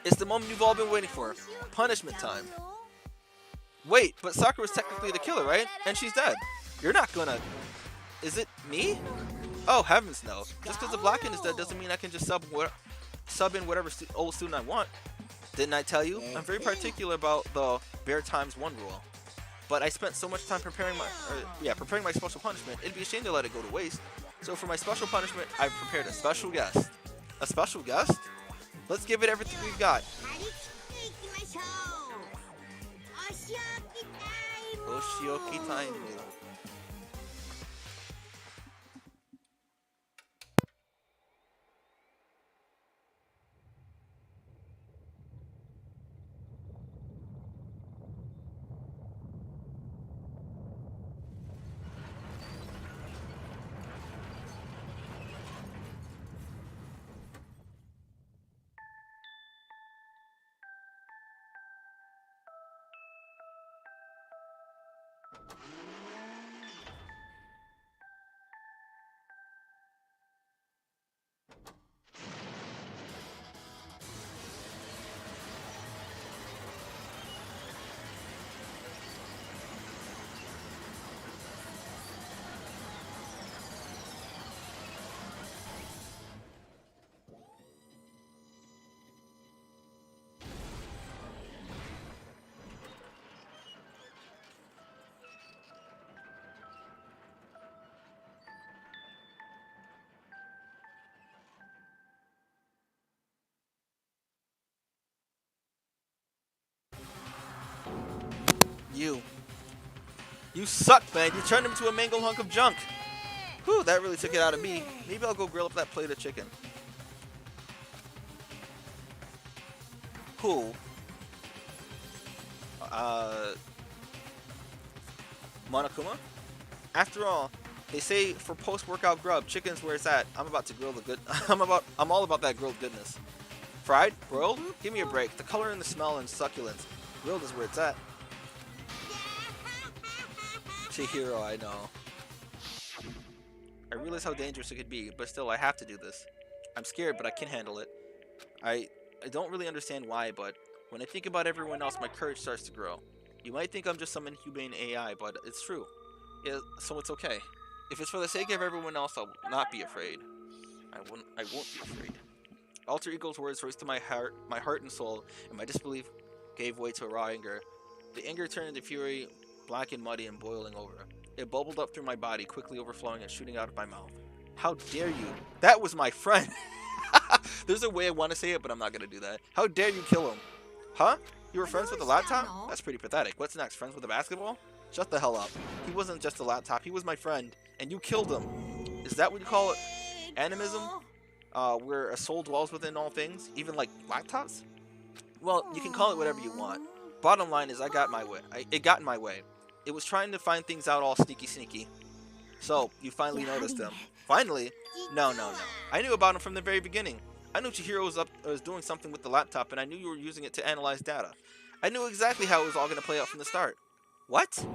It's the moment you've all been waiting for. Punishment time. Wait, but Sakura's technically the killer, right? And she's dead. You're not gonna... Is it me? Oh, heavens no. Just because the Blacken is dead doesn't mean I can just sub in whatever old student I want. Didn't I tell you? I'm very particular about the bare times one rule. But I spent so much time preparing my special punishment, it'd be a shame to let it go to waste. So for my special punishment, I've prepared a special guest. A special guest? Let's give it everything we've got. Oshioki time. You suck, man. You turned him into a mangled hunk of junk. Whew, that really took it out of me. Maybe I'll go grill up that plate of chicken. Who? Monokuma? After all, they say for post-workout grub, chicken's where it's at. I'm about to grill the good. I'm all about that grilled goodness. Fried? Broiled? Give me a break. The color and the smell and succulence. Grilled is where it's at. Chihiro, I know. I realize how dangerous it could be, but still, I have to do this. I'm scared, but I can handle it. I don't really understand why, but when I think about everyone else, my courage starts to grow. You might think I'm just some inhumane AI, but it's true. Yeah, so it's okay. If it's for the sake of everyone else, I'll not be afraid. I won't be afraid. Alter Ego's words raced to my heart and soul, and my disbelief gave way to a raw anger. The anger turned into fury, black and muddy and boiling over. It bubbled up through my body, quickly overflowing and shooting out of my mouth. How dare you? That was my friend! There's a way I want to say it, but I'm not gonna do that. How dare you kill him? Huh? You were friends with a laptop? That's pretty pathetic. What's next? Friends with a basketball? Shut the hell up. He wasn't just a laptop, he was my friend, and you killed him. Is that what you call it? Animism? Where a soul dwells within all things, even like laptops? Well, you can call it whatever you want. Bottom line is, I got my way. It got in my way. It was trying to find things out all sneaky. So, you finally noticed him. Finally? No. I knew about him from the very beginning. I knew Chihiro was doing something with the laptop, and I knew you were using it to analyze data. I knew exactly how it was all going to play out from the start. What?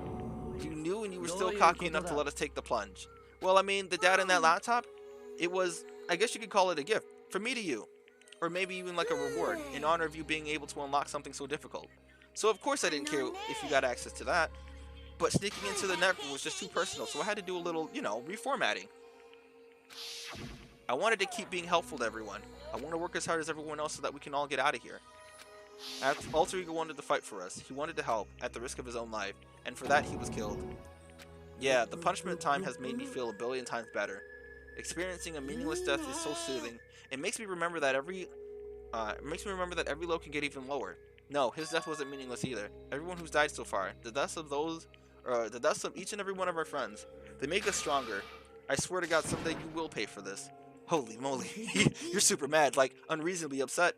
You knew, and you were still cocky enough to let us take the plunge. Well, I mean, the data in that laptop, it was, I guess you could call it a gift, from me to you. Or maybe even like a reward, in honor of you being able to unlock something so difficult. So of course I didn't care if you got access to that. But sneaking into the network was just too personal, so I had to do a little, reformatting. I wanted to keep being helpful to everyone. I want to work as hard as everyone else so that we can all get out of here. Alter Ego wanted to fight for us. He wanted to help, at the risk of his own life, and for that he was killed. Yeah, the punishment time has made me feel a billion times better. Experiencing a meaningless death is so soothing. It makes me remember that every low can get even lower. No, his death wasn't meaningless either. Everyone who's died so far, the deaths of each and every one of our friends, they make us stronger. I swear to God, someday you will pay for this. Holy moly, you're super mad, like unreasonably upset.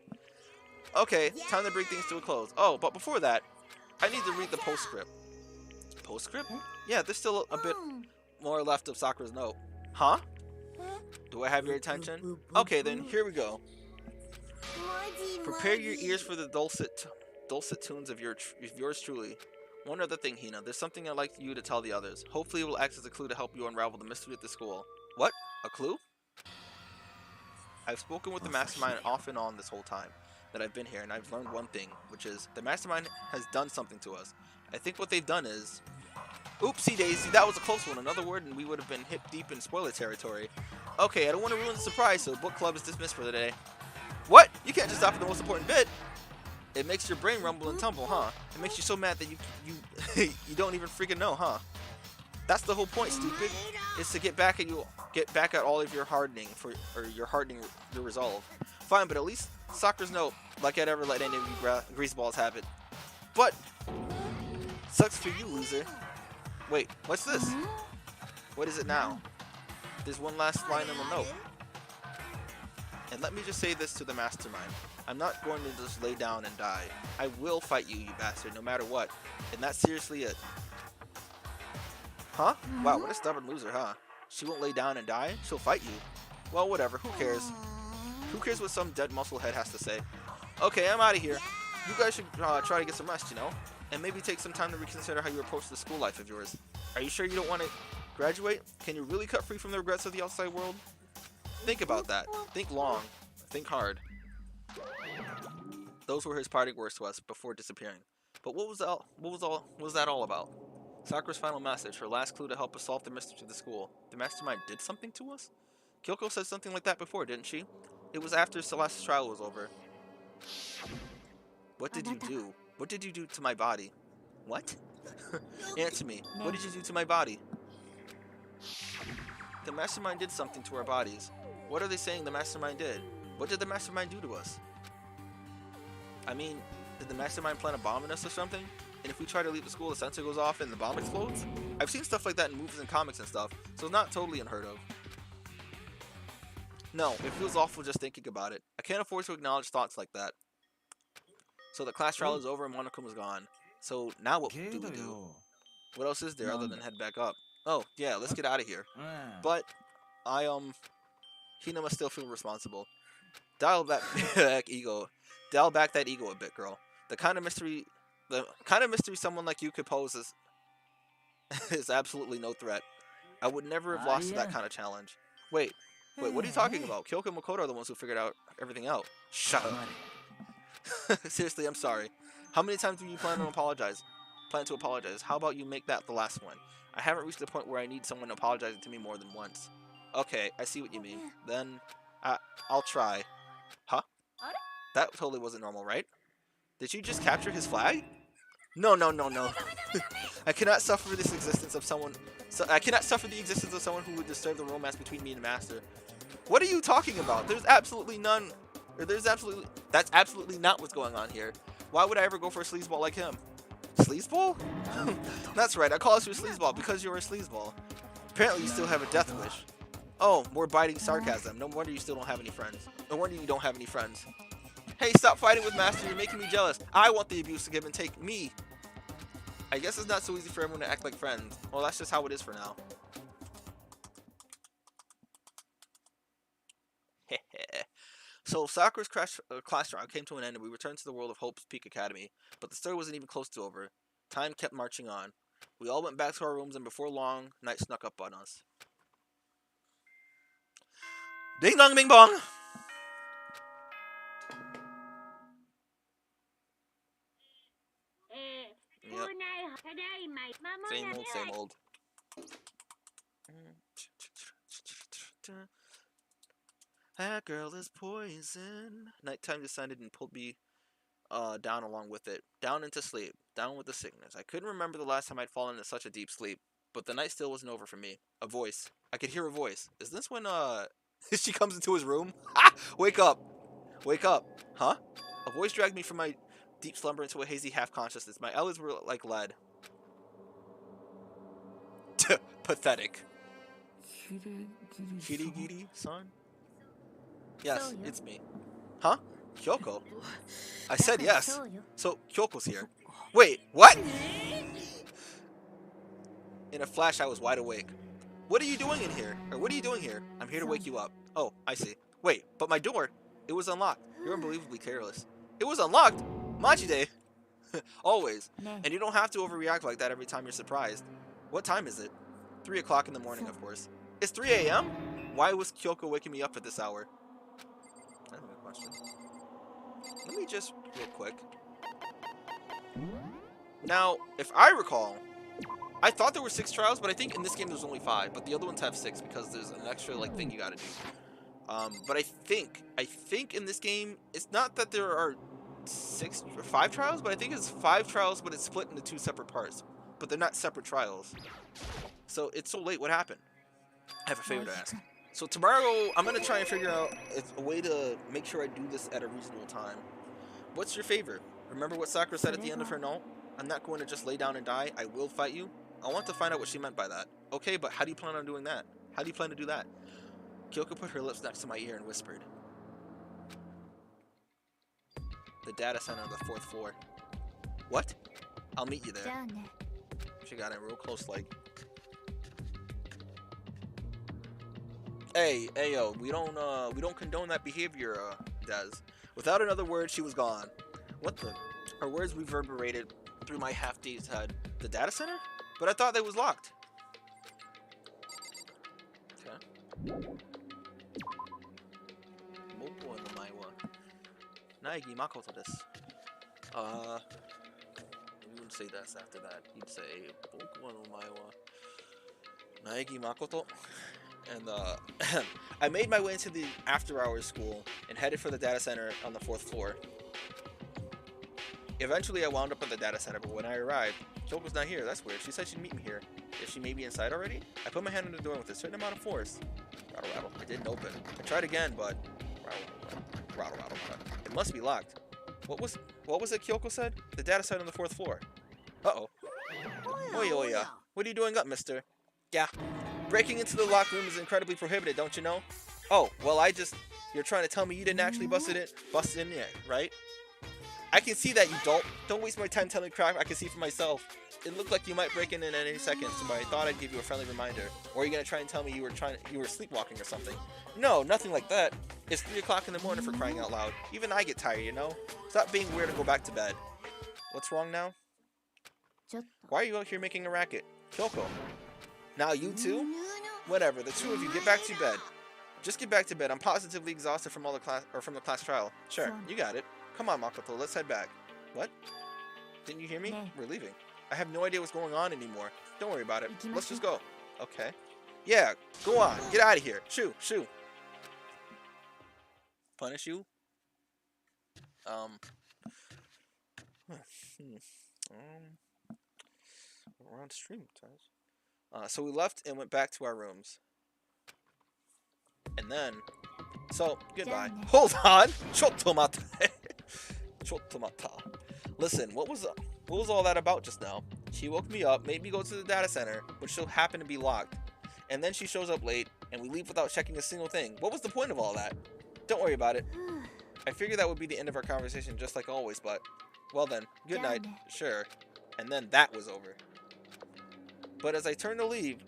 Okay, time to bring things to a close. Oh, but before that, I need to read the postscript. Postscript? Yeah, there's still a bit more left of Sakura's note. Huh? Do I have your attention? Okay then, here we go. Prepare your ears for the dulcet tunes of yours truly. One other thing, Hina. There's something I'd like you to tell the others. Hopefully it will act as a clue to help you unravel the mystery at the school. What? A clue? I've spoken with the Mastermind off and on this whole time that I've been here, and I've learned one thing, which is the Mastermind has done something to us. I think what they've done is... Oopsie daisy, that was a close one. Another word and we would have been hip deep in spoiler territory. Okay, I don't want to ruin the surprise, so book club is dismissed for the day. What? You can't just stop at the most important bit. It makes your brain rumble and tumble, huh? It makes you so mad that you you don't even freaking know, huh? That's the whole point, stupid. It's to get back at all of your hardening your resolve. Fine, but at least Sakura's note, like I'd ever let any of you greaseballs have it. But sucks for you, loser. Wait, what's this? What is it now? There's one last line in the note. And let me just say this to the Mastermind. I'm not going to just lay down and die. I will fight you, you bastard, no matter what. And that's seriously it. Huh? Wow, what a stubborn loser, huh? She won't lay down and die? She'll fight you. Well, whatever, who cares? Who cares what some dead musclehead has to say? Okay, I'm out of here. You guys should try to get some rest, And maybe take some time to reconsider how you approach the school life of yours. Are you sure you don't want to graduate? Can you really cut free from the regrets of the outside world? Think about that. Think long. Think hard. Those were his parting words to us before disappearing. But what was that all about? Sakura's final message, her last clue to help us solve the mystery of the school. The Mastermind did something to us? Kyoko said something like that before, didn't she? It was after Celeste's trial was over. What did you do? What did you do to my body? What? Answer me. What did you do to my body? The Mastermind did something to our bodies. What are they saying the Mastermind did? What did the Mastermind do to us? I mean, did the Mastermind plant a bomb in us or something? And if we try to leave the school, the sensor goes off and the bomb explodes? I've seen stuff like that in movies and comics and stuff, so it's not totally unheard of. No, it feels awful just thinking about it. I can't afford to acknowledge thoughts like that. So the class trial is over and Monokuma is gone. So now what do we do? What else is there other than head back up? Oh, yeah, let's get out of here. But, Hina must still feel responsible. Dial back that ego a bit, girl. The kind of mystery someone like you could pose is... is absolutely no threat. I would never have lost to that kind of challenge. Wait, what are you talking about? Kyoko and Makoto are the ones who figured out everything out. Shut up. Seriously, I'm sorry. How many times do you plan to apologize? How about you make that the last one? I haven't reached the point where I need someone apologizing to me more than once. Okay, I see what you mean. Then, I'll try. Huh? That totally wasn't normal, right? Did you just capture his flag? No. I cannot suffer this existence of someone. I cannot suffer the existence of someone who would disturb the romance between me and Master. What are you talking about? There's absolutely none. That's absolutely not what's going on here. Why would I ever go for a sleazeball like him? Sleazeball? That's right, I call you a sleazeball because you're a sleazeball. Apparently you still have a death wish. Oh, more biting sarcasm. No wonder you still don't have any friends. No wonder you don't have any friends. Hey, stop fighting with Master, you're making me jealous. I want the abuse to give and take. Me. I guess it's not so easy for everyone to act like friends. Well, that's just how it is for now. So Sakura's class trial came to an end and we returned to the world of Hope's Peak Academy, but the story wasn't even close to over. Time kept marching on. We all went back to our rooms and before long, night snuck up on us. Ding dong bing bong! Yep. Same old. That girl is poison. Nighttime descended and pulled me down along with it. Down into sleep. Down with the sickness. I couldn't remember the last time I'd fallen into such a deep sleep. But the night still wasn't over for me. A voice. I could hear a voice. Is this when she comes into his room? Wake up! Wake up! Huh? A voice dragged me from my deep slumber into a hazy half-consciousness. My eyelids were like lead. Pathetic. Kirigiri, son? Yes, it's me. Huh? Kyoko? I said yes. So, Kyoko's here. Wait, what? In a flash, I was wide awake. What are you doing in here? Or what are you doing here? I'm here to wake you up. Oh, I see. Wait, but my door, it was unlocked. You're unbelievably careless. It was unlocked? Machide. Always. And you don't have to overreact like that every time you're surprised. What time is it? 3 o'clock in the morning, of course. It's 3 a.m.? Why was Kyoko waking me up at this hour? That's a good question. Let me just, real quick. Now, if I recall, I thought there were 6 trials, but I think in this game there's only 5. But the other ones have 6 because there's an extra like thing you gotta do. But I think in this game, it's not that there are 6 or 5 trials, but I think it's 5 trials, but it's split into 2 separate parts. But they're not separate trials. So it's so late. What happened? I have a favor to ask. So tomorrow, I'm gonna try and figure out a way to make sure I do this at a reasonable time. What's your favor? Remember what Sakura said at the end of her note? I'm not going to just lay down and die. I will fight you. I want to find out what she meant by that. Okay, but how do you plan on doing that? How do you plan to do that? Kyoko put her lips next to my ear and whispered. The data center on the 4th floor. What? I'll meet you there. She got in real close like. Hey, yo, we don't condone that behavior, Des. Without another word, she was gone. What the? Her words reverberated through my half-dazed head. The data center? But I thought that was locked. Okay. Moko no mae wa Naegi Makoto desu. You wouldn't say that after that. You'd say Moko no mae wa Naegi Makoto. And I made my way into the after-hours school and headed for the data center on the 4th floor. Eventually, I wound up at the data center, but when I arrived, Kyoko's not here. That's weird. She said she'd meet me here. If she may be inside already? I put my hand on the door with a certain amount of force. Rattle, rattle. It didn't open. I tried again, but rattle, rattle. It must be locked. What was it Kyoko said? The data center on the 4th floor. Uh-oh. Oya. What are you doing up, mister? Yeah. Breaking into the locked room is incredibly prohibited, don't you know? Oh, well, you're trying to tell me you didn't actually bust it in yet, right? I can see that you don't. Don't waste my time telling crap. I can see for myself. It looked like you might break in at any second, so I thought I'd give you a friendly reminder. Or are you gonna try and tell me you were sleepwalking or something? No, nothing like that. It's 3 o'clock in the morning for crying out loud. Even I get tired, you know? Stop being weird and go back to bed. What's wrong now? Why are you out here making a racket? Kyoko. Now you two? Whatever, the two of you get back to bed. Just get back to bed. I'm positively exhausted from all the class or from the class trial. Sure, you got it. Come on, Makoto, let's head back. What? Didn't you hear me? No. We're leaving. I have no idea what's going on anymore. Don't worry about it. Let's just go. Okay. Yeah, go on. Get out of here. Shoo, shoo. Punish you? We're on stream, guys. So we left and went back to our rooms. And then, so, goodbye. Hold on! Chottomata! Chottomata. Listen, what was all that about just now? She woke me up, made me go to the data center, which so happened to be locked. And then she shows up late, and we leave without checking a single thing. What was the point of all that? Don't worry about it. I figured that would be the end of our conversation just like always, but... Well then, good night. Sure. And then that was over. But as I turned to leave...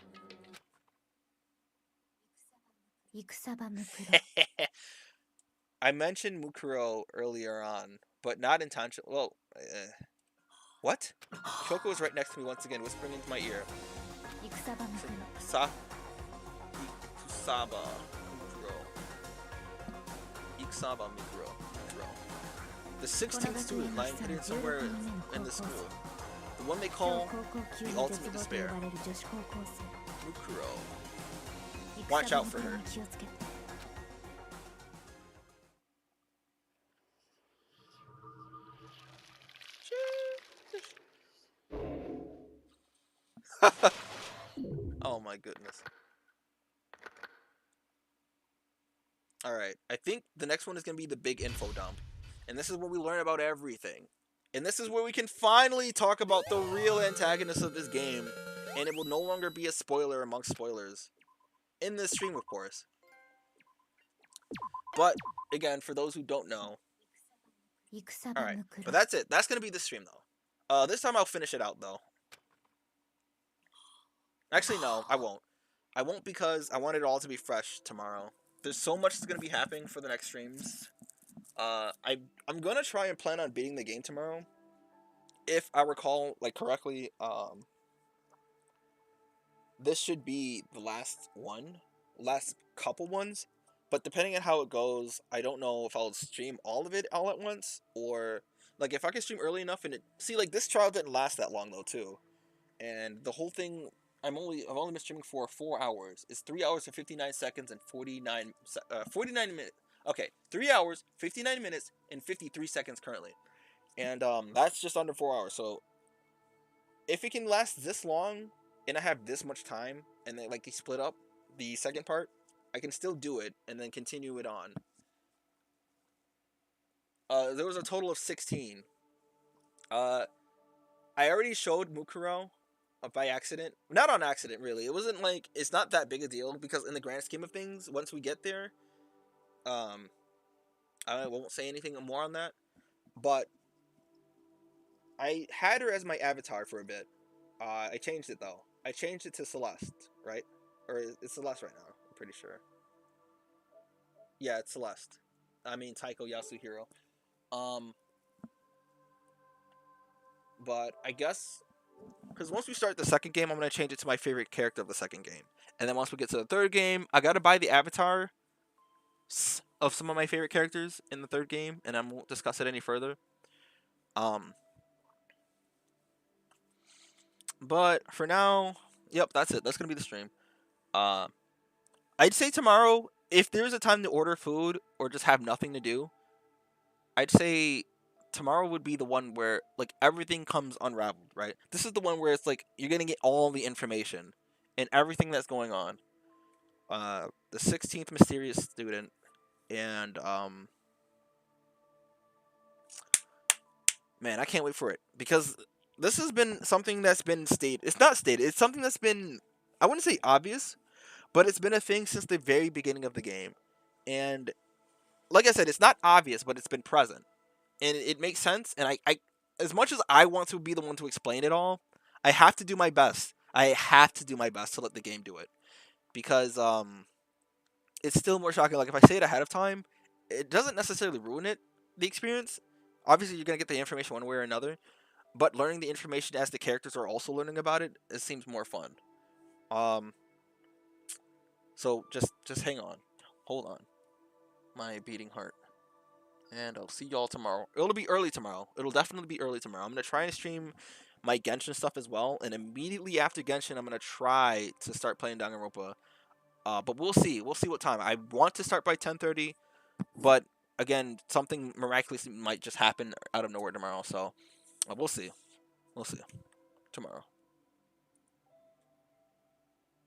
I mentioned Mukuro earlier on, but not intentionally. Well, what? Kyoko was right next to me once again, whispering into my ear. Ikusaba Mukuro. Ikusaba Mukuro. The 16th student lying hidden somewhere in the school. The one they call the ultimate despair. Mukuro. Watch out for her. Oh my goodness. Alright, I think the next one is going to be the big info dump. And this is where we learn about everything. And this is where we can finally talk about the real antagonist of this game. And it will no longer be a spoiler amongst spoilers. In this stream, of course. But, again, for those who don't know. Alright, but that's it. That's going to be the stream, though. This time I'll finish it out, though. Actually, no, I won't. I won't because I want it all to be fresh tomorrow. There's so much that's going to be happening for the next streams. I'm going to try and plan on beating the game tomorrow. If I recall, like, correctly, this should be the last one. Last couple ones. But depending on how it goes, I don't know if I'll stream all of it all at once. Or, like, if I can stream early enough and it... See, like, this trial didn't last that long, though, too. And the whole thing... I've only been streaming for 4 hours. It's 3 hours and 59 seconds and 49 minutes. Okay, 3 hours, 59 minutes, and 53 seconds currently. And that's just under 4 hours. So if it can last this long and I have this much time and then like you split up the second part, I can still do it and then continue it on. There was a total of 16. I already showed Mukuro by accident. Not on accident, really. It wasn't like, it's not that big a deal because in the grand scheme of things, once we get there, I won't say anything more on that, but I had her as my avatar for a bit. I changed it though. I changed it to Celeste, right? Or it's Celeste right now, I'm pretty sure. Yeah, it's Celeste. I mean Taiko Yasuhiro. But I guess because once we start the second game, I'm going to change it to my favorite character of the second game. And then once we get to the third game, I got to buy the avatar of some of my favorite characters in the third game. And I won't discuss it any further. But for now, yep, that's it. That's going to be the stream. I'd say tomorrow, if there's a time to order food or just have nothing to do, I'd say... tomorrow would be the one where, like, everything comes unraveled, right? This is the one where it's, like, you're gonna get all the information and everything that's going on. The 16th mysterious student and, man, I can't wait for it. Because this has been something that's been stated. It's not stated. It's something that's been, I wouldn't say obvious, but it's been a thing since the very beginning of the game. And, like I said, it's not obvious, but it's been present. And it makes sense, and I as much as I want to be the one to explain it all, I have to do my best. I have to do my best to let the game do it. Because, it's still more shocking. Like, if I say it ahead of time, it doesn't necessarily ruin it, the experience. Obviously, you're going to get the information one way or another. but learning the information as the characters are also learning about it, it seems more fun. So just hang on, hold on, my beating heart, and I'll see y'all tomorrow. It'll be early tomorrow. It'll definitely be early tomorrow. I'm gonna try and stream my Genshin stuff as well, and immediately after Genshin, I'm gonna try to start playing Danganronpa. But we'll see. We'll see what time. I want to start by 10:30, but again, something miraculously might just happen out of nowhere tomorrow. So we'll see. We'll see tomorrow.